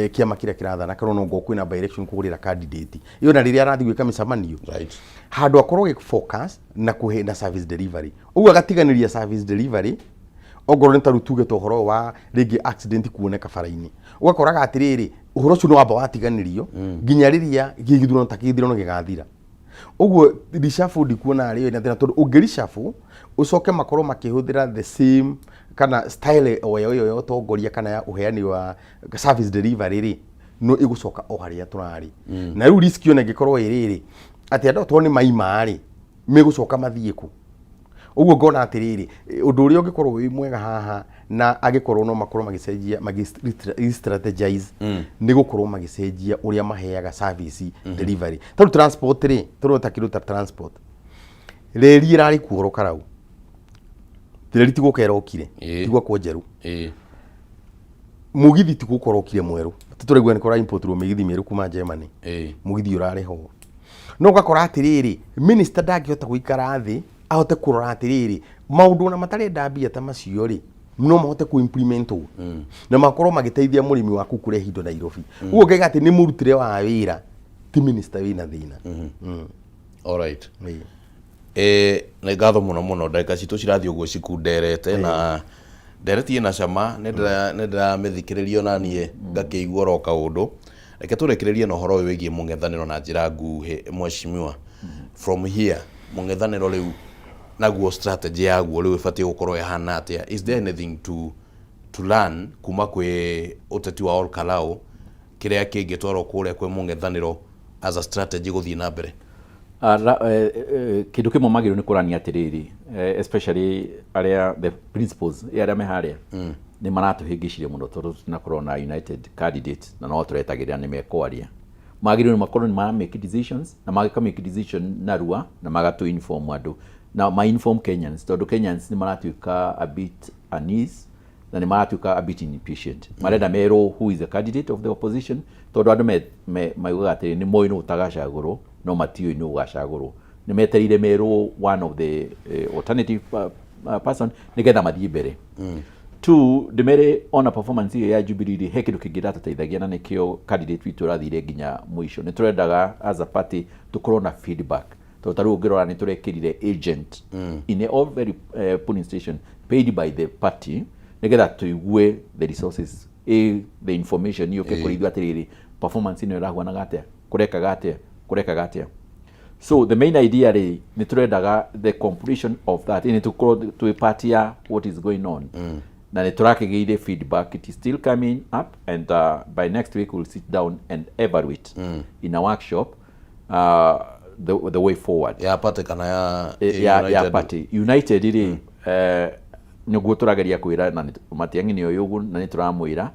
kĩama kĩrĩa kĩrathana kana no ngo kwĩna by election kũhũrĩra candidate iyo na rĩrĩa arathiĩ gwĩka mĩcemanio handũ akorwo focus na kũhe na service delivery ũguo agatiganĩria service delivery ogoro nĩ taru tuge tohoro wa rĩngĩ accident kuoneka bara-inĩ ũgakoraga atĩrĩrĩ ũhoro ũcio nĩ wamba watiganĩrio nginya rĩrĩa gĩgithurano ta gĩthurano gĩgathira uguo rishafu ndikuona arĩ na tondũ ũngĩrishafu ucoke makorwo makĩhũthĩra the same kana style oyo ũtongoria kana ya uheani wa service delivery rĩ no ĩgũcoka o harĩa tũrarĩ na rĩu risk yone ĩngĩkorwo ĩrĩrĩ atĩ andũ to nĩ maima rĩ megũcoka mathiĩ kũ uguo ngona atĩrĩrĩ ũndũ ũrĩa ũngĩkorwo wĩ mwega haha na agĩkorwo no makorwo magĩcenjia strategize nĩ gũkorwo magĩcenjia ũrĩa maheaga service delivery tondũ transport rĩ tũrota kĩruta transport reri ĩrarĩ kuoro karau reri ti gũkera okire tigwa kwa njeru mugithi ti gũkorwo okire mweru tũtũregwa nĩ kora import ro migithi mĩerũ kuma Germany mugithi ũrarĩ ho no gakora atĩrĩrĩ minister ndangĩhota gũikara thĩ ahote kurora atĩrĩrĩ maũndũ na matarĩ ndambia ta macio rĩ no mahote ku implement na makorwo magĩteithia mũrĩmi waku kũrĩa hindo Nairobi uguo ngaiga atĩ nĩ mũrutĩre wa wĩra ti minister wĩna thĩna all right nĩ ngatho mũno ndagĩka citũ cirathiĩ ũguo cikunderete na nderetie na cama nĩ ndĩramĩthikĩrĩrio na niĩ ngakĩigua ro kaũndũ reke tũrekererie na ũhoro wĩgiĩ mũng'ethanĩro na njĩra nguhĩ mheshimiwa from here mũng'ethanĩro rĩu naguo strategy yaguo rĩu ĩbatiĩ gũkorwo ĩhana atĩa is there anything to learn kuma kwĩ ũteti wa Ol Kalou kĩrĩa kĩngĩtwarwo kũrĩa kwĩ mũng'ethanĩro as a strategy gũthiĩ na mbere kĩndũ kĩmwe magĩrĩirwo nĩ kũrania atĩrĩrĩ especially arĩa the principles arĩa me harĩa nĩ maratũhĩngĩcirie mũno tondũ tunakorwo na united candidate na no tũretagĩrĩra nĩ mekwaria magirwo makorwo ni make decisions na magaka make decision narua na magato inform andu na my inform Kenyans tondu Kenyans ni maratuika a bit uneasy na ni maratuika a bit impatient marenda mero who is the candidate of the opposition tondu andu maugaga atiri ni moi no utagacagurwo no matio no ugacagurwo ni meterire mero one of the alternative person nigetha mathie mbere. Two, ndimere ona performance ya Jubilee he kindu kingi ratateithagia na nikio candidate witu rathire nginya mwisho ni turendaga as a party tukorwo na feedback to taru ngirora ni turekirire agent in a all very polling station paid by the party nigetha tuigue the resources the information yo kekurithwa atiriri performance ino iragwana gatia kureka gatia. So the main idea ni turendaga the completion of that in to party what is going on. Na ni turakigeire feedback, it is still coming up, and by next week we'll sit down and evaluate in a workshop the way forward. Ya party kana ya party United iri niguo turageria kwira na Matiang'i ni oyugu na ni turamwira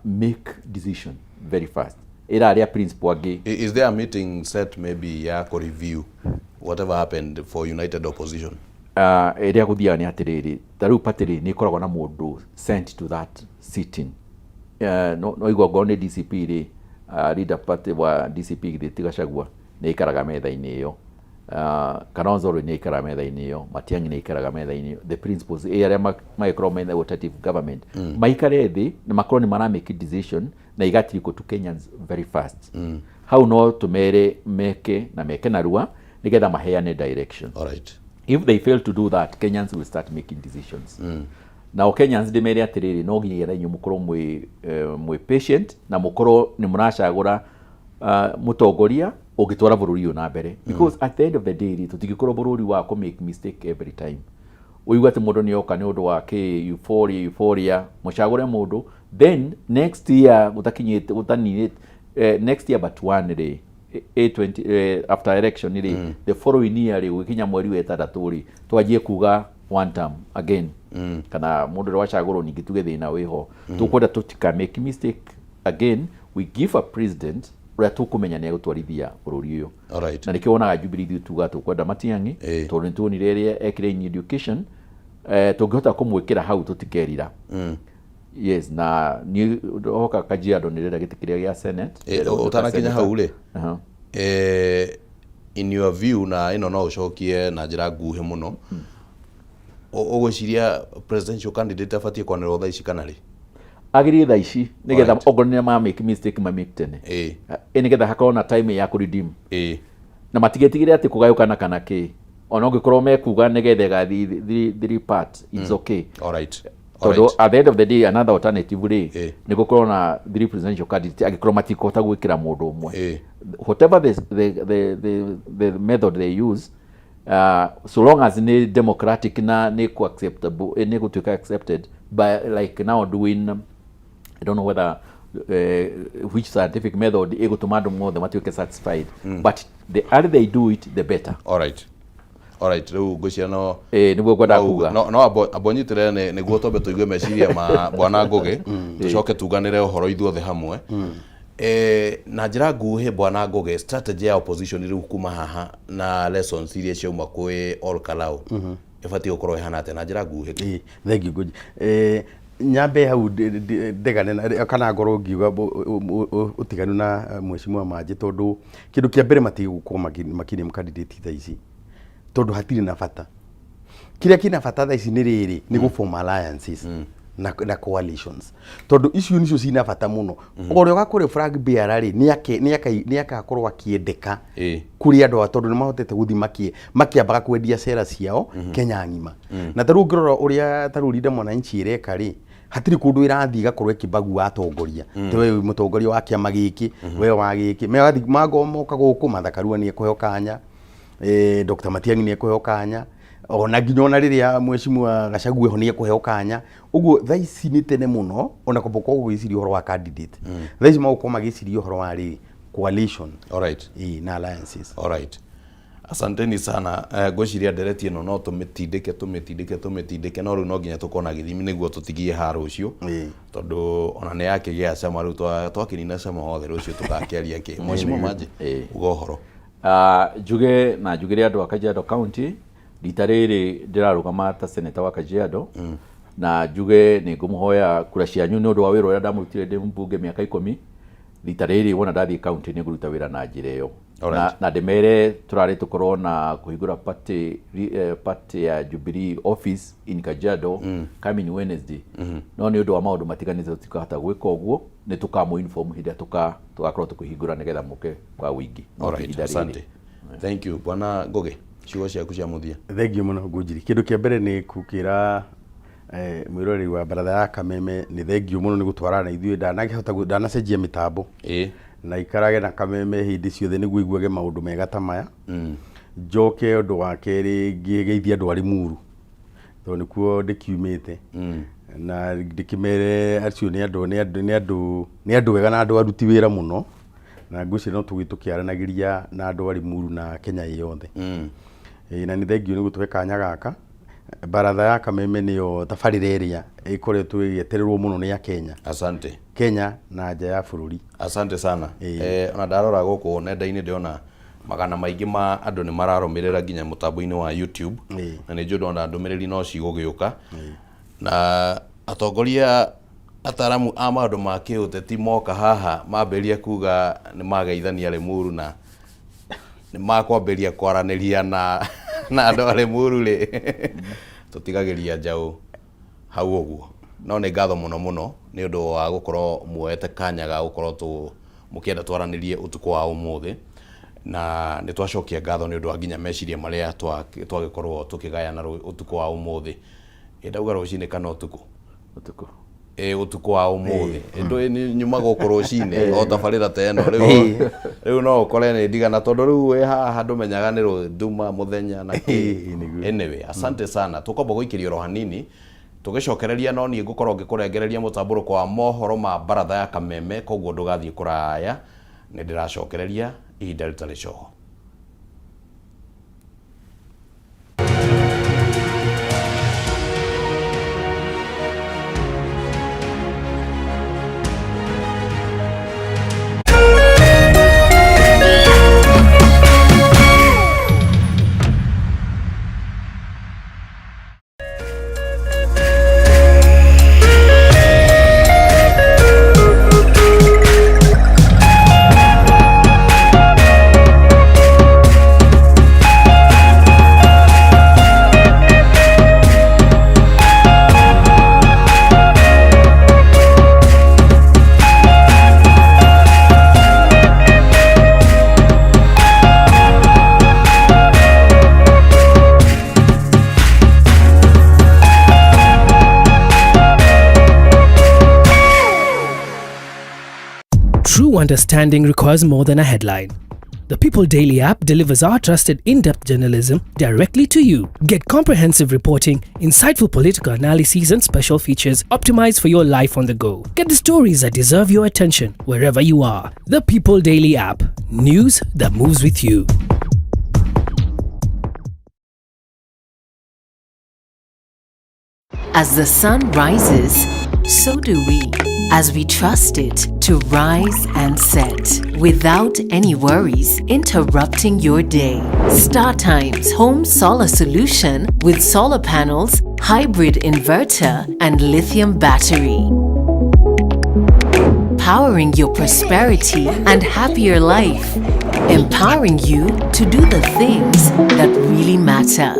make decision very fast. Ira aria principle agi. Is there a meeting set maybe ya ko review whatever happened for United opposition? Area guthia ni atiriri taru patiri ni koragwo na mundu sent to that sitting no igwa gone DCP ri leader party wa DCP Githegachagua ni ikaraga metha-ini iyo Kalonzo ni ikaraga metha-ini iyo Matiang'i ni ikaraga metha-ini iyo the principles area micro main rotative government maikare thi na makorwo ni mara make decision na igatiriko to Kenyans very fast how no tumere meke narua nigetha maheane direction. All right. If they fail to do that, Kenyans will start making decisions. Now Kenyans de meri atiriri no nginya inyu mukoro mwe patient na mukoro ni muracagura mutongoria ugitwara bururi na mbere because at the end of the day tutigikoro bururi wa ko make mistake every time. Uigwa te mundu ni oka ni undu wa ke euphoria mucagure mundu then next year utakinyite utanire next year but one day A20 after election the following year wikinya mweri wa 3 twajie kuga one term again kana mundu wachagoro ningi tuge thina wiho tukwenda tutika make mistake again we give a president ria tukumenya ni gutwarithia bururi uyu. Alright. Na nikiona Jubilee tuga tukwenda Matiang'i tondu tuonire ria ekire in education tungihota kumwikira hau tutikerira. Yes, na ni hoka Kajiado nirenda gitikiria ya Senate utanakinya hau ri in your view na ino no ucokie na njira nguhe muno ugwiciria presidential candidate afatie kwanira thaa ici kana ri agiri thaa ici nigetha ogorone ma make mistake ma make tene nigetha hakorwo na time ya ku redeem na matigetigire ati kugayukana kana ki ona ungikorwo mekuga nigetha gathi three part it's okay. All right. So at the end of the day another alternative ni gukorwo na three presidential candidates agikorwo matikota gwikira mundu umwe whatever the method they use so long as ni democratic na ni acceptable ni gutuika accepted by like now doing I don't know whether which scientific method igutuma andu mothe matuike satisfied but the earlier they do it the better. All right. All right, riu ngwiciria no niguo gwenda kuga no abonyitire niguo tombe tuigue meciria ma bwana Ngugi tucoke tuganire uhoro ithuothe hamwe na njira nguhi bwana Ngugi strategy ya opposition riu kuma haha na lessons iria ciauma kwi All Kalau ibatie gukorwo ihana ate na njira nguhi. Thank you Ngugi. Nyambe hau ndegane kana ngoro ngiuga utiganu na mheshimiwa Manji tondu kindu kia mbere matigukwo makini candidate tha ici tondu hatiri na bata kiria kina bata tha ici ni riri ni go form alliances na coalitions tondu icio nicio cina bata muno ore gakore flag bearer ri ni akakorwo akiendeka kuri andu a tondu ni mahotete guthi makiambaga kwendia cera ciao Kenya ngima na taru ngirora uria tarurinde mwananchi ireka ri hatiri kundu irathi gakorwo kibagu atongoria te we mutongoria wa kiama giki we wa giki me mago moka guku mathakarua ni kuheo kanya Dr. Matiang'i ni kuheo kanya ona nginya ona riria mheshimiwa Gachagua ho ni kuheo kanya uguo thaa ici ni tene muno ona kuboko gwiciria uhoro wa candidate thaa ici magukoma magiciria uhoro wa coalition. All right. Na alliances. All right. Asanteni sana. Ngwiciria ndereti ĩno no tũmĩtindĩke no rĩu no nginya tũkona gĩthimi nĩguo tũtigie ha rũciũ tondũ ona nĩ yakĩgĩa cama rĩu twakĩnina cama hothe rũciũ tũgakĩaria kĩ Mheshimiwa Manji uga ũhoro. Njugĩre andũ a Kajiado County rita rĩrĩ ndĩrarũgama ta seneta wa Kajiado na njuge nĩ ngũmũhoya kura cianyu nĩ ũndũ wa wĩra ũrĩa ndamũrutire ndĩ mbunge mĩaka 10 rita rĩrĩ wona ndathiĩ county nĩ ngũruta wĩra na njĩra ĩyo na ndĩmere tũrarĩ tũkorwo na kũhingũra party ya Jubilee office in Kajiado coming Wednesday no nĩ ũndũ wa maũndũ matiganĩte tũtikahota gwĩka ũguo nĩ tũkamũ inform hĩndĩ tũgakorwo tũkĩhingũra nĩgetha mũke kwa wĩingĩ. Asante. Thank you Bwana Ngoge, ciugo ciaku cia mũthia. Thank you mũno Ngũnjiri. Kĩndũ kĩa mbere nĩ kũkĩra mwĩroreri wa baratha ya Kameme nĩ thank you mũno nĩ gũtwara na ithuĩ ndanacenjia mĩtambo na ikarage na Kameme hĩndĩ ciothe nĩguo iguage maũndũ mega ta maya. Njoke ũndũ wa kerĩ ngĩgeithia andũ a Limuru tondũ nĩkuo ndĩkiumĩte na ndĩkĩmere acio nĩ andũ wega na andũ aruti wĩra mũno na ngwĩciria no tũkĩaranagĩria na andũ a Limuru na Kenya yothe. Na nĩ thank you nĩ gũtũhe kanya gaka. Baratha ya Kameme nĩyo tabarĩra ĩrĩa ĩkoretwo ĩgĩetererwo mũno nĩ Kenya. Asante. Kenya na nja ya bũrũri. Asante sana. Ona ndarora gũkũ nenda-inĩ ndĩona magana maingĩ ma andũ nĩ mararũmĩrĩra nginya mũtambo-inĩ wa YouTube na nĩ njũĩ ona ndũmĩrĩri no cigũgĩũka na atongoria ataramu a maũndũ ma kĩũteti moka haha mambĩrĩria kuga nĩ mageithania Limuru na nĩ makwambĩrĩria kwaranĩria na andũ a Limuru rĩ tũtigagĩria njaũ hau ũguo no nĩ ngatho mũno nĩ ũndũ wa gũkorwo muoete kanya ga gũkorwo mũkĩenda twaranĩrie ũtukũ wa ũmũthĩ na nĩ twacokia ngatho nĩ ũndũ wa nginya meciria marĩa twagĩkorwo tũkĩgayana ũtukũ wa ũmũthĩ. Ndauga rũcinĩ kana ũtukũ ũtukũ wa ũmũthĩ nĩ nyuma gũkũ rũcinĩ o tabarĩra ta ĩno rĩu no ũkore nĩ ndigana tondũ rĩu wĩ haha ndũmenyaga nĩ nduma mũthenya na anyway asante sana tũkomba gũikĩrio ro hanini tũgĩcokereria no niĩ ngũkorwo ngĩkũrengereria mũtambũrũko wa mohoro ma baratha ya Kameme koguo ndũgathiĩ kũraya nĩ ndĩracokereria ihinda rĩtarĩ coho. True understanding requires more than a headline. The People Daily app delivers our trusted in-depth journalism directly to you. Get comprehensive reporting, insightful political analyses and special features optimized for your life on the go. Get the stories that deserve your attention wherever you are. The People Daily app. News that moves with you. As the sun rises, so do we. As we trust it to rise and set without any worries interrupting your day. StarTimes Home Solar Solution with solar panels, hybrid inverter, and lithium battery. Powering your prosperity and happier life. Empowering you to do the things that really matter.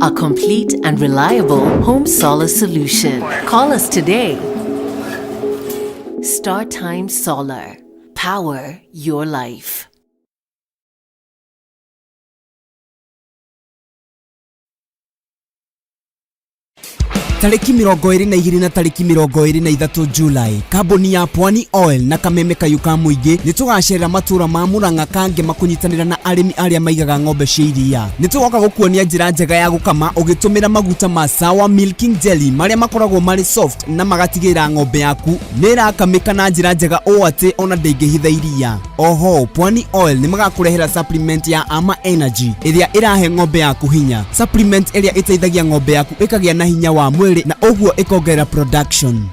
A complete and reliable home solar solution. Call us today. StarTimes Solar. Power your life. tariki 22 na tariki 23 Julai, kambuni ya Pwani Oil na Kameme Kayuka Muingi nitugacerera matura ma Murang'a kange makunyitanira na arimi aria maigaga ng'ombe cia iria. Nitugoka gukuonia njira njega ya gukama ugitumira maguta ma Sawa Milking Jelly maria makoragwo mari soft na magatigira ng'ombe yaku nirakamika na njira njega o ati ona ndingihitha iria. Oho, Pwani Oil ni magakurehera supplement ya Ama Energy iria irahe ng'ombe yaku hinya. Supplement iria iteithagia ng'ombe yaku ikagia na hinya wa mwili na uguo ikongera production.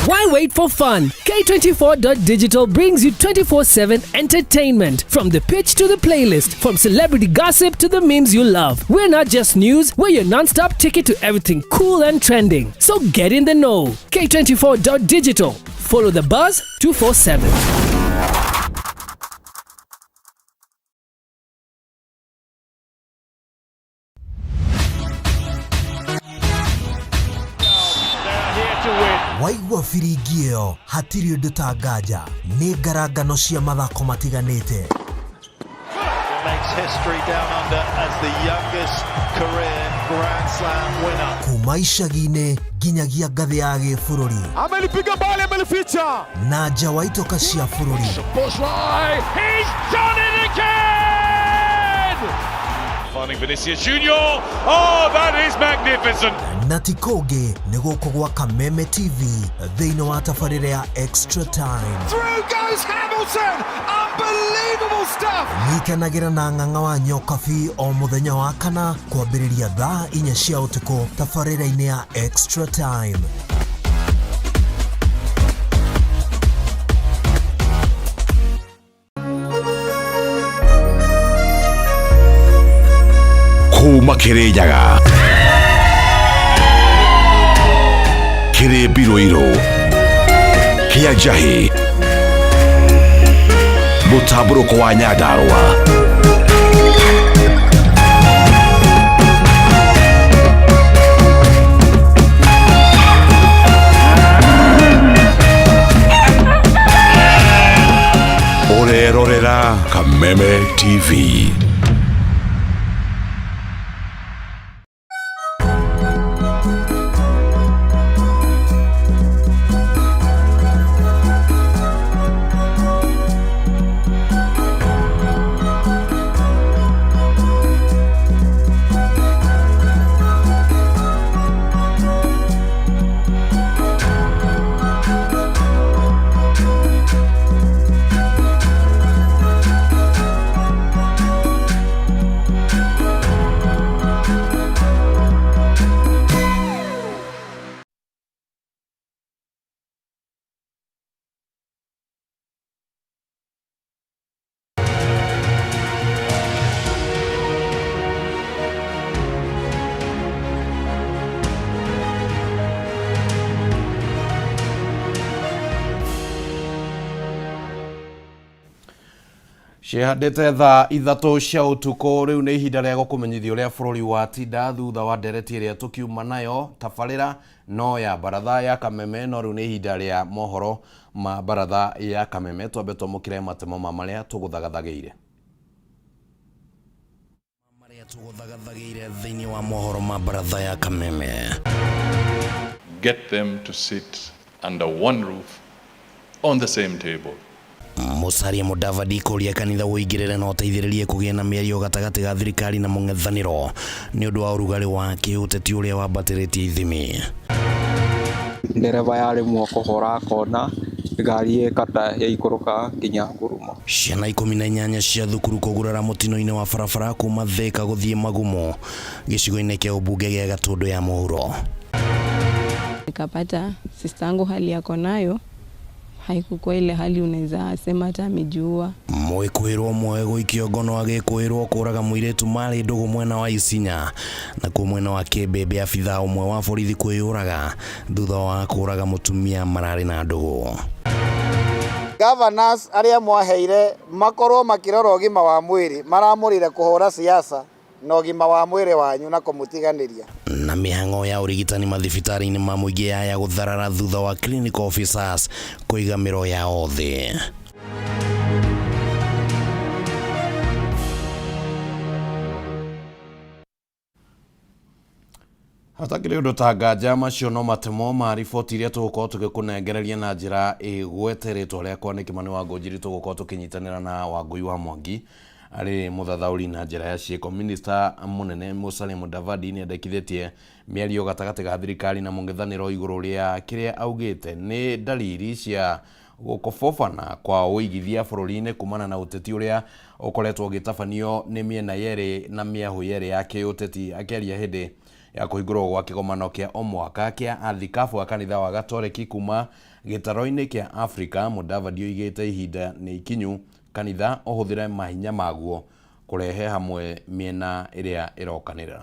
Why wait for fun? K24.digital brings you 24/7 entertainment. From the pitch to the playlist, from celebrity gossip to the memes you love. We're not just news, we're your non-stop ticket to everything cool and trending. So get in the know. K24.digital. Follow the buzz 247. Waigua firigio hatiri undu tangaja ni ngarangano cia mathako matiganite. Makes history down under as the youngest career Grand Slam winner. Kuma icagi-inĩ nginyagia ngathĩ ya gĩbũrũri. Amelipiga mbali, amelificha. Na nja wa itoka cia bũrũri. He's done it again! Finding Vinicius Junior. Oh, that is magnificent. Na ti kũngĩ nĩ gũkũ gwa Kameme TV thĩinĩ wa tabarĩra ya Extra Time. Through goes Hamilton. Unbelievable stuff. Nyitanagĩra na ng'ang'a wa Nyokabi o mũthenya wa kana kwambĩrĩria thaa 4 cia ũtukũ tabarĩra-inĩ ya Extra Time. Kuma Kirinyaga, Kiribiruiru, Kianjahi, Mutaburuko wa Nyandarua, urerorera Kameme TV. Cihandĩte thaa 3 cia ũtukũ rĩu nĩ ihinda rĩa gũkũmenyithia ũrĩa bũrũri watinda thutha wa ndereti ĩrĩa tũkiuma nayo tabarĩra no ya baratha ya Kameme no rĩu nĩ ihinda rĩa mohoro ma baratha ya Kameme twambe twamũkĩre matemo ma marĩa tũgũthagathagĩire thĩinĩ wa mohoro ma baratha ya Kameme. Get them to sit under one roof on the same table. Musalia Mudavadi kũria kanitha ũingĩrĩre na ũteithĩrĩrie kũgĩa na mĩario gatagatĩ ga thirikari na mũng'ethanĩro nĩ ũndũ wa ũrugarĩ wa kĩũteti ũrĩa wambatĩrĩtie ithimi. Ndereba yarĩmwo kũhora kona ngari ĩkata yaikũrũka nginya Ngurumo. Ciana 18 cia thukuru kũgurara mũtino-inĩ wa barabara kuma Thika gũthiĩ Magumo gĩcigo-inĩ kĩa ũmbunge gĩa Gatũndũ ya mũhuro. Nikapata sister yangu hali yako nayo haikuwa ile hali unaweza sema hata amejua. Mwĩkũĩrwo mwe gũikio ngono agĩkũĩrwo kũraga mũirĩtu marĩ Ndũgũ mwena wa Isinya na kũ mwena wa Kĩmbĩmbĩ abithaa ũmwe wa borithi kwĩyũraga thutha wa kũraga mũtumia mararĩ na Ndũgũ. Governors arĩa mwaheire makorwo makĩrora ũgima wa mwĩrĩ maramũrire kũhũra siasa na ũgima wa mwĩrĩ wanyu na kũmũtiganĩria. na mihango ya urigitani mathibitari-inĩ ma mũingĩ ya gũtharara thutha wa clinical officers kũiga mĩro yao thĩ. Hatakĩrĩ ũndũ ta nganja macio no matemo ma riboti iria tũgũkorwo tũgĩkũnengereria na njĩra ĩgwete rĩtwa rĩakwa nĩ Kĩmani wa Ngũnjiri, tũgũkorwo tũkĩnyitanĩra na Wangũi wa Mwangi arĩ mũthathaũri na njĩra ya ciĩko. Minista mũnene Musalia Mudavadi nĩ endekithĩtie mĩario gatagatĩ ga thirikari na mũng'ethanĩro igũrũ rĩa kĩrĩa augĩte nĩ dalili cia gũkobobana kwa ũigithia bũrũri-inĩ kumana na ũteti ũrĩa ũkoretwo ũgĩtabanio nĩ mĩena yerĩ na mĩahũ yerĩ ya kĩũteti. Akĩaria hĩndĩ ya kũhingũrwo gwa kĩgomano kĩa o mwaka kĩa athikabu a kanitha wa Gatoreki kuma gĩtaro-inĩ kĩa Afrika, Mudavadi oigĩte ihinda nĩ ikinyu kanitha ũhũthĩre mahinya maguo kũrehe hamwe mĩena ĩrĩa ĩrokanĩrĩra.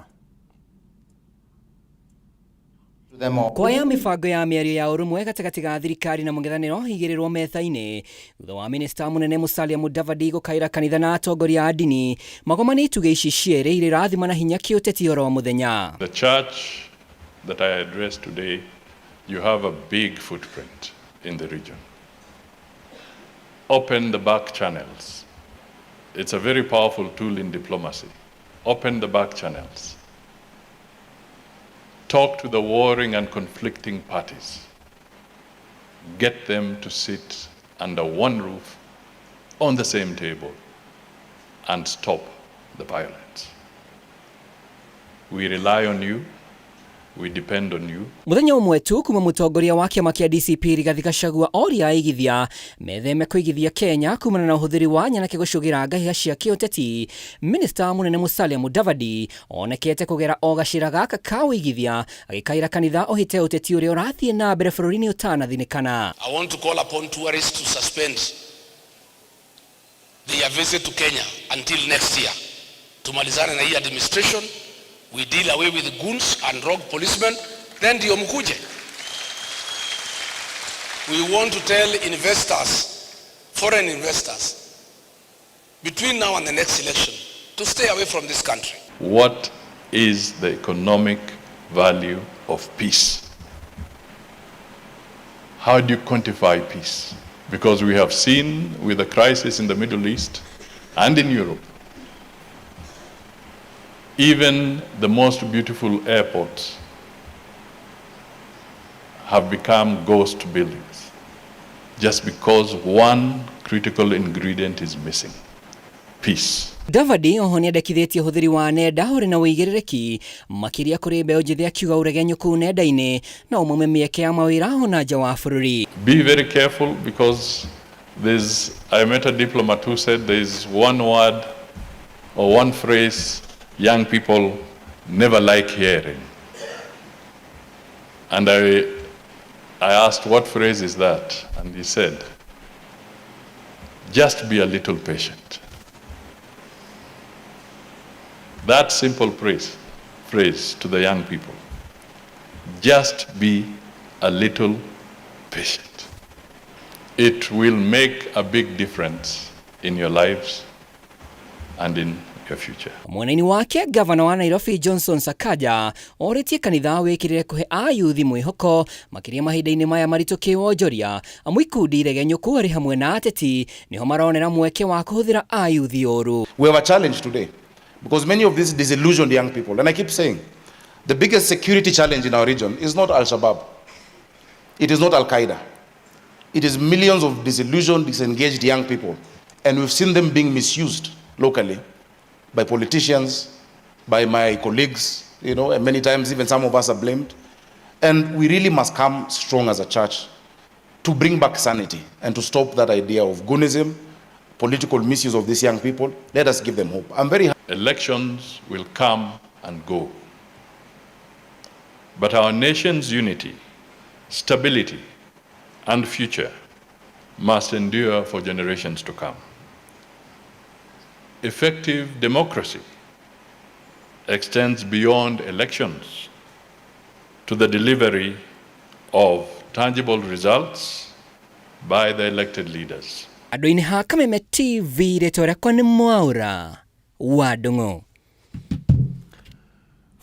Kuoya mĩbango ya mĩario ya ũrũmwe gatagatĩ ga thirikari na mũng'ethanĩro igĩrĩrwo metha-inĩ thutha wa minista mũnene Musalia Mudavadi gũkaĩra kanitha na atongoria a ndini magomanie itugĩ ici cierĩ irĩ rathima na hinya kĩũteti oro mũthenya. The church that I address today, you have a big footprint in the region. Open the back channels. It's a very powerful tool in diplomacy. Open the back channels. Talk to the warring and conflicting parties. Get them to sit under one roof on the same table and stop the violence. We rely on you. We depend on you. Muthenya ũmwe tu kuma mũtongoria wa kĩama kĩa DCP Rigathi Gachagua oria aigithia metheme kũigithia Kenya kumana na ũhũthĩri wa nyanake gũcũgĩra ngahĩha cia kĩũteti, minista mũnene Musalia Mudavadi onekete kũgera o gacĩra gaka ka ũigithia agĩkaĩra kanitha ũhĩte ũteti ũrĩa ũrathiĩ na mbere bũrũri-inĩ ũtanathinĩkana. I want to call upon tourists to suspend their visit to Kenya until next year. Tumalizane na hii administration. We deal away with the goons and rogue policemen, then ndio mkuje. We want to tell investors, foreign investors, between now and the next election, to stay away from this country. What is the economic value of peace? How do you quantify peace? Because we have seen with the crisis in the Middle East and in Europe, even the most beautiful airports have become ghost buildings just because one critical ingredient is missing: peace. Mudavadi oho nĩendekithĩtie ũhũthĩri wa nenda ũrĩ na wĩigĩrĩrĩki makĩria kũrĩ mbeũ njĩthĩ akiuga ũregenyo kũu nenda-inĩ na ũmũme mĩeke ya mawĩra ona nja wa bũrũri. Be very careful because I met a diplomat who said there is one word or one phrase young people never like hearing. And I asked, what phrase is that? And he said, just be a little patient. That simple phrase to the young people, just be a little patient. It will make a big difference in your lives and in your future. Mwena-inĩ wake gavana wa Nairobi Johnson Sakaja orĩtie kanitha wĩkĩrĩre kũhe ayuthi mwĩhoko makĩria mahinda-inĩ maya maritũ kĩwonjoria amu ikundi iregenyo kũrĩ hamwe na ateti niho maronera mweke wa kũhũthĩra ayuthi ũru. We have a challenge today because many of these disillusioned young people, and I keep saying the biggest security challenge in our region is not Al-Shabaab, it is not Al-Qaeda, it is millions of disillusioned, disengaged young people, and we've seen them being misused locally by politicians, by my colleagues, and many times even some of us are blamed. And we really must come strong as a church to bring back sanity and to stop that idea of goonism, political misuse of these young people. Let us give them hope. I'm very happy. Elections will come and go. But our nation's unity, stability, and future must endure for generations to come. Effective democracy extends beyond elections to the delivery of tangible results by the elected leaders. Andũ-inĩ ha Kameme TV rĩtwa rĩakwa nĩ Mwaura wa Ndung'u.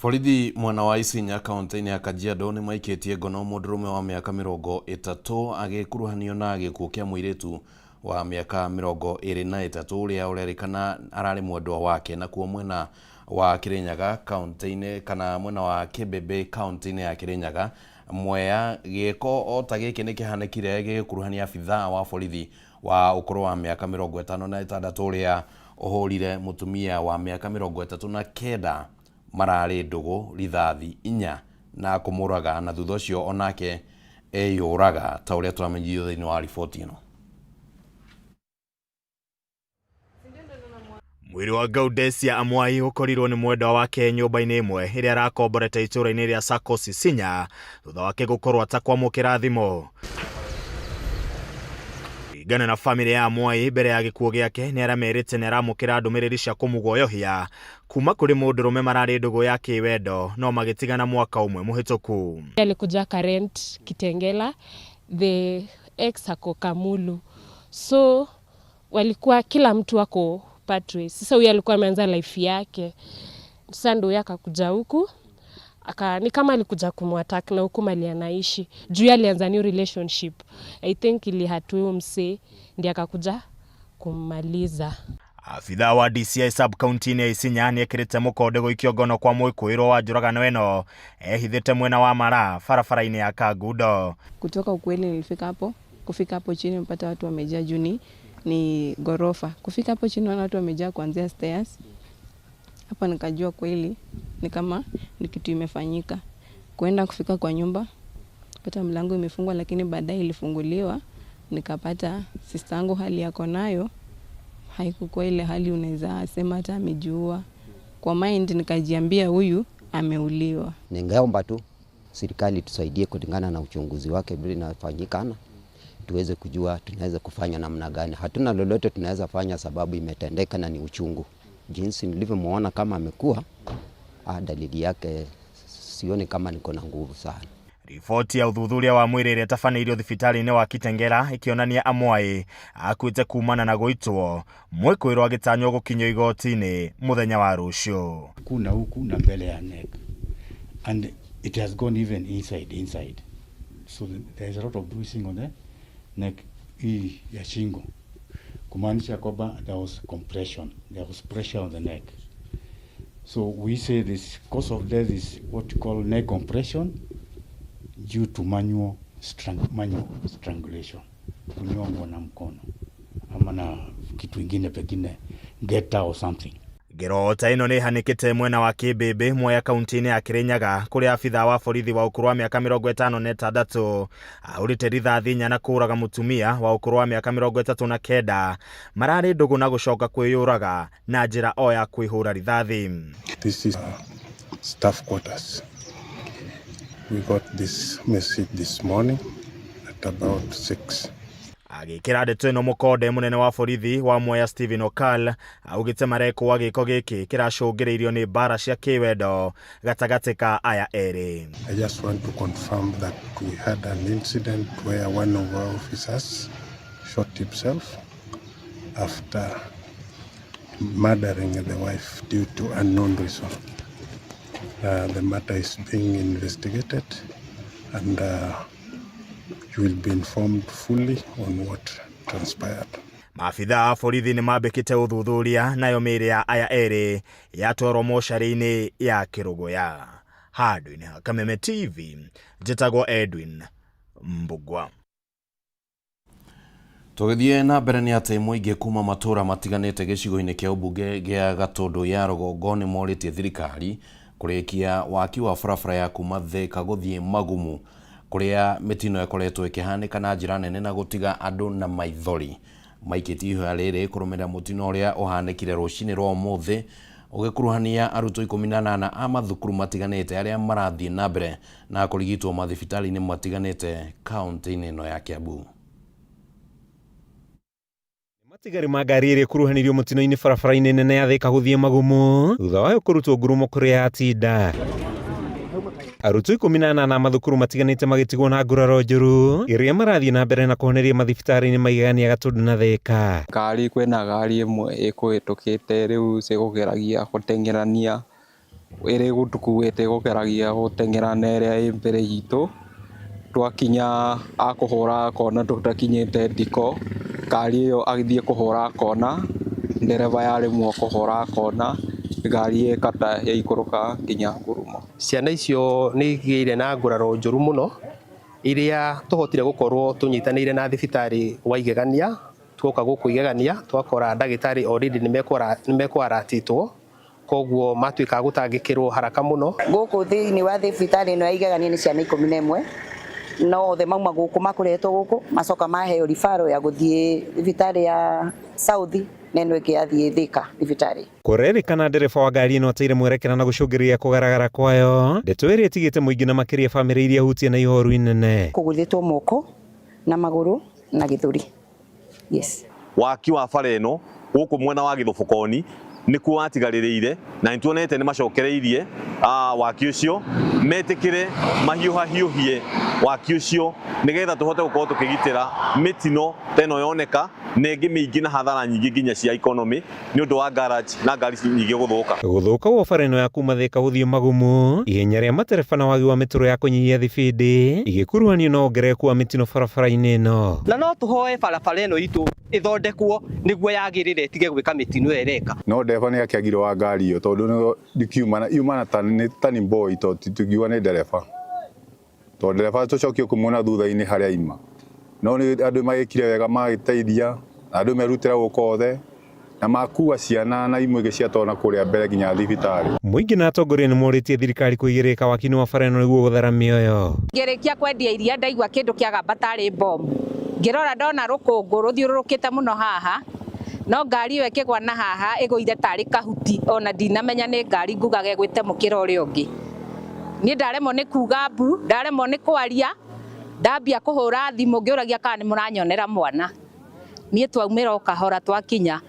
Borithi mwena wa Isinya kaunti-inĩ ya Kajiado nĩ maikĩtie ngono mũndũrũme wa mĩaka 30 agĩkuruhanio na gĩkuũ kĩa mũirĩtu wa mĩaka 23 ũrĩa ũrerĩkana ararĩ mwendwa wake, na kuo mwena wa Kĩrĩnyaga kaunti-inĩ kana mwena wa Kĩmbĩmbĩ kaunti-inĩ ya Kĩrĩnyaga Mwea. Gĩko o ta gĩkĩ nĩ kĩhanĩkire gĩgĩkuruhania abithaa wa borithi wa ũkũrũ wa mĩaka 56 ũrĩa ũhũrire mũtumia wa mĩaka 39 mararĩ ndũgũ rithathi 4 na kũmũraga, na thutha ũcio onake eyũraga ta ũrĩa twamenyithio thĩinĩ wa riboti ĩno. Mwĩrĩ wa Gaudensia Amwai ũkorirwo nĩ mwendwa wake nyũmba-inĩ ĩmwe ĩrĩa arakomborete itũũra-inĩ rĩa Sakos Isinya thutha wake gũkorwo atakwamũkĩra thimo. Kũringana na famĩlĩ ya Amwai, mbere ya gĩkuũ gĩake nĩ aramerĩte nĩ aramũkĩra ndũmĩrĩri cia kũmũguoyohia kuma kũrĩ mũndũrũme mararĩ ndũgũ ya kĩwendo, no magĩtigana mwaka ũmwe mũhĩtũku. Alikuja Karent Kitengela, the ex ako Kamulu, so walikuwa kila mtu ako pathway. Sasa huyu alikuwa ameanza life yake, sasa ndio yeye akakuja huku ni kama alikuja kumwattack na huku mali anaishi juu alianza new relationship. I think ili hatu mse ndiye akakuja kumaliza. Afithaa wa DCI sub county-inĩ ya Isinya nĩ ekĩrĩte mũkonde gũikio ngono kwa mwĩkũĩrwo wa njũragano ĩno ehithĩte mwena wa Mara barabara-inĩ ya Kangundo. Kutoka ukweli nilifika kufika hapo chini mpata watu wamejaa juni ni gorofa. Kufika hapo chini watu wamejaa kuanzia stairs. Hapa nikajua kweli ni kama ni kitu imefanyika. Kuenda kufika kwa nyumba, pata mlango imefungwa, lakini baadaye ilifunguliwa, nikapata sister yangu hali yako nayo haikuwa ile hali unaweza sema hata amejua. Kwa mind nikajiambia huyu ameuliwa. Ningeomba tu serikali tusaidie kulingana na uchunguzi wake vile inafanyikana, tuweze kujua tunaweza kufanya namna gani. Hatuna lolote tunaweza fanya sababu imetendeka na ni uchungu. Jinsi nilivyomuona kama amekuwa, dalili yake sioni kama niko na nguvu sana. Riboti ya uthuthuria wa mwĩrĩ ĩrĩa tabanĩirio thibitarĩ-inĩ wa Kitengela ĩkĩonania Amwai akuĩte kumana na gũitwo, mwĩkũĩrwo agĩtanywo gũkinyio igoti-inĩ mũthenya wa rũciũ. Kuna huku na mbele ya neck, and it has gone even inside, so there is a lot of bruising on the neck hii ya shingo, kumaanisha kwamba there was compression, there was pressure on the neck. So we say this cause of death is what you call neck compression due to manual strangulation, kunyongwa na mkono ama na kitu kingine pengine geta or something. Ngero ta ĩno nĩ hanĩkĩte mwena wa Kĩmbĩmbĩ Mwea kaunti-inĩ ya Kĩrĩnyaga, kũrĩa abithaa wa borithi wa ũkũrũ wa mĩaka 56 ahũrĩte rithathi 4 na kũraga mũtumia wa ũkũrũ wa mĩaka 39 mararĩ ndũgũ na gũcoka kwĩyũraga na njĩra o ya kwĩhũra rithathi. This is staff quarters. We got this message this morning at about 6. Agĩkĩra ndeto ĩno mũkonde mũnene wa borithi wa Mwea Stephen Okal augĩte marekwo gĩko gĩkĩ kĩracũngĩrĩirio nĩ mbara cia kĩwendo gatagatĩ ka aya erĩ. I just want to confirm that we had an incident where one of our officers shot himself after murdering the wife due to unknown reason. The matter is being investigated and you will be informed fully on what transpired. Maabithaa a borithi nĩ mambĩkĩte ũthuthuria, nayo mĩĩrĩ ya aya erĩ yatwarwo mocarĩ-inĩ ya Kĩrũgũya. Handũ-inĩ ha Kameme TV, njĩtagwo Edwin Mbugwa. Tũgĩthiĩ na mbere nĩ atĩ mũingĩ kuma matũũra matiganĩte gĩcigo-inĩ kĩa ũmbunge gĩa Gatũndũ ya Rũgongo nĩ morĩtie thirikari kũrĩkia waki wa barabara ya kuma Thĩka gũthiĩ Magumu, kũrĩa mĩtino ĩkoretwo ĩkĩhanĩka na njĩra nene na gũtiga andũ na maithori. Maikĩtie ihoya rĩrĩ kũrũmĩrĩra mũtino ũrĩa ũhanĩkire rũcinĩ rwa ũmũthĩ ũgĩkuruhania arutwo 18 a mathukuru matiganĩte arĩa marathiĩ na mbere na kũrigitwo mathibitarĩ-inĩ matiganĩte kaunti-inĩ ĩno ya Kiambu. Matigari ma ngari ĩrĩa ĩkuruhanirio mũtino-inĩ barabara-inĩ nene ya Thĩka gũthiĩ Magumu thutha wayo kũrutwo ngurumo kũrĩa yatinda. Arutwo 18 a mathukuru matiganĩte magĩtigwo na nguraro njũru iria marathiĩ na mbere na kũhoneria mathibitarĩ-inĩ maigania Gatũndũ na Thĩka. Ngari kwĩna ngari ĩmwe ĩkũhĩtũkĩte rĩu cigũgeragia gũteng'erania iri gutukuite gukeragia gutengera nerea impere yitu twakinya akuhura kona tutakinyite ndiko ngari iyo agithie kuhura kona ndereva yari mwo kuhura kona ngari ikata ya ikuruka nginya Ngurumo. Ciana icio ni igire na nguraro njuru muno iria tuhotire gukorwo tunyitanire na thibitari wa Igegania twoka guku Igegania twakora ndagitari already nimekwaratitwo koguo matuika gutangikirwo haraka muno guku thiini wa thibitari no ya Igegania ni ciana 11 no the mauma guku makuretwo guku macoka maheo rifaro ya guthie thibitari ya South neno ikiathie Thika thibitari. Kurerikana ndereba wa ngari ino ateire mwerekera na gucungiria kugaragara kwayo ndeto iria itigite muingi na makiria family iria hutie na ihoru inene kuguthitwo moko na maguru na githuri. Yes. Waki wa bara ino guku mwena wa Githubukoni niku watigaririire na nituonete ni macokereirie waki ucio metikire mahiuhie waki ucio nigetha tuhote gukorwo tukigitira mitino teno yoneka nengi mingi na hathara nyingi nginya cia economy ni undu wa garage na ngari nyingi guthuka wa bara ino ya kuma Thika guthie Magumu ihenya ria matereba na wagi wa mituro ya kunyihia thibindi igikuruhanio na ongereku wa mitino barabara-ini ino na no tuhoe barabara ino itu ithondekwo niguo yagirire itige gwika mitino ereka no ndereba ni akiagire wa ngari iyo tondu ndikiumana tani boy to tugiwa ni ndereba to ndereba tucokio kumuna thutha-ini haria ima no ni andu magikire wega magiteithia andu merutira gukothe na makua ciana na imwe giciatona kuria mbere nginya thibitari. Muingi na atongoria ni moritie thirikari kuigirika wakini wa bara ino niguo guthara mioyo ngirikia kwendia iria ndaigua kindu kiagamba tari bomu ngirora ndona rukungu ruthiururukite muno haha no ngari iyo ikigwa na haha iguire tari kahuti ona ndinamenya ni ngari ngugaga gwite mukira uria ungi ni ndaremwo ni kuga mbu ndaremwo ni kwaria ndambia kuhura thimu ngiuragia kana ni muranyonera mwana nie twaumira okahora twakinya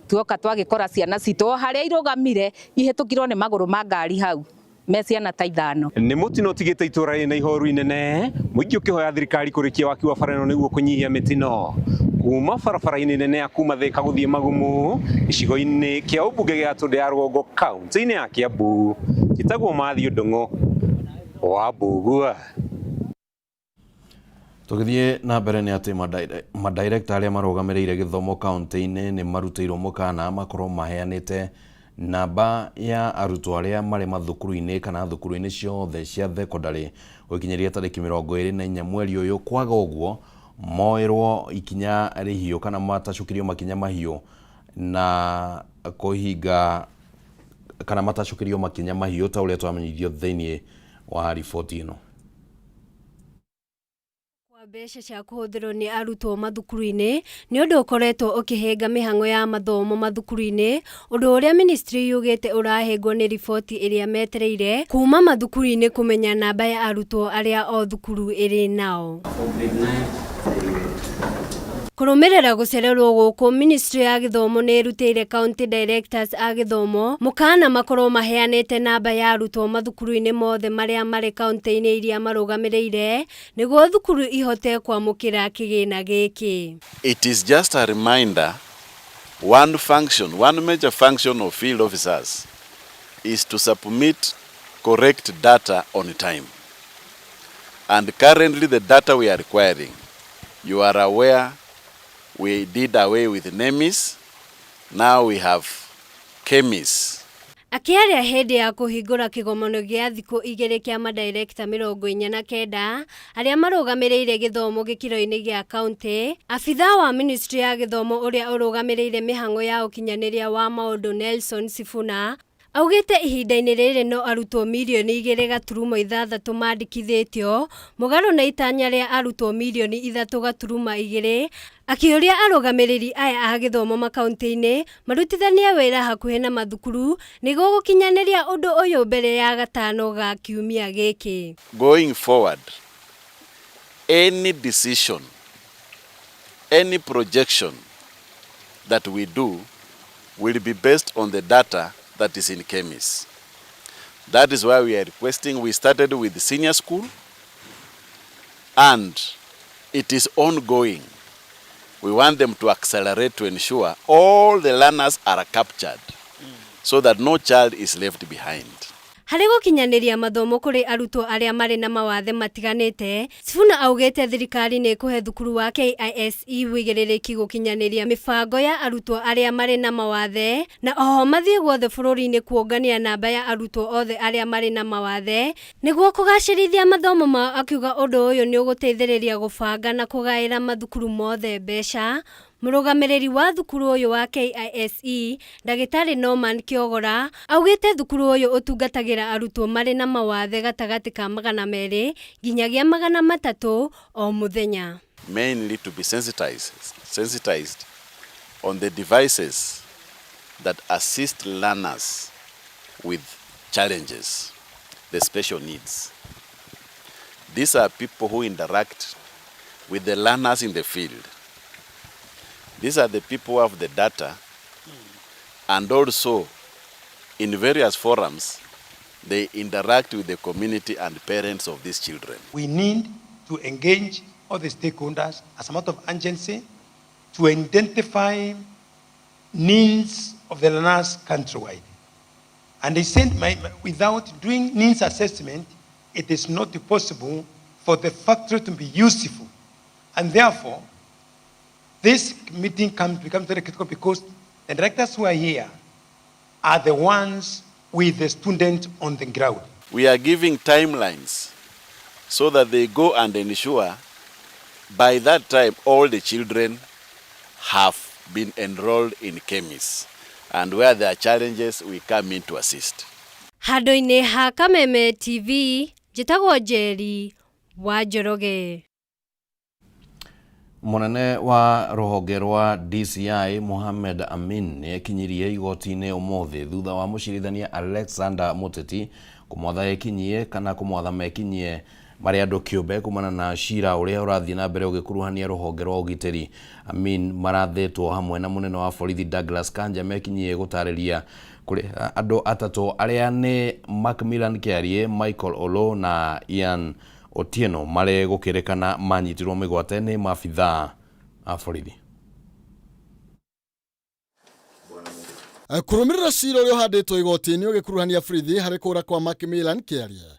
tuoka twagikora ciana citu haria irugamire ihetukirwo ni maguru ma ngari hau me ciana ta 5 ni mutino tigite itura na ihoru inene muingi ukihoya thirikari kurikia waki wa bara ino niguo kunyihia mitino kuma barabara-ini nene ya kuma Thika guthie Magumu icigo-ini kia ubunge gia Tundu ya Rũgongo kaunti-ini ya Kiambu gitagwo Mathiũ Ndung'u wa Mbugua. Tugithie na mbere ni ati madirector aria marugamirire githomo kaunti-ini ni marutiirwo mukana makorwo maheanite namba ya arutwo aria mari mathukuru-ini kana thukuru-ini ciothe cia thekondarĩ gukinyeria tariki 24 mweri uyu kwaga uguo moerwo ikinya rihiu kana matacukirio makinya mahiu na kuhinga kana matacukirio makinya mahiu ta uria twamenyithio thiini wa riboti ino. Mbeca cia kuhuthirwo ni arutwo mathukuru-ini ni undu ukoretwo ukihenga mihango ya mathomo mathukuru-ini undu uria ministry yugite urahengwo ni riboti iria metereire kuma mathukuru-ini kumenya namba ya arutwo aria o thukuru iri nao. Kurumirira gucererwo guku ministry ya githomo ni irutire county directors a githomo mukana makorwo maheanite namba ya arutwo mathukuru-ini mothe maria mari county-ini iria marugamirire niguo thukuru ihote kwamukira kigina giki. It is just a reminder, one major function of field officers is to submit correct data on time. And currently the data we are requiring, you are aware we did away with NEMIS, now we have KEMIS. Akiaria hindi ya kuhingura kigomano gia thiku igiri kia madirector 49 aria marugamirire githomo gikiro-ini gia county, afitha wa ministry ya githomo uria urugamirire mihango ya ukinyaniria wa maundu Nelson Sifuna augite ihinda-ini riri no arutwo 2.6 mandikithitio mugaru na itanya ria arutwo 3.2 akiuria arugamiriri aya a githomo makaunti-ini marutithanie wira hakuhi na mathukuru niguo gukinyaniria undu uyu mbere ya gatano ga kiumia giki. Going forward, any decision, any projection that we do will be based on the data that is in KEMIS. That is why we are requesting, we started with the senior school and it is ongoing. We want them to accelerate to ensure all the learners are captured so that no child is left behind. harĩ gũkinyanĩria mathomo kũrĩ arutwo arĩa marĩ na mawathe matiganĩte. Sifuna augĩte thirikari nĩ ĩkũhe thukuru wa KISE wĩigĩrĩrĩki gũkinyanĩria mĩbango ya arutwo arĩa marĩ na mawathe, na oho mathiĩ guothe bũrũri-inĩ kuongania namba ya arutwo othe arĩa marĩ na mawathe nĩguo kũgacĩrithia mathomo mao, akiuga ũndũ ũyũ nĩ ũgũteithĩrĩria gũbanga na kũgaĩra mathukuru mothe mbeca. Mũrũgamĩrĩri wa thukuru ũyũ wa KISE Ndagĩtarĩ Norman Kĩogora augĩte thukuru ũyũ ũtungatagĩra arutwo marĩ na mawathe gatagatĩ ka 200 nginyagia 300 o mũthenya. Mainly to be sensitized on the devices that assist learners with challenges, the special needs. These are people who interact with the learners in the field. These are the people who have the data, and also in various forums they interact with the community and parents of these children. We need to engage all the stakeholders as a matter of urgency to identify needs of the learners countrywide. And they said without doing needs assessment, it is not possible for the factory to be useful. And therefore, this meeting becomes very critical because the directors who are here are the ones with the student on the ground. We are giving timelines so that they go and ensure by that time all the children have been enrolled in KEMIS, and where there are challenges we come in to assist. Handũ-inĩ ha Kameme TV, njĩtagwo Njeri wa Njoroge. Munene wa rũhonge rwa DCI Mohamed Amin nĩ ekinyirie igoti-inĩ ũmũthĩ thutha wa mũcirithania Alexander Muteti kũmwatha ekinyie kana kũmwatha mekinyie marĩa andũ kĩũmbe kumana na cira ũrĩa ũrathiĩ na mbere ũgĩkuruhania rũhonge rwa ũgitĩri. Amin marathĩtwo hamwe na mũnene wa borithi Douglas Kanja mekinyie gũtarĩria kũrĩ andũ atatũ arĩa nĩ Macmillan Kĩarie, Michael Olo na Ian Otieno mare gũkĩrĩkana manyitirwo mĩgwate nĩ maabithaa a borithi. Kũrũmĩrĩra cira ũrĩa ũhandĩtwo igoti-inĩ ũgĩkuruhania borithi harĩ kũũra kwa Macmillan Kĩarie,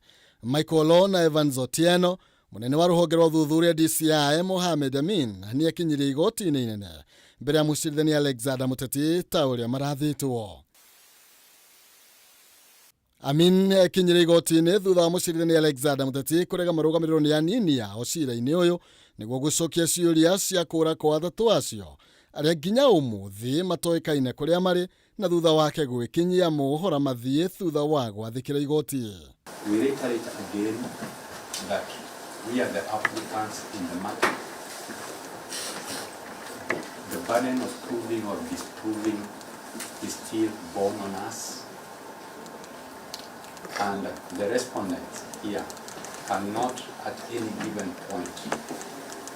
Michael Olo na Evans Otieno, mũnene wa rũhonge rwa ũthuthuria DCI Mohamed Amin nĩ ekinyirie igoti-inĩ inene mbere ya mũcirithania Alexander Muteti ta ũrĩa marathĩtwo. Amin ekinyirie igoti-inĩ thutha wa mũcirithania Alexander Muteti kũrega marũgamĩrĩro nĩ anini yao cira-inĩ ũyũ nĩguo gũcokia ciũria cia kũũra kwa atatũ acio arĩa nginya ũmũthĩ matoĩkaine kũrĩa marĩ na thutha wake gwĩkinyia mohora mathiĩ thutha wa gwathĩkĩra igoti. We reiterate again that we are the applicants in the matter. The burden of proving or disproving is still borne on us, and the respondents here cannot at any given point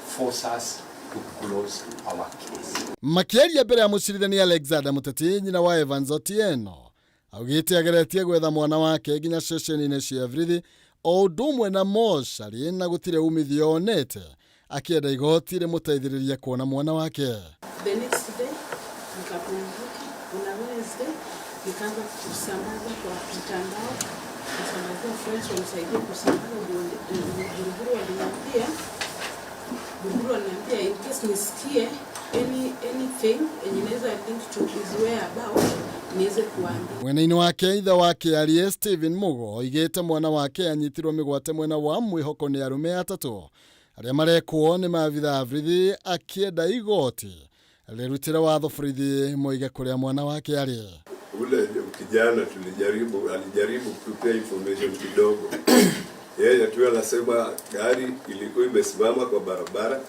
force us to close our case. Makĩaria mbere ya mũcirithania Alexander Muteti, nyina wa Evans Otieno augĩte ageretie gwetha mwana wake nginya ceceni-inĩ cia borithi o ũndũ ũmwe na mocarĩ na gũtirĩ umithio onete, akĩenda igoti rĩmũteithĩrĩrie kuona mwana wake. The next day nikapumzika, kuna Wednesday nikaanza kusambaza kwa mtandao, kusambazia friends wanisaidie kusambaza. Buruburu waliniambia in case nisikie anything yenye inaweza link to his whereabouts niweze kuambia. Mwena-inĩ wake ithe wake Arie Stephen Mugo oigĩte mwana wake anyitirwo mĩgwate mwena wa mwĩhoko nĩ arũme atatũ arĩa marekwo nĩ maabithaa a borithi, akĩenda igoti rĩrutĩre watho borithi moige kũrĩa mwana wake arĩ. Ule kijana alijaribu kupea information kidogo. Yeye tu anasema gari ilikuwa imesimama kwa barabara,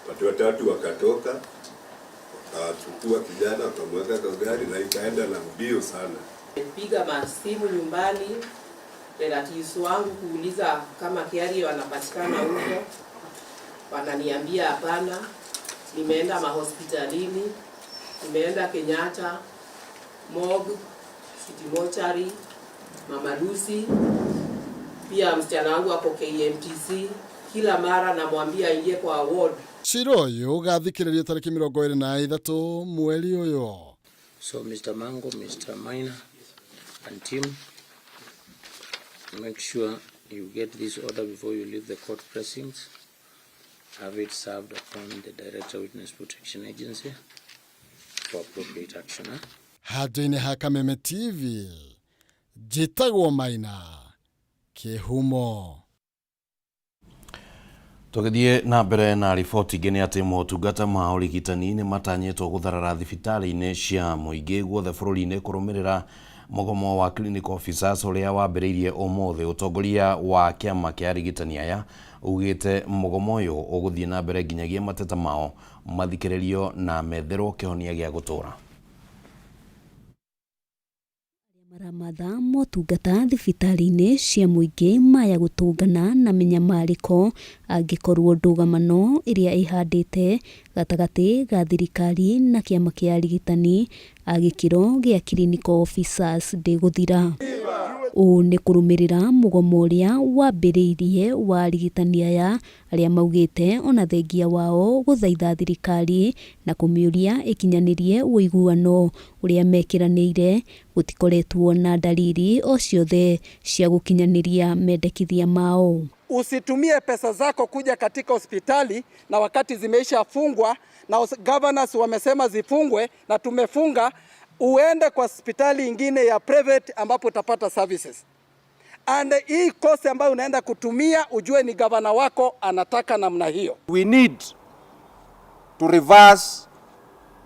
watu watatu wakatoka, wakachukua kijana wakamweka kwa gari na ikaenda na mbio sana. Piga masimu nyumbani, relatives wangu kuuliza kama Kĩarie wanapatikana huko, wananiambia hapana. Nimeenda mahospitalini, nimeenda Kenyatta, Morgue, City Mortuary, Mama Lucy, pia msichana wangu wako KMTC. Kila mara namwambia ingie kwa ward. Cira ũyũ ũgathikĩrĩrio tarĩki 23 mweri ũyũ. So Mr. Mango, Mr. Maina and team, make sure you get this order before you leave the court precincts. Have it served upon the Director Witness Protection Agency for appropriate action. Handũ-inĩ ha Kameme TV, njĩtagwo Maina Kĩhumo. Tũgĩthiĩ na mbere na riboti ingĩ nĩ atĩ motungata ma ũrigitani nĩ matanyĩtwo gũtharara thibitarĩ-inĩ cia mũingĩ guothe bũrũri-inĩ kũrũmĩrĩra mũgomo wa clinical officers ũrĩa wambĩrĩirie ũmũthĩ. Ũtongoria wa kĩama kĩa arigitani aya ugĩte mũgomo ũyũ ũgũthiĩ na mbere nginyagia mateta mao mathikĩrĩrio na metherwo kĩhonia gĩa gũtũra. Maramatha motungata thibitarĩ-inĩ cia mũingĩ maya gũtũngana na menyamarĩko angĩkorwo ndũgamano ĩrĩa ĩhandĩte gatagatĩ ga thirikari na kĩama kĩa arigitani agĩkĩro gĩa clinical officers ndĩgũthira. Ũũ nĩ kũrũmĩrĩra mũgomo ũrĩa wambĩrĩirie wa arigitani aya arĩa maugĩte ona thengia wao gũthaitha thirikari na kũmĩũria ĩkinyanĩrie ũiguano ũrĩa mekĩranĩire gũtikoretwo na dalili o ciothe cia gũkinyanĩria mendekithia mao. Usitumie pesa zako kuja katika hospitali na wakati zimeisha fungwa na governors wamesema zifungwe na tumefunga, uende kwa hospitali ingine ya private ambapo utapata services. And hii cost ambayo unaenda kutumia ujue ni governor wako anataka namna hiyo. We need to reverse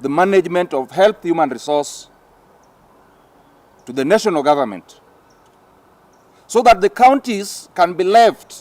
the management of health human resource to the national government so that the counties can be left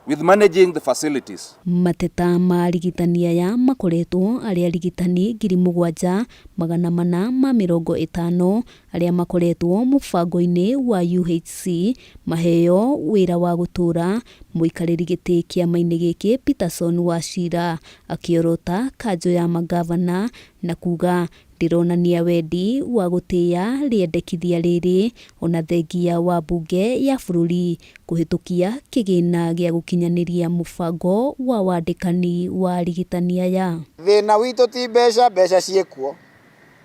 with managing the facilities. Mateta ma arigitani aya makoretwo arĩa arigitani 7,450 arĩa makoretwo mũbango-inĩ wa UHC maheo wĩra wa gũtũra. Mũikarĩri gĩtĩ kĩama-inĩ gĩkĩ Peterson Wachira akĩorota kanjũ ya magavana na kuga ndironania wendi wa gũtĩĩa rĩendekithia rĩrĩ ona thengia wa bunge ya bũrũri kũhĩtũkia kĩgĩna gĩa gũkinyanĩria mũbango wa wandĩkani wa arigitani aya. Thĩna witũ ti mbeca, mbeca ciĩkuo.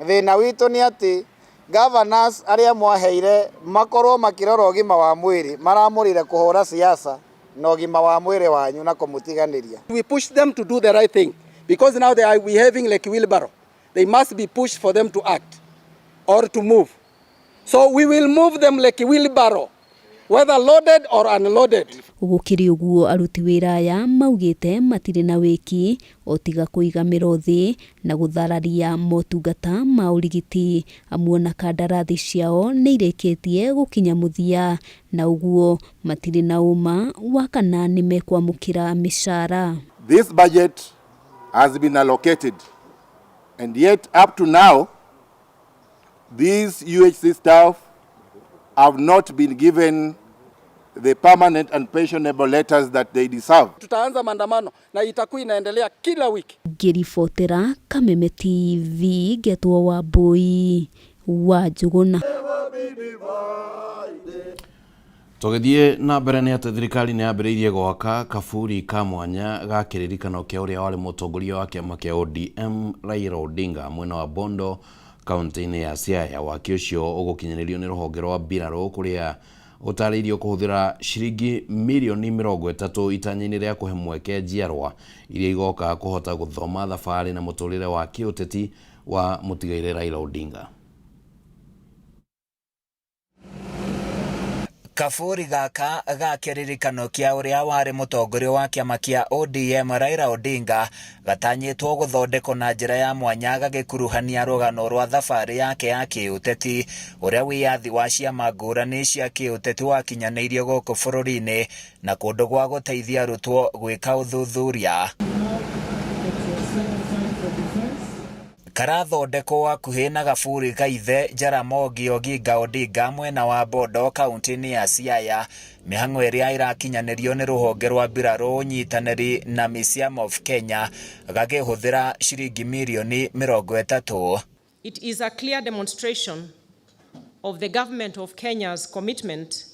Thĩna witũ nĩ atĩ governors arĩa mwaheire makorwo makĩrora ũgima wa mwĩrĩ maramũrĩre kũhũra siasa na ũgima wa mwĩrĩ wanyu na kũmũtiganĩria. We push them to do the right thing because now they are behaving like wheelbarrow. They must be pushed for them to act or to move. So we will move them like a wheelbarrow, whether loaded or unloaded. Gũkĩrĩ ũguo aruti wĩra aya maugĩte matirĩ na wĩki o tiga kũigamĩra thĩ na gũthararia motungata ma ũrigiti amwe na kandarathi ciao nĩ irĩkĩtie gũkinya mũthia na ũguo matirĩ na ũma wa kana nĩ mekwamũkĩra mĩcara. This budget has been allocated. And yet, up to now, these UHC staff have not been given the permanent and pensionable letters that they deserve. Tutaanza maandamano na itakuwa inaendelea kila wiki. Ngĩribotera Kameme TV Getwo Wambui wa Njũgũna. Tũgĩthiĩ na mbere nĩ atĩ thirikari nĩ yambĩrĩirie gwaka kaburi ka mwanya ga kĩririkano kĩa ũrĩa warĩ mũtongoria wa kĩama kĩa ODM Raila Odinga mwena wa Bondo kaunti-inĩ ya Siaya. Waki ũcio ũgũkinyanĩrio nĩ rũhonge rwa mbirarũ kũrĩa ũtarĩirio kũhũthĩra ciringi mirioni 30 itanya-inĩ rĩa kũhe mweke njiarwa iria igoka kũhota gũthoma thabarĩ na mũtũrĩre wa kĩũteti wa mũtigairĩ Raila Odinga. Kaburi gaka ga kĩririkano kĩa ũrĩa warĩ mũtongoria wa kĩama kĩa ODM Raila Odinga gatanyĩtwo gũthondekwo na njĩra ya mwanya gagĩkuruhania rũgano rwa thabarĩ yake ya kĩũteti ũrĩa wĩyathi wa ciama ngũrani cia kĩũteti wakinyanĩirie gũkũ bũrũri-inĩ na kũndũ gwa gũteithia arutwo gwĩka ũthuthuria. Karathondekwo hakuhĩ na kaburi ka ithe Jaramogi Oginga Odinga mwena wa Bondo kaunti-inĩ ya Siaya. Mĩhang'o ĩrĩa ĩrakinyanĩrio nĩ rũhonge rwa mbirarũ ũnyitanĩri na Museum of Kenya gakĩhũthĩra ciringi mirioni 30. It is a clear demonstration of the government of Kenya's commitment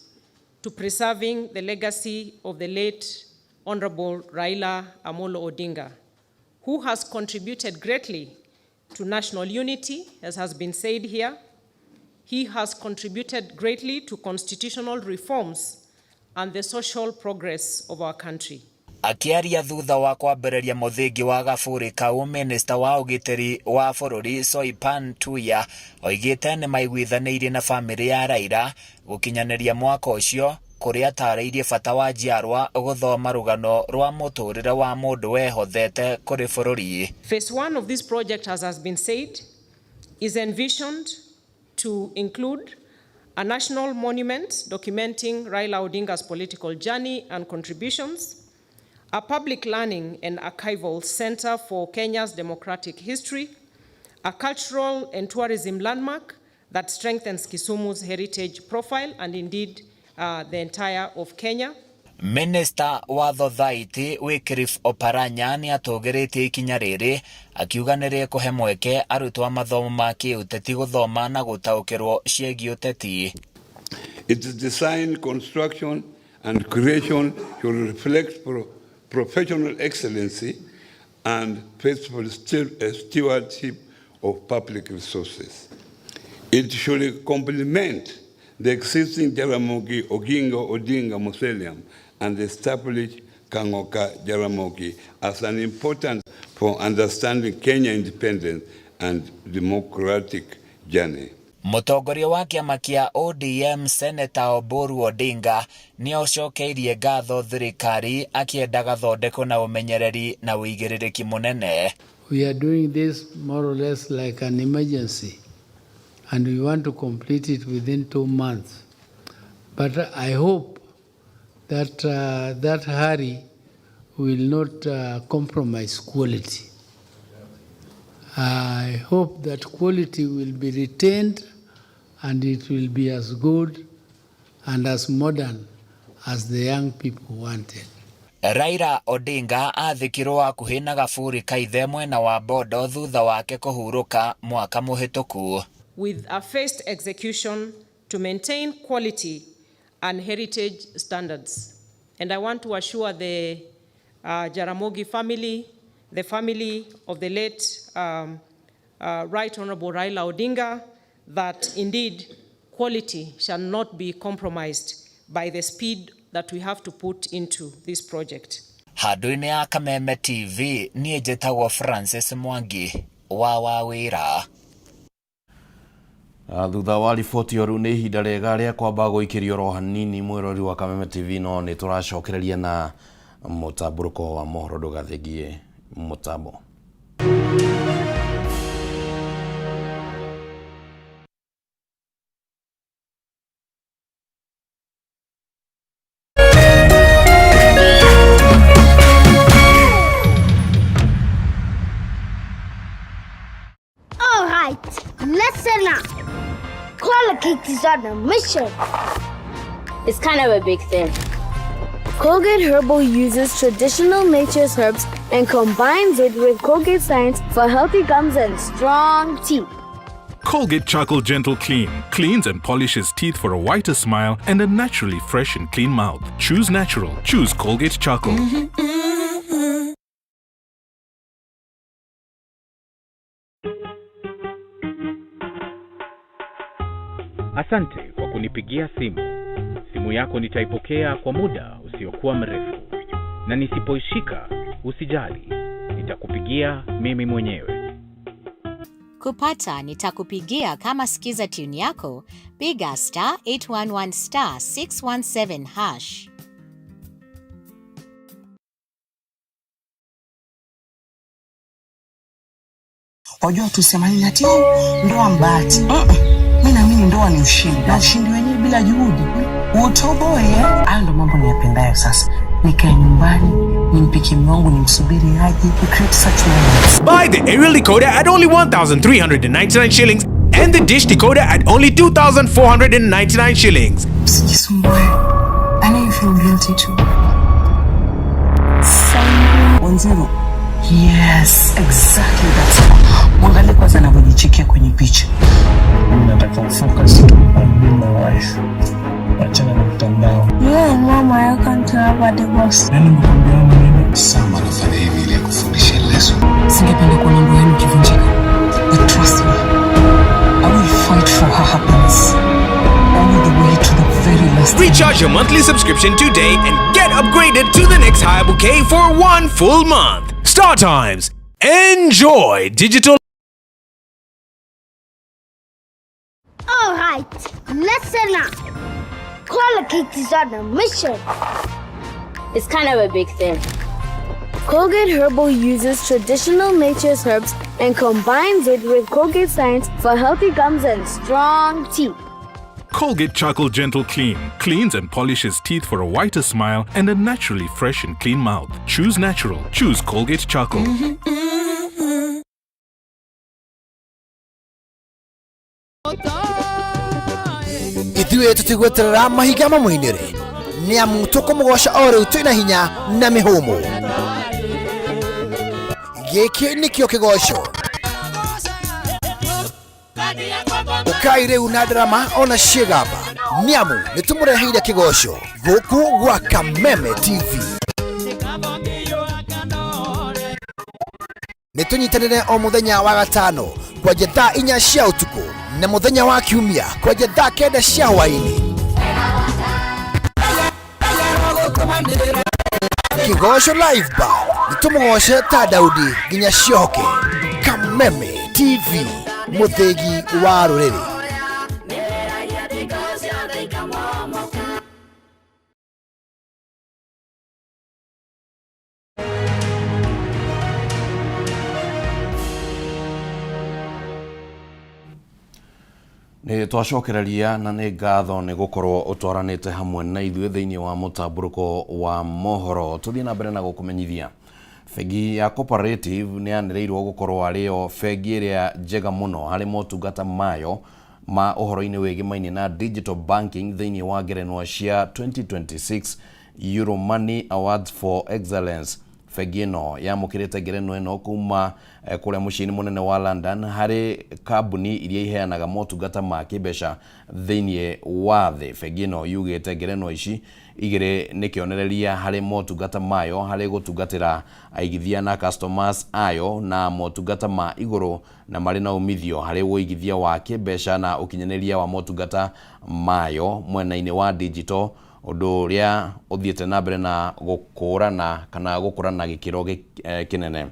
to preserving the legacy of the late Honorable Raila Amolo Odinga, who has contributed greatly to national unity, as has been said here. he has contributed greatly to constitutional reforms and the social progress of our country. Akiaria thutha wa kwambĩrĩria mũthingi wa Gaburi Kau, Minister wa ũgitĩri wa bũrũri Soipan Tuya oigĩte nĩ maiguithanĩirie na famĩlĩ ya Raila gũkinyanĩria mwaka ũcio, kũrĩa atarĩirie bata wa njiarwa gũthoma rũgano rwa mũtũrĩre wa mũndũ wehothete kũrĩ bũrũri. Phase 1 of this project, as has been said, is envisioned to include a national monument documenting Raila Odinga's political journey and contributions, a public learning and archival center for Kenya's democratic history, a cultural and tourism landmark that strengthens Kisumu's heritage profile and indeed the entire of Kenya. Minister wa Thothaiti Wycliffe Oparanya nĩ atũgĩrĩtie ikinya rĩrĩ akiuga nĩ rĩkũhe mweke arutwo a mathomo ma kĩũteti gũthoma na gũtaũkĩrwo ciĩgiĩ ũteti. Its design, construction and creation should reflect professional excellency and faithful stewardship of public resources. It should complement the existing Jaramogi Oginga Odinga Mausoleum and establish Kang'oka Jaramogi as an important for understanding Kenya independence and democratic journey. Mũtongoria wa kĩama kĩa ODM Senator Oburu Odinga nĩ ocokeirie ngatho thirikari akĩenda gathondeko na ũmenyereri na ũigĩrĩrĩki mũnene. We are doing this more or less like an emergency and we want to complete it within 2 months. But I hope that that hurry will not compromise quality. I hope that quality will be retained and it will be as good and as modern as the young people wanted. Raila Odinga athikirwo hakuhĩ na Gaburi Kaithe mwena wa Bondo thutha wake kũhurũka mwaka mũhĩtũku. With a phased execution to maintain quality and heritage standards. And I want to assure the Jaramogi family, the family of the late Right Honorable Raila Odinga, that indeed quality shall not be compromised by the speed that we have to put into this project. Handũ-inĩ ya Kameme TV, niĩ njĩtagwo Francis Mwangi wa Wawĩra. Thutha wa riboti rĩu nĩ ihinda rĩega rĩa kwamba gũikĩrio ro hanini mwĩrori wa Kameme TV, no nĩ tũracokereria na mũtambũrũko wa mohoro ndũgathengie mũtambo. All right, listen up. Colgate is on a mission. It's kind of a big thing. Colgate Herbal uses traditional nature's herbs and combines it with Colgate Science for healthy gums and strong teeth. Colgate Charcoal Gentle Clean cleans and polishes teeth for a whiter smile and a naturally fresh and clean mouth. Choose natural. Choose Colgate Charcoal. Asante kwa kunipigia simu. Simu yako nitaipokea kwa muda usiokuwa mrefu. Na nisipoishika, usijali. Nitakupigia mimi mwenyewe. Kupata nitakupigia kama sikiza tune yako, piga *811*617#. Wajua tusema nini ati ndoa mbati. Mimi naamini ndoa ni ushindi. Na ushindi wenyewe bila juhudi. Utoboe hayo ndo mambo niyapendayo sasa. Nikae nyumbani, nimpikie mume wangu nimsubiri aje. We create such moments. Buy the aerial decoder at only 1,399 shillings and the dish decoder at only 2,499 shillings. Usijisumbue. I know you feel guilty too. 10. Yes, exactly that's all. Mwangalie kwanza anavyojichekea kwenye picha. Mimi nataka focus on my wife. Achana na mtandao. Yeah, mama, I can't have a divorce. Nani mkwambia mimi? Sama anafanya hivi ili akufundishe lesson. Singependa kuona ndoa yenu ikivunjika. But trust me, I will fight for her happiness. Recharge your monthly subscription today and get upgraded to the next higher bouquet for 1 full month. Star Times. Enjoy digital. All right, listen up. Colgate is on a mission. It's kind of a big thing. Colgate Herbal uses traditional nature's herbs and combines it with Colgate Science for healthy gums and strong teeth. Colgate Charcoal Gentle Clean cleans and polishes teeth for a whiter smile and a naturally fresh and clean mouth. Choose natural. Choose Colgate Charcoal. Ithuĩ tũtigweterera mahiga mamũinĩre nĩamu tũkũmũgoca o rĩu twĩna hinya na mĩhũmũ. Gĩkĩ nĩkĩo kĩgoco ũkai rĩu na ndarama ona ciĩgamba nĩamu nĩtũmũreheire kĩgoco gũkũ gwa Kameme TV. Nĩtũnyitanĩre o mũthenya wa gatano kwanjia thaa 4 cia ũtukũ na mũthenya wa kiumia kwanjia thaa 9 cia hwaĩ-inĩ. Kĩgoco live bar nĩtũmũgoce ta Daudi nginya cioke. Kameme TV, mũthĩgi wa rũrĩrĩ. Nĩ twacokereria na nĩ ngatho nĩ gũkorwo ũtwaranĩte hamwe na ithuĩ thĩinĩ wa mũtambũrũko wa mohoro. Tũthiĩ na mbere na gũkũmenyithia bengi ya Cooperative nĩ yanĩrĩirwo gũkorwo arĩyo bengi ĩrĩa njega mũno harĩ motungata mayo ma ũhoro-inĩ wĩgĩmaine na digital banking thĩinĩ wa ngerenwa cia 2026 Euro Money Awards for Excellence. Bengi ĩno yamũkĩrĩte ngerenwa ĩno kuma kũrĩa mũciĩ-inĩ mũnene wa London harĩ kambuni iria iheanaga motungata ma kĩmbeca thĩinĩ wa thĩ. Bengi ĩno yugĩte ngerenwa ici igĩrĩ nĩ kĩonereria harĩ motungata mayo harĩ gũtungatĩra aigithia na customers ayo na motungata ma igũrũ na marĩ na umithio harĩ ũigithia wa kĩmbeca na ũkinyanĩria wa motungata mayo mwena-inĩ wa digital, ũndũ ũrĩa ũthiĩte na mbere na gũkũrana kana gũkũra na gĩkĩro kĩnene.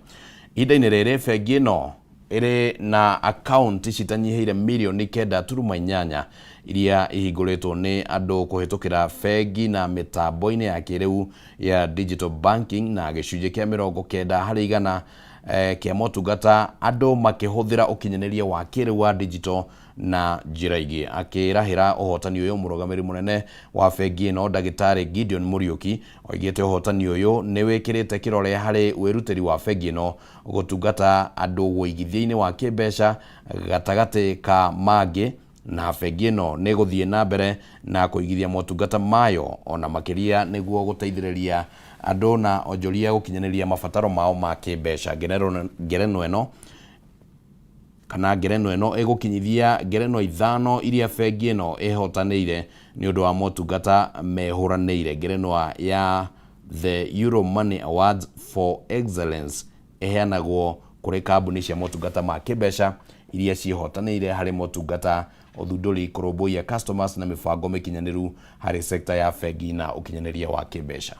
Ihinda-inĩ rĩrĩ bengi ĩno ĩrĩ na akaunti citanyihĩire milioni 9.8 iria ihingũrĩtwo nĩ andũ kũhĩtũkĩra bengi na mĩtambo-inĩ ya kĩrĩu ya digital banking, na gĩcunjĩ kĩa 90 harĩ igana kĩa motungata andũ makĩhũthĩra ũkinyanĩria wa kĩrĩu wa digital na njĩra ingĩ. Akĩrahĩra ũhotani ũyũ mũrũgamĩrĩri mũnene wa bengi ĩno Ndagĩtarĩ Gideon Muriuki oigĩte ũhotani ũyũ nĩ wĩkĩrĩte kĩrore harĩ wĩrutĩri wa bengi ĩno gũtungata andũ ũigithia-inĩ wa kĩmbeca gatagatĩ ka mangĩ, na bengi ĩno nĩ gũthiĩ na mbere na kũigithia motungata mayo ona makĩria nĩguo gũteithĩrĩria andũ na onjoria gũkinyanĩria mabataro mao ma kĩmbeca. Ngerenwa ĩno ĩgũkinyithia ngerenwa 5 iria bengi ĩno ĩhotanĩire nĩ ũndũ wa motungata mehũranĩire. Ngerenwa ya the Euro Money Awards for Excellence ĩheanagwo kũrĩ kambuni cia motungata ma kĩmbeca iria ciĩhotanĩire harĩ motungata ũthundũri, kũrũmbũiya customers na mĩbango mĩkinyanĩru harĩ sekta ya bengi na ũkinyanĩria wa kĩmbeca.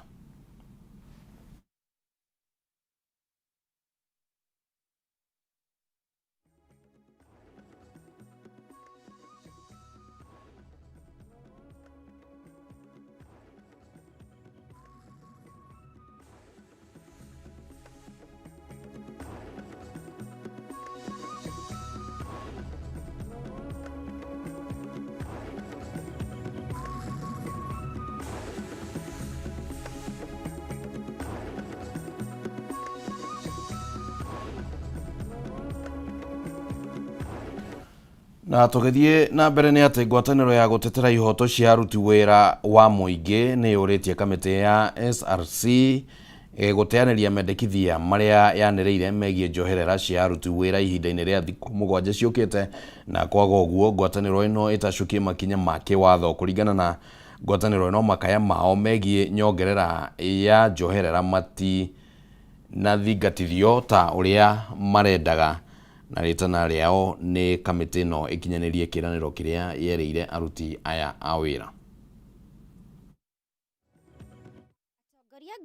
Na tũgĩthiĩ na mbere nĩ atĩ ngwatanĩro ya gũtetera ihoto cia aruti wĩra wa mũingĩ nĩ yũrĩtie kamĩtĩ ya SRC gũteanĩria mendekithia marĩa yanĩrĩire megiĩ njoherera cia aruti wĩra ihinda-inĩ rĩa thikũ 7 ciũkĩte, na kwaga ũguo ngwatanĩro ĩno ĩtacukie makinya ma kĩwatho. Kũringana na ngwatanĩro ĩno, makaya mao megiĩ nyongerera ya njoherera mati na thingatithio ta ũrĩa marendaga, na rĩtana rĩao nĩ kamĩtĩ ĩno ĩkinyanĩrie kĩranĩro kĩrĩa yerĩire aruti aya a wĩra.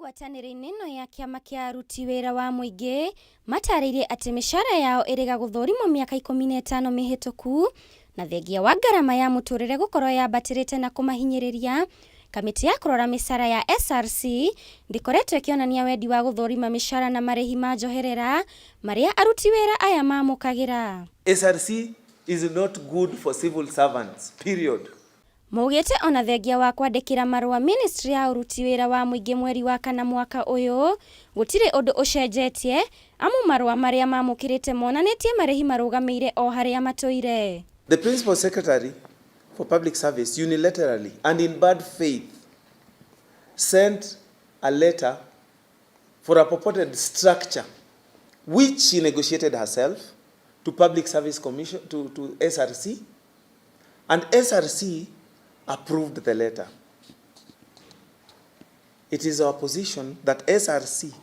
ngwatanĩro-inĩ ĩno ya kĩama kĩa aruti wĩra wa mũingĩ matarĩirie atĩ mĩcara yao ĩrĩga gũthũrimwo mĩaka 15 mĩhĩtũku na thengia wa ngarama ya mũtũrĩre gũkorwo yambatĩrĩte na kũmahinyĩrĩria. Kamĩtĩ ya kũrora mĩcara ya SRC ndĩkoretwo ĩkĩonania wendi wa gũthũrima mĩcara na marĩhi ma njoherera marĩa aruti wĩra aya mamũkagĩra. SRC is not good for civil servants, period. Maugĩte ona thengia wa kwandĩkĩra marũa ministry ya uruti wĩra wa mũingĩ mweri wa kana mwaka ũyũ gũtirĩ ũndũ ũcenjetie amu marũa marĩa mamũkĩrĩte monanĩtie marĩhi marũgamĩire o harĩa matũire. The principal secretary for public service unilaterally and in bad faith sent a letter for a purported structure which she negotiated herself to Public Service Commission, to SRC, and SRC approved the letter. It is our position that SRC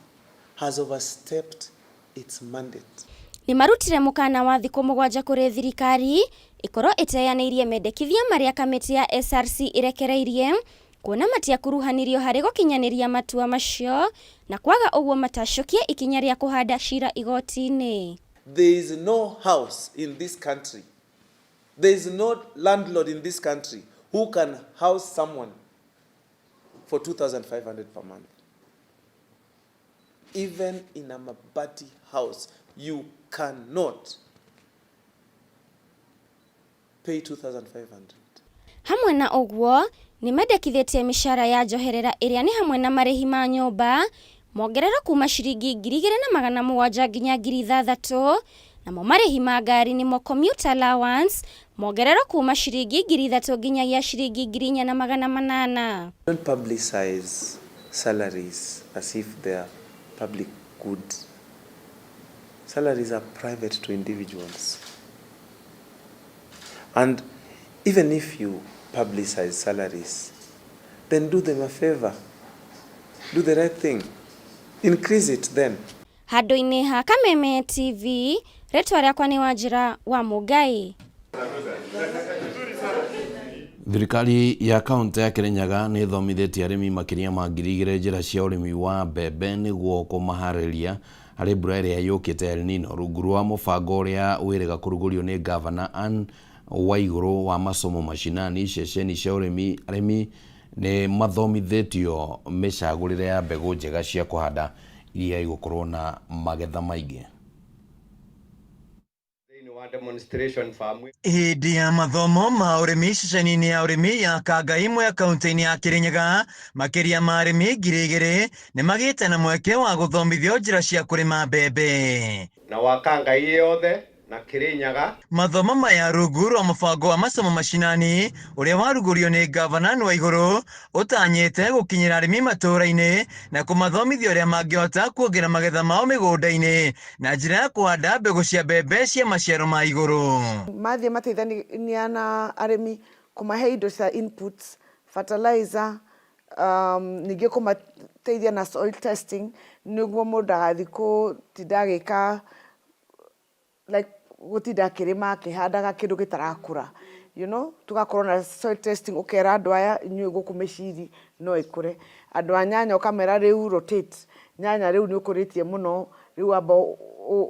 has overstepped its mandate. Ni marutire mũkana wa thikũ 7 kũrĩ thirikari ikorwo ĩteyanĩirie mendekithia marĩa kamĩtĩ ya SRC irekereirie kuona matiakuruhanirio harĩ gũkinyanĩria matua macio na kwaga ũguo matacokie ikinya rĩa kũhanda cira igoti-inĩ. There is no house in this country, there is no landlord in this country who can house someone for 2,500 per month. Even in a mabati house, you cannot pay 2,500. Hamwe na ũguo ni mendekithĩtie mĩcara ya njoherera ĩrĩa nĩ hamwe na marĩhi ma nyũmba mongererwo kuma ciringi 2,700 nginya 3,000 namo marĩhi ma ngari nimo commuter allowance mongererwo kuma ciringi 3,000 nginyagia ciringi 4,800. Don't publicize salaries as if they are public goods. Salaries are private to individuals. And even if you publicize salaries, then do them a favor. Do the right thing. Increase it then. Handũ-inĩ ha Kameme TV, rĩtwa rĩakwa nĩ Wanjĩra wa Mũngai. Thirikari ya kaunti ya Kirinyaga nĩ ĩthomithĩtie arĩmi makĩria ma 2,000 njĩra cia ũrĩmi wa mbembe nĩguo kũmaharĩria harĩ mbura ĩrĩa yũkĩte El Nino rungu rwa mũbango ũrĩa wĩrĩga kũrugũrio nĩ Gavana Anne Waigũrũ wa masomo mashinani. Ceceni cia ũrĩmi arĩmi nĩ mathomithĩtio mĩcagũrĩre ya mbegũ njega cia kũhanda iria igũkorwo na magetha maingĩ. Hĩndĩ ya mathomo ma ũrĩmi ceceni-inĩ ya ũrĩmi ya Kangai imwe ya kaunti-inĩ ya Kirinyaga, makĩria ma arĩmi 2,000 nĩ magĩte na mweke wa gũthomithio njĩra cia kũrĩma mbembe. Na wa Kangai yothe na Kirinyaga. Mathomo maya rungu rwa mũbango wa masomo mashinani ũrĩa warugũrio nĩ Gavana Anne Waigũrũ ũtanyĩte gũkinyĩra arĩmi matũũra-inĩ na kũmathomithia ũrĩa mangĩhota kuongerera magetha mao mĩgũnda-inĩ na njĩra ya kũhanda mbegũ cia mbembe cia maciaro ma igũrũ. Mathiĩ mateithania na arĩmi kũmahe indo cia inputs, fertilizer, ningĩ kũmateithia na soil testing nĩguo mũndũ ndagathiĩ gũtinda agĩka gũtinda akĩrĩma akĩhandaga kĩndũ gĩtarakũra, tugakorwo na soil testing, ũkera andũ aya inyuĩ gũkũ mĩciri no ĩkũre. Andũ a nyanya ũkamera rĩu rotate, nyanya rĩu nĩ ũkũrĩtie mũno, rĩu amba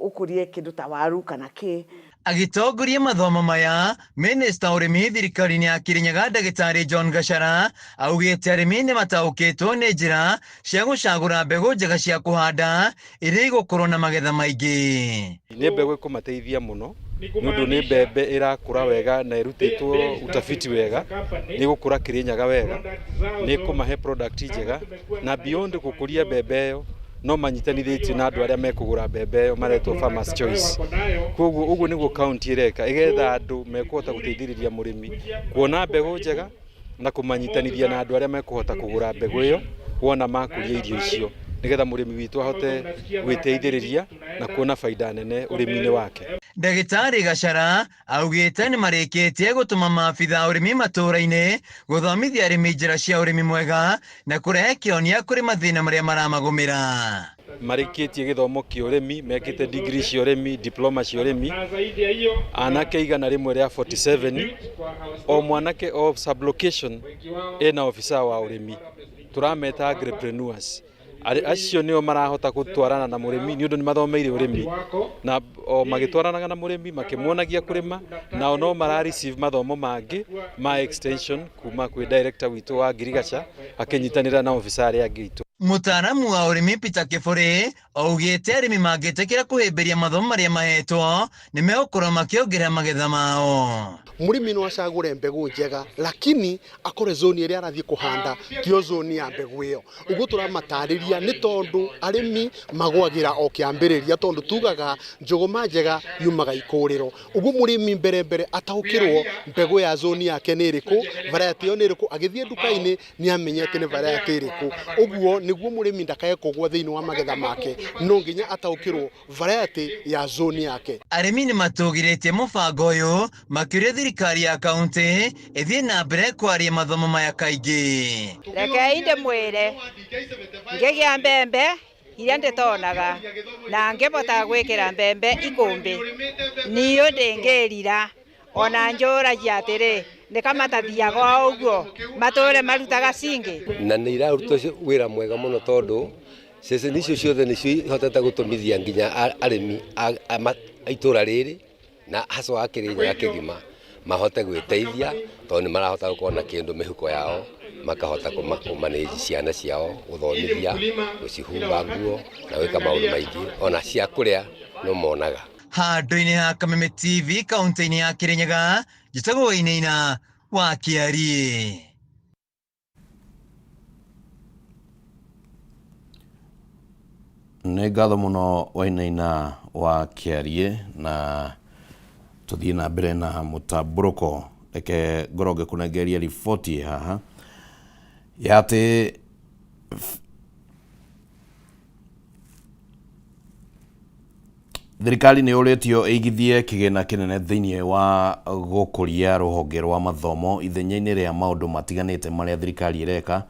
ũkũrie kĩndũ ta waru kana kĩ. Agĩtongoria mathomo maya, Minista ũrĩmi thirikari-inĩ ya Kirinyaga Ndagĩtarĩ John Gachara augĩte arĩmi nĩ mataũkĩtwo nĩ njĩra cia gũcagũra mbegũ njega cia kũhanda iria igũkorwo na magetha maingĩ. Nĩ mbegũ ĩkũmateithia mũno nĩũndũ nĩ mbembe ĩrakũra wega na ĩrutĩtwo utafiti wega, nĩ gũkũra Kirinyaga wega, nĩ kũmahe product njega na beyond gũkũria mbembe ĩyo no manyitanithĩtio na andũ arĩa mekũgũra mbembe ĩyo maretwo Farmers Choice. Koguo ũguo nĩguo kaunti ĩreka, ĩgetha andũ mekũhota gũteithĩrĩria mũrĩmi kuona mbegũ njega na kũmanyitanithia na andũ arĩa mekũhota kũgũra mbegũ ĩyo wona makũria irio icio, nĩgetha mũrĩmi witũ ahote gwĩteithĩrĩria na kuona faida nene ũrĩmi-inĩ wake. Ndagĩtarĩ Gachara augĩte nĩ marĩkĩtie gũtũma maabitha ũrĩmi matũũra-inĩ gũthomithia arĩmi njĩra cia ũrĩmi mwega na kũrehe kĩonia kũrĩ mathĩna marĩa maramagũmĩra. Marĩkĩtie gĩthomo kĩa ũrĩmi, mekĩte degree cia ũrĩmi, diploma cia ũrĩmi, anake 100 rĩa 47, o mwanake o sublocation ena ofisa wa ũrĩmi, turameta agripreneurs. acio nio marahota gutwarana na murimi ni undu ni mathomeire urimi na o magitwaranaga na murimi makimuonagia kurima na no mara receive mathomo mangi ma extension kuma kwi director witu wa Girigacha akinyitanira na ofisari angi itu. Mutaaramu wa urimi Peter Kiburi augite arimi mangitikira kuhimbiria mathomo maria mahetwo ni megukorwo makiongerera magetha mao. Murimi no acagure mbegu njega lakini akore zone iria arathie kuhanda tio zone ya mbegu iyo. Uguo turamatariria ni tondu arimi magwagira o kiambiriria tondu tugaga njogoma njega yumaga ikuriro. Uguo murimi mbere ataukirwo mbegu ya zone yake ni iriku, variety yo ni iriku, agithie duka-ini ni amenyete ni variety iriku. Uguo niguo murimi ndakae kugwa thiini wa magetha make, no nginya ataukirwo variety ya zone yake. Arimi ni matugiritie mubango uyu makiria thirikari ya kaunti ithie na mbere kwaria mathomo maya kaingi. Reke inde mwire ngegia mbembe iria nditonaga na ngibota gwikira mbembe ikumbi niyo ndingirira ona njuragia atiri nikamathathiaga uguo mature marutaga cingi na ni iraruta wira mwega muno tondu ceceni icio ciothe ni hotete gutumithia nginya arimi aitura riri na haswa Kirinyaga kigima mahote gwiteithia tondu ni marahota gukona kindu mihuko yao makahota kumanage ciana ciao guthomithia gucihumba nguo na wika maundu maingi ona cia kuria no monaga. Handu-ini ha Kameme TV kaunti-ini ya Kirinyaga njitagwo Wainaina wa Kiarie. Nĩ ngatho mũno Wainaina wa Kiarie na tuthie na mbere na mũtambũrũko. Reke ngorwo ngĩkũnengeria riboti haha ya atĩ thirikari nĩ ũrĩtio ĩigithie kĩgĩna kĩnene thĩinĩ wa gũkũria rũhonge rwa mathomo ithenya-inĩ rĩa maũndũ matiganĩte marĩa thirikari ĩreka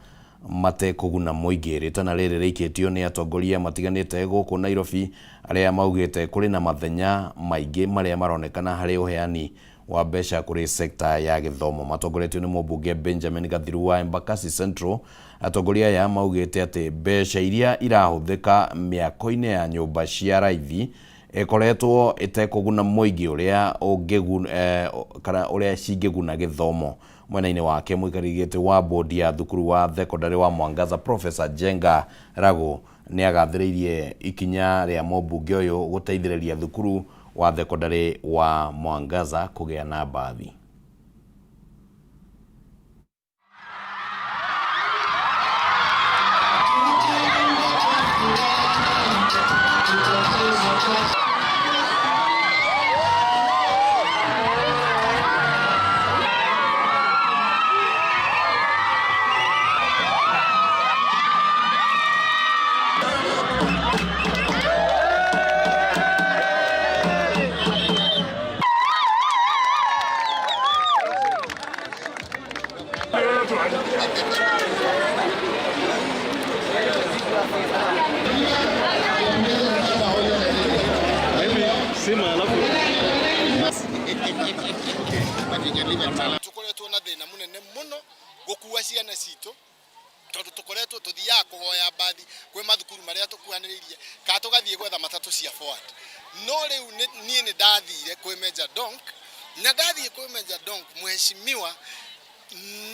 matekũguna mũingĩ. Rĩtana rĩrĩ rĩikĩtio nĩ atongoria matiganĩte gũkũ Nairobi arĩa maugĩte kũrĩ na mathenya maingĩ marĩa maronekana harĩ ũheani wa mbeca kũrĩ sekta ya gĩthomo. Matongoretio nĩ mũmbunge Benjamin Gathiru wa Embakasi Central. Atongoria aya maugĩte atĩ mbeca iria irahũthĩka mĩako-inĩ ya nyũmba cia raithi ĩkoretwo ĩtekũguna mũingĩ ũrĩa kana ũrĩa cingĩguna gĩthomo. Mwena-inĩ wake mũikarĩri gĩtĩ wa bodi ya thukuru wa thekondarĩ wa Mwangaza Professor Jenga Rago nĩ agathĩrĩirie ikinya rĩa mũmbunge ũyũ gũteithĩrĩria thukuru wa thekondarĩ wa Mwangaza kũgĩa na mbathi. Tukoretwo na thina munene muno gukua ciana citu tondu tukoretwo tuthiaga kuhoya mbathi kwi mathukuru maria tukuhaniriirie ka tugathie gwetha matatu cia forward no riu nie ni ndathire kwi Major Donk na ndathie kwi Major Donk mheshimiwa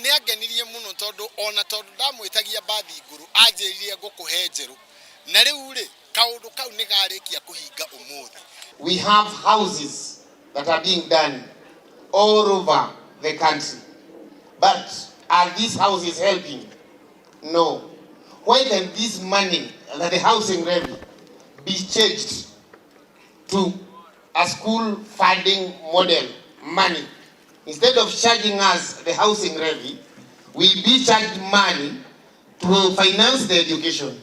ni agenirie muno tondu ona tondu ndamwitagia mbathi nguru anjiririe ngukuhe njeru na riu ri kaundu kau ni garikia kuhinga umuthi. We have houses that are being done all over the country. But are these houses helping? No. Why can this money, the housing levy, be changed to a school funding model money? Instead of charging us the housing levy, we be charged money to finance the education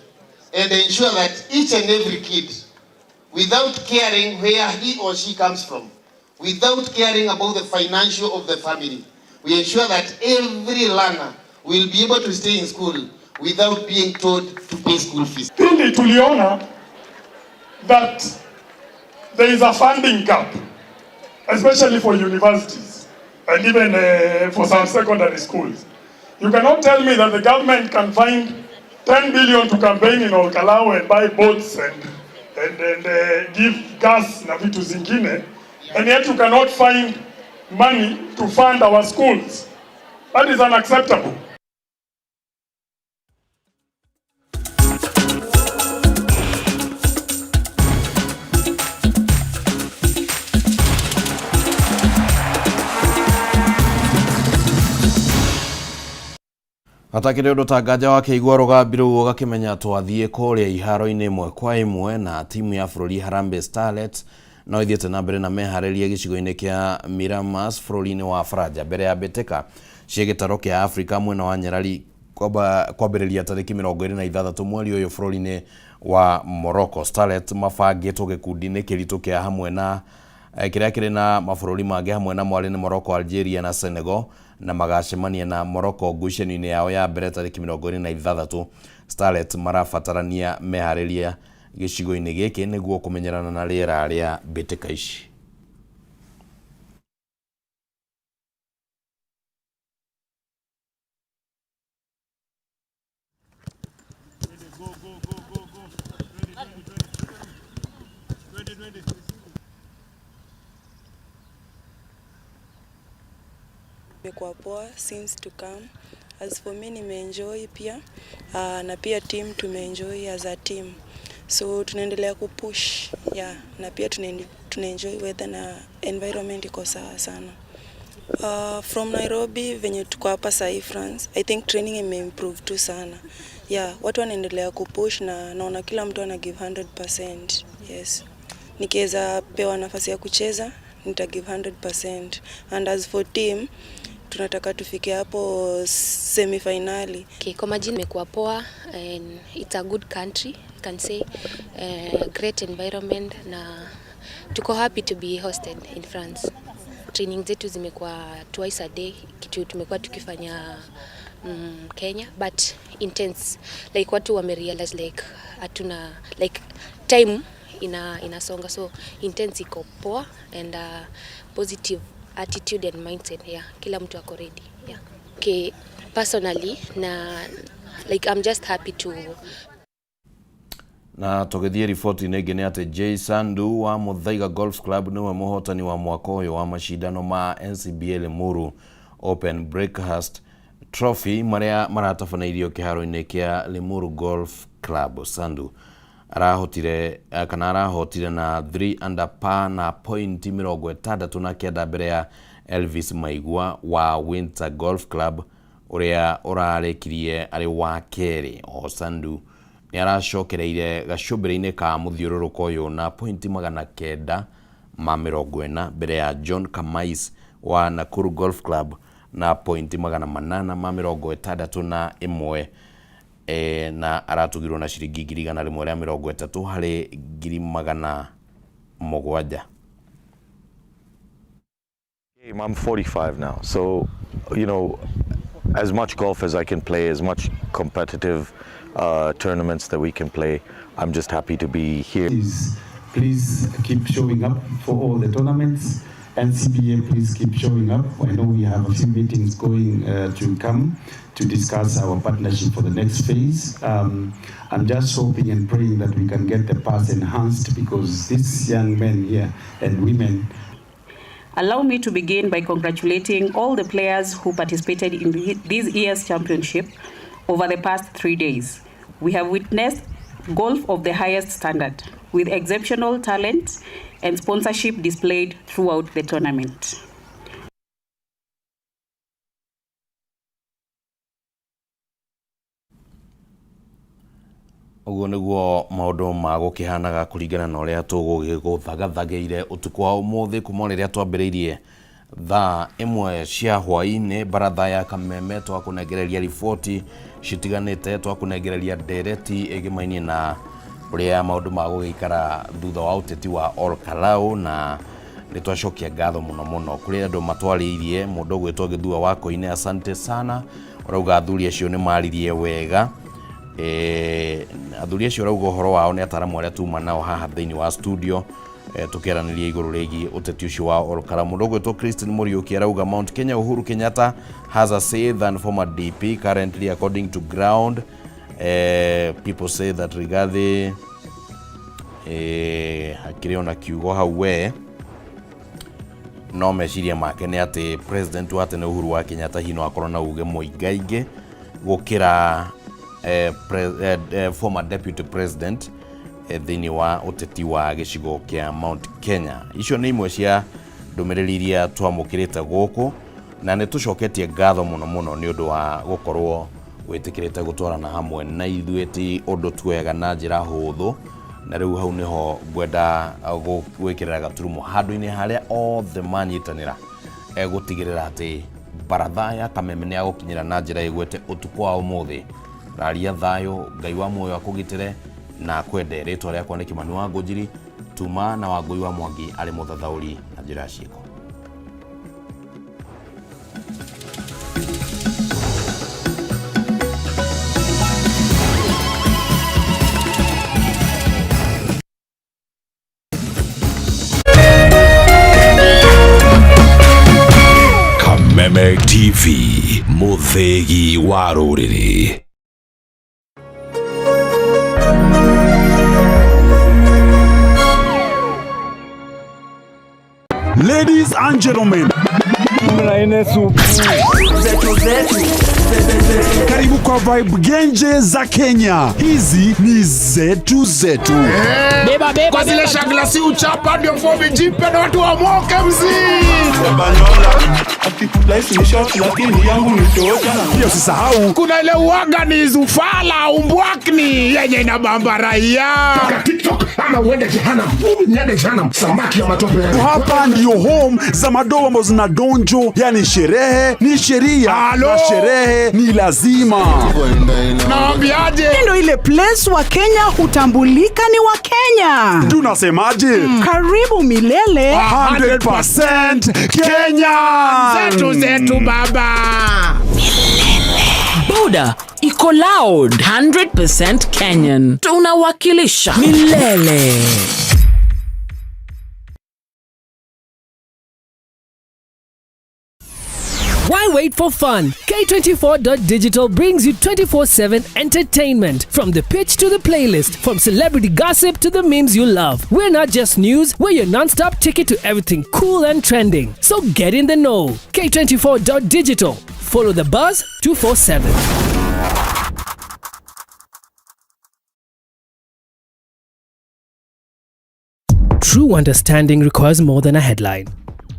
and ensure that each and every kid, without caring where he or she comes from, without caring about the financial of the family, we ensure that every learner will be able to stay in school without being told to pay school fees. Pili tuliona that there is a funding gap, especially for universities and even for some secondary schools. You cannot tell me that the government can find 10 billion to campaign in Olkalau and buy boats and give gas na vitu zingine, and yet you cannot find money to fund our schools. That is unacceptable. Atakire undu tanganja wake igwa rugambiru ugakimenya twathie kuria iharo-ini imwe kwa imwe na timu ya bururi Harambee Starlets no ithiete na mbere na mehareria gicigo-ini kia Miramas bururi-ini wa Faraja mbere ya Beteka cia gitaro kia Afrika mwena wa Nyarari kwambiriria tariki 26 mweri uyu bururi-ini wa Morocco. Starlets mabangitwo gikundi-ini kiritu kia hamwe na kiria kiri na mabururi mangi hamwe na mwarini Morocco, Algeria na Senegal na magacemania na Morocco ngucanio-ini yao ya mbere tariki 26. Starlets marabatarania mehariria gicigo-ini giki niguo kumenyerana na riera ria mbĩtĩka ici. Imekuwa poa since to come. As for me nimeenjoy pia na pia team tumeenjoy as a team, so tunaendelea kupush na pia tunaenjoy weather na environment iko sawa sana. From Nairobi venye tuko hapa sahi France, I think training imeimprove tu sana. Watu wanaendelea kupush na naona kila mtu ana give 100%. Yes, nikiweza pewa nafasi ya kucheza nita give 100%. And as for team tunataka tufike hapo semi-finali. Kwa majina imekuwa poa and it's a good country, I can say great environment na tuko happy to be hosted in France. Training zetu zimekuwa twice a day, kitu tumekuwa tukifanya Kenya, but intense, like watu wamerealize like hatuna like time inasonga, so intense iko poa and positive attitude and mindset. Kila mtu ako ready. Okay, personally like I'm just happy to. Na tugithie riboti ingi ni ati Jay Sandu wa Muthaiga Golf Club niwe muhotani wa mwaka uyu wa mashindano ma NCBA Limuru Open Breakhurst Trophy maria maratabanairio kiharo-ini kia Limuru Golf Club. Sandu arahotire na 3 under par na point 69 mbere ya Elvis Maigua wa Winter Golf Club uria urarekirie ari wa keri. Sandu ni aracokereire gacumbĩrĩ-inĩ ka mũthiũrũrũko ũyũ na point 940 mbere ya John Kamais wa Nakuru Golf Club na point 861 na aratugirwo na ciringi 130 harĩ 700. I'm 45 now, so you know, as much golf as I can play, as much competitive tournaments that we can play, I'm just happy to be here. Please keep showing up for all the tournaments. NCBA, please keep showing up. I know we have a few meetings going to come to discuss our partnership for the next phase. I'm just hoping and praying that we can get the pass enhanced, because these young men here and women. Allow me to begin by congratulating all the players who participated in this year's championship over the past 3 days. We have witnessed golf of the highest standard, with exceptional talent and sponsorship displayed throughout the tournament. Uguo niguo maundu ma gukihanaga kuringana na uria tuguguthagathageire utuku wa umuthi kuma riria twambiriirie thaa 1 cia hwaini. Baratha ya Kameme twakunengereria riboti citiganite, twakunengereria ndereti igimainie na uria maundu ma gugikara thutha wa uteti wa Olkalau, na nitwacokia ngatho muno kuri andu matwariirie. Mundu gwitwo Githua Wako-ini, asante sana. Urauga athuri acio ni maririe wega. Athuri acio rauga uhoro wao ni ataramu aria tuma nao haha thiini wa studio tukiraniria iguru rigi uteti ucio wa Olkalau. Mundu gwitwo Christine Muriuki arauga Mount Kenya Uhuru Kenyatta has a say than former DP currently according to ground. People say that Rigathi akiri ona kiugo hau we no meciria make nĩ atĩ president wa tene Uhuru wa Kenyatta hino akorwo na uge mũingainge gũkĩra former deputy president thĩinĩ wa ũteti wa gĩcigo kĩa Mount Kenya. Icio nĩ imwe cia ndũmĩrĩri iria twamũkĩrĩte gũkũ na nĩ tũcoketie ngatho mũno nĩ ũndũ wa gũkorwo wĩtĩkĩrĩte gũtwarana hamwe na ithuĩ ti ũndũ tuega na njĩra hũthũ, na rĩu hau niho ngwenda gwĩkĩrĩra gaturumo handũ-inĩ harĩa othe manyitanĩra gũtigĩrĩra atĩ baratha ya Kameme nĩ agũkinyĩra na njĩra ĩgwete ũtukũ wa ũmũthĩ. Raria thayũ, Ngai wa muoyo akũgitĩre na kwende. Rĩtwa rĩakwa nĩ Kimani wa Ngũnjiri, Tuma na Wangũi wa Mwangi arĩ mũthathaũri na njĩra ciĩko. Kameme TV, Muthegi wa Rũrĩrĩ. Ladies and gentlemen, karibu kwa vibe genje za Kenya. Hizi ni zetu. Beba kwa zile shaglasi uchapa ndio fomi jipe na watu wa moke Pia usisahau kuna ile uwaga ni zufala umbwakni yenye inabamba raia TikTok ama uende jehanamu. Niende jehanamu, samaki ya matope. Hapa ndio home za madoa ambazo zinadonjo, yani sherehe ni sheria na sherehe ni lazima. Naambiaje? Ndio ile place wa Kenya hutambulika ni wa Kenya. Tunasemaje? Karibu milele 100% Kenya. Zetu baba. Boda iko loud 100% Kenyan. Tunawakilisha milele. Why wait for fun? K24.digital brings you 24/7 entertainment. From the pitch to the playlist, from celebrity gossip to the memes you love. We're not just news, we're your non-stop ticket to everything cool and trending. So get in the know. K24.digital. Follow the buzz 247. True understanding requires more than a headline.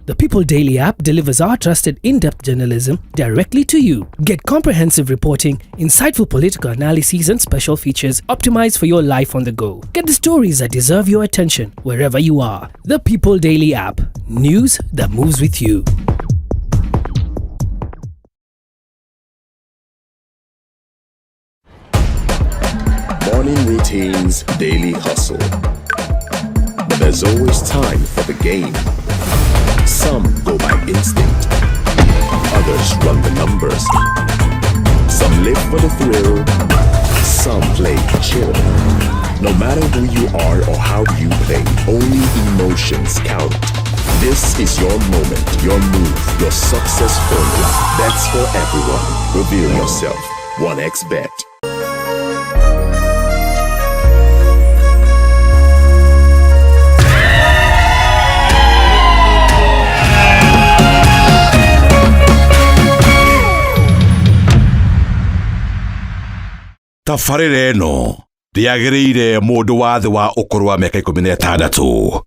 The People Daily app delivers our trusted in-depth journalism directly to you. Get comprehensive reporting, insightful political analyses and special features optimized for your life on the go. Get the stories that deserve your attention wherever you are. The People Daily app. News that moves with you. Morning routines, daily hustle. But there's always time for the game. Some go by instinct, others run the numbers. Some live for the thrill, some play chill. No matter who you are or how you play, only emotions count. This is your moment, your move, your success formula. Bets for everyone. Reveal yourself. 1xBet. Tabarĩra ĩno ndĩagĩrĩire mũndũ wa thĩ wa ũkũrũ wa mĩaka 16.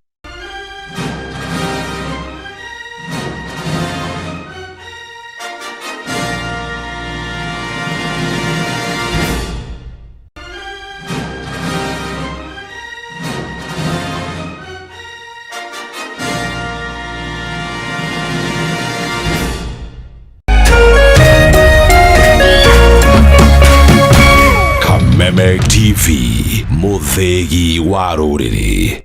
Kameme TV, Muthegi wa Rũrĩrĩ.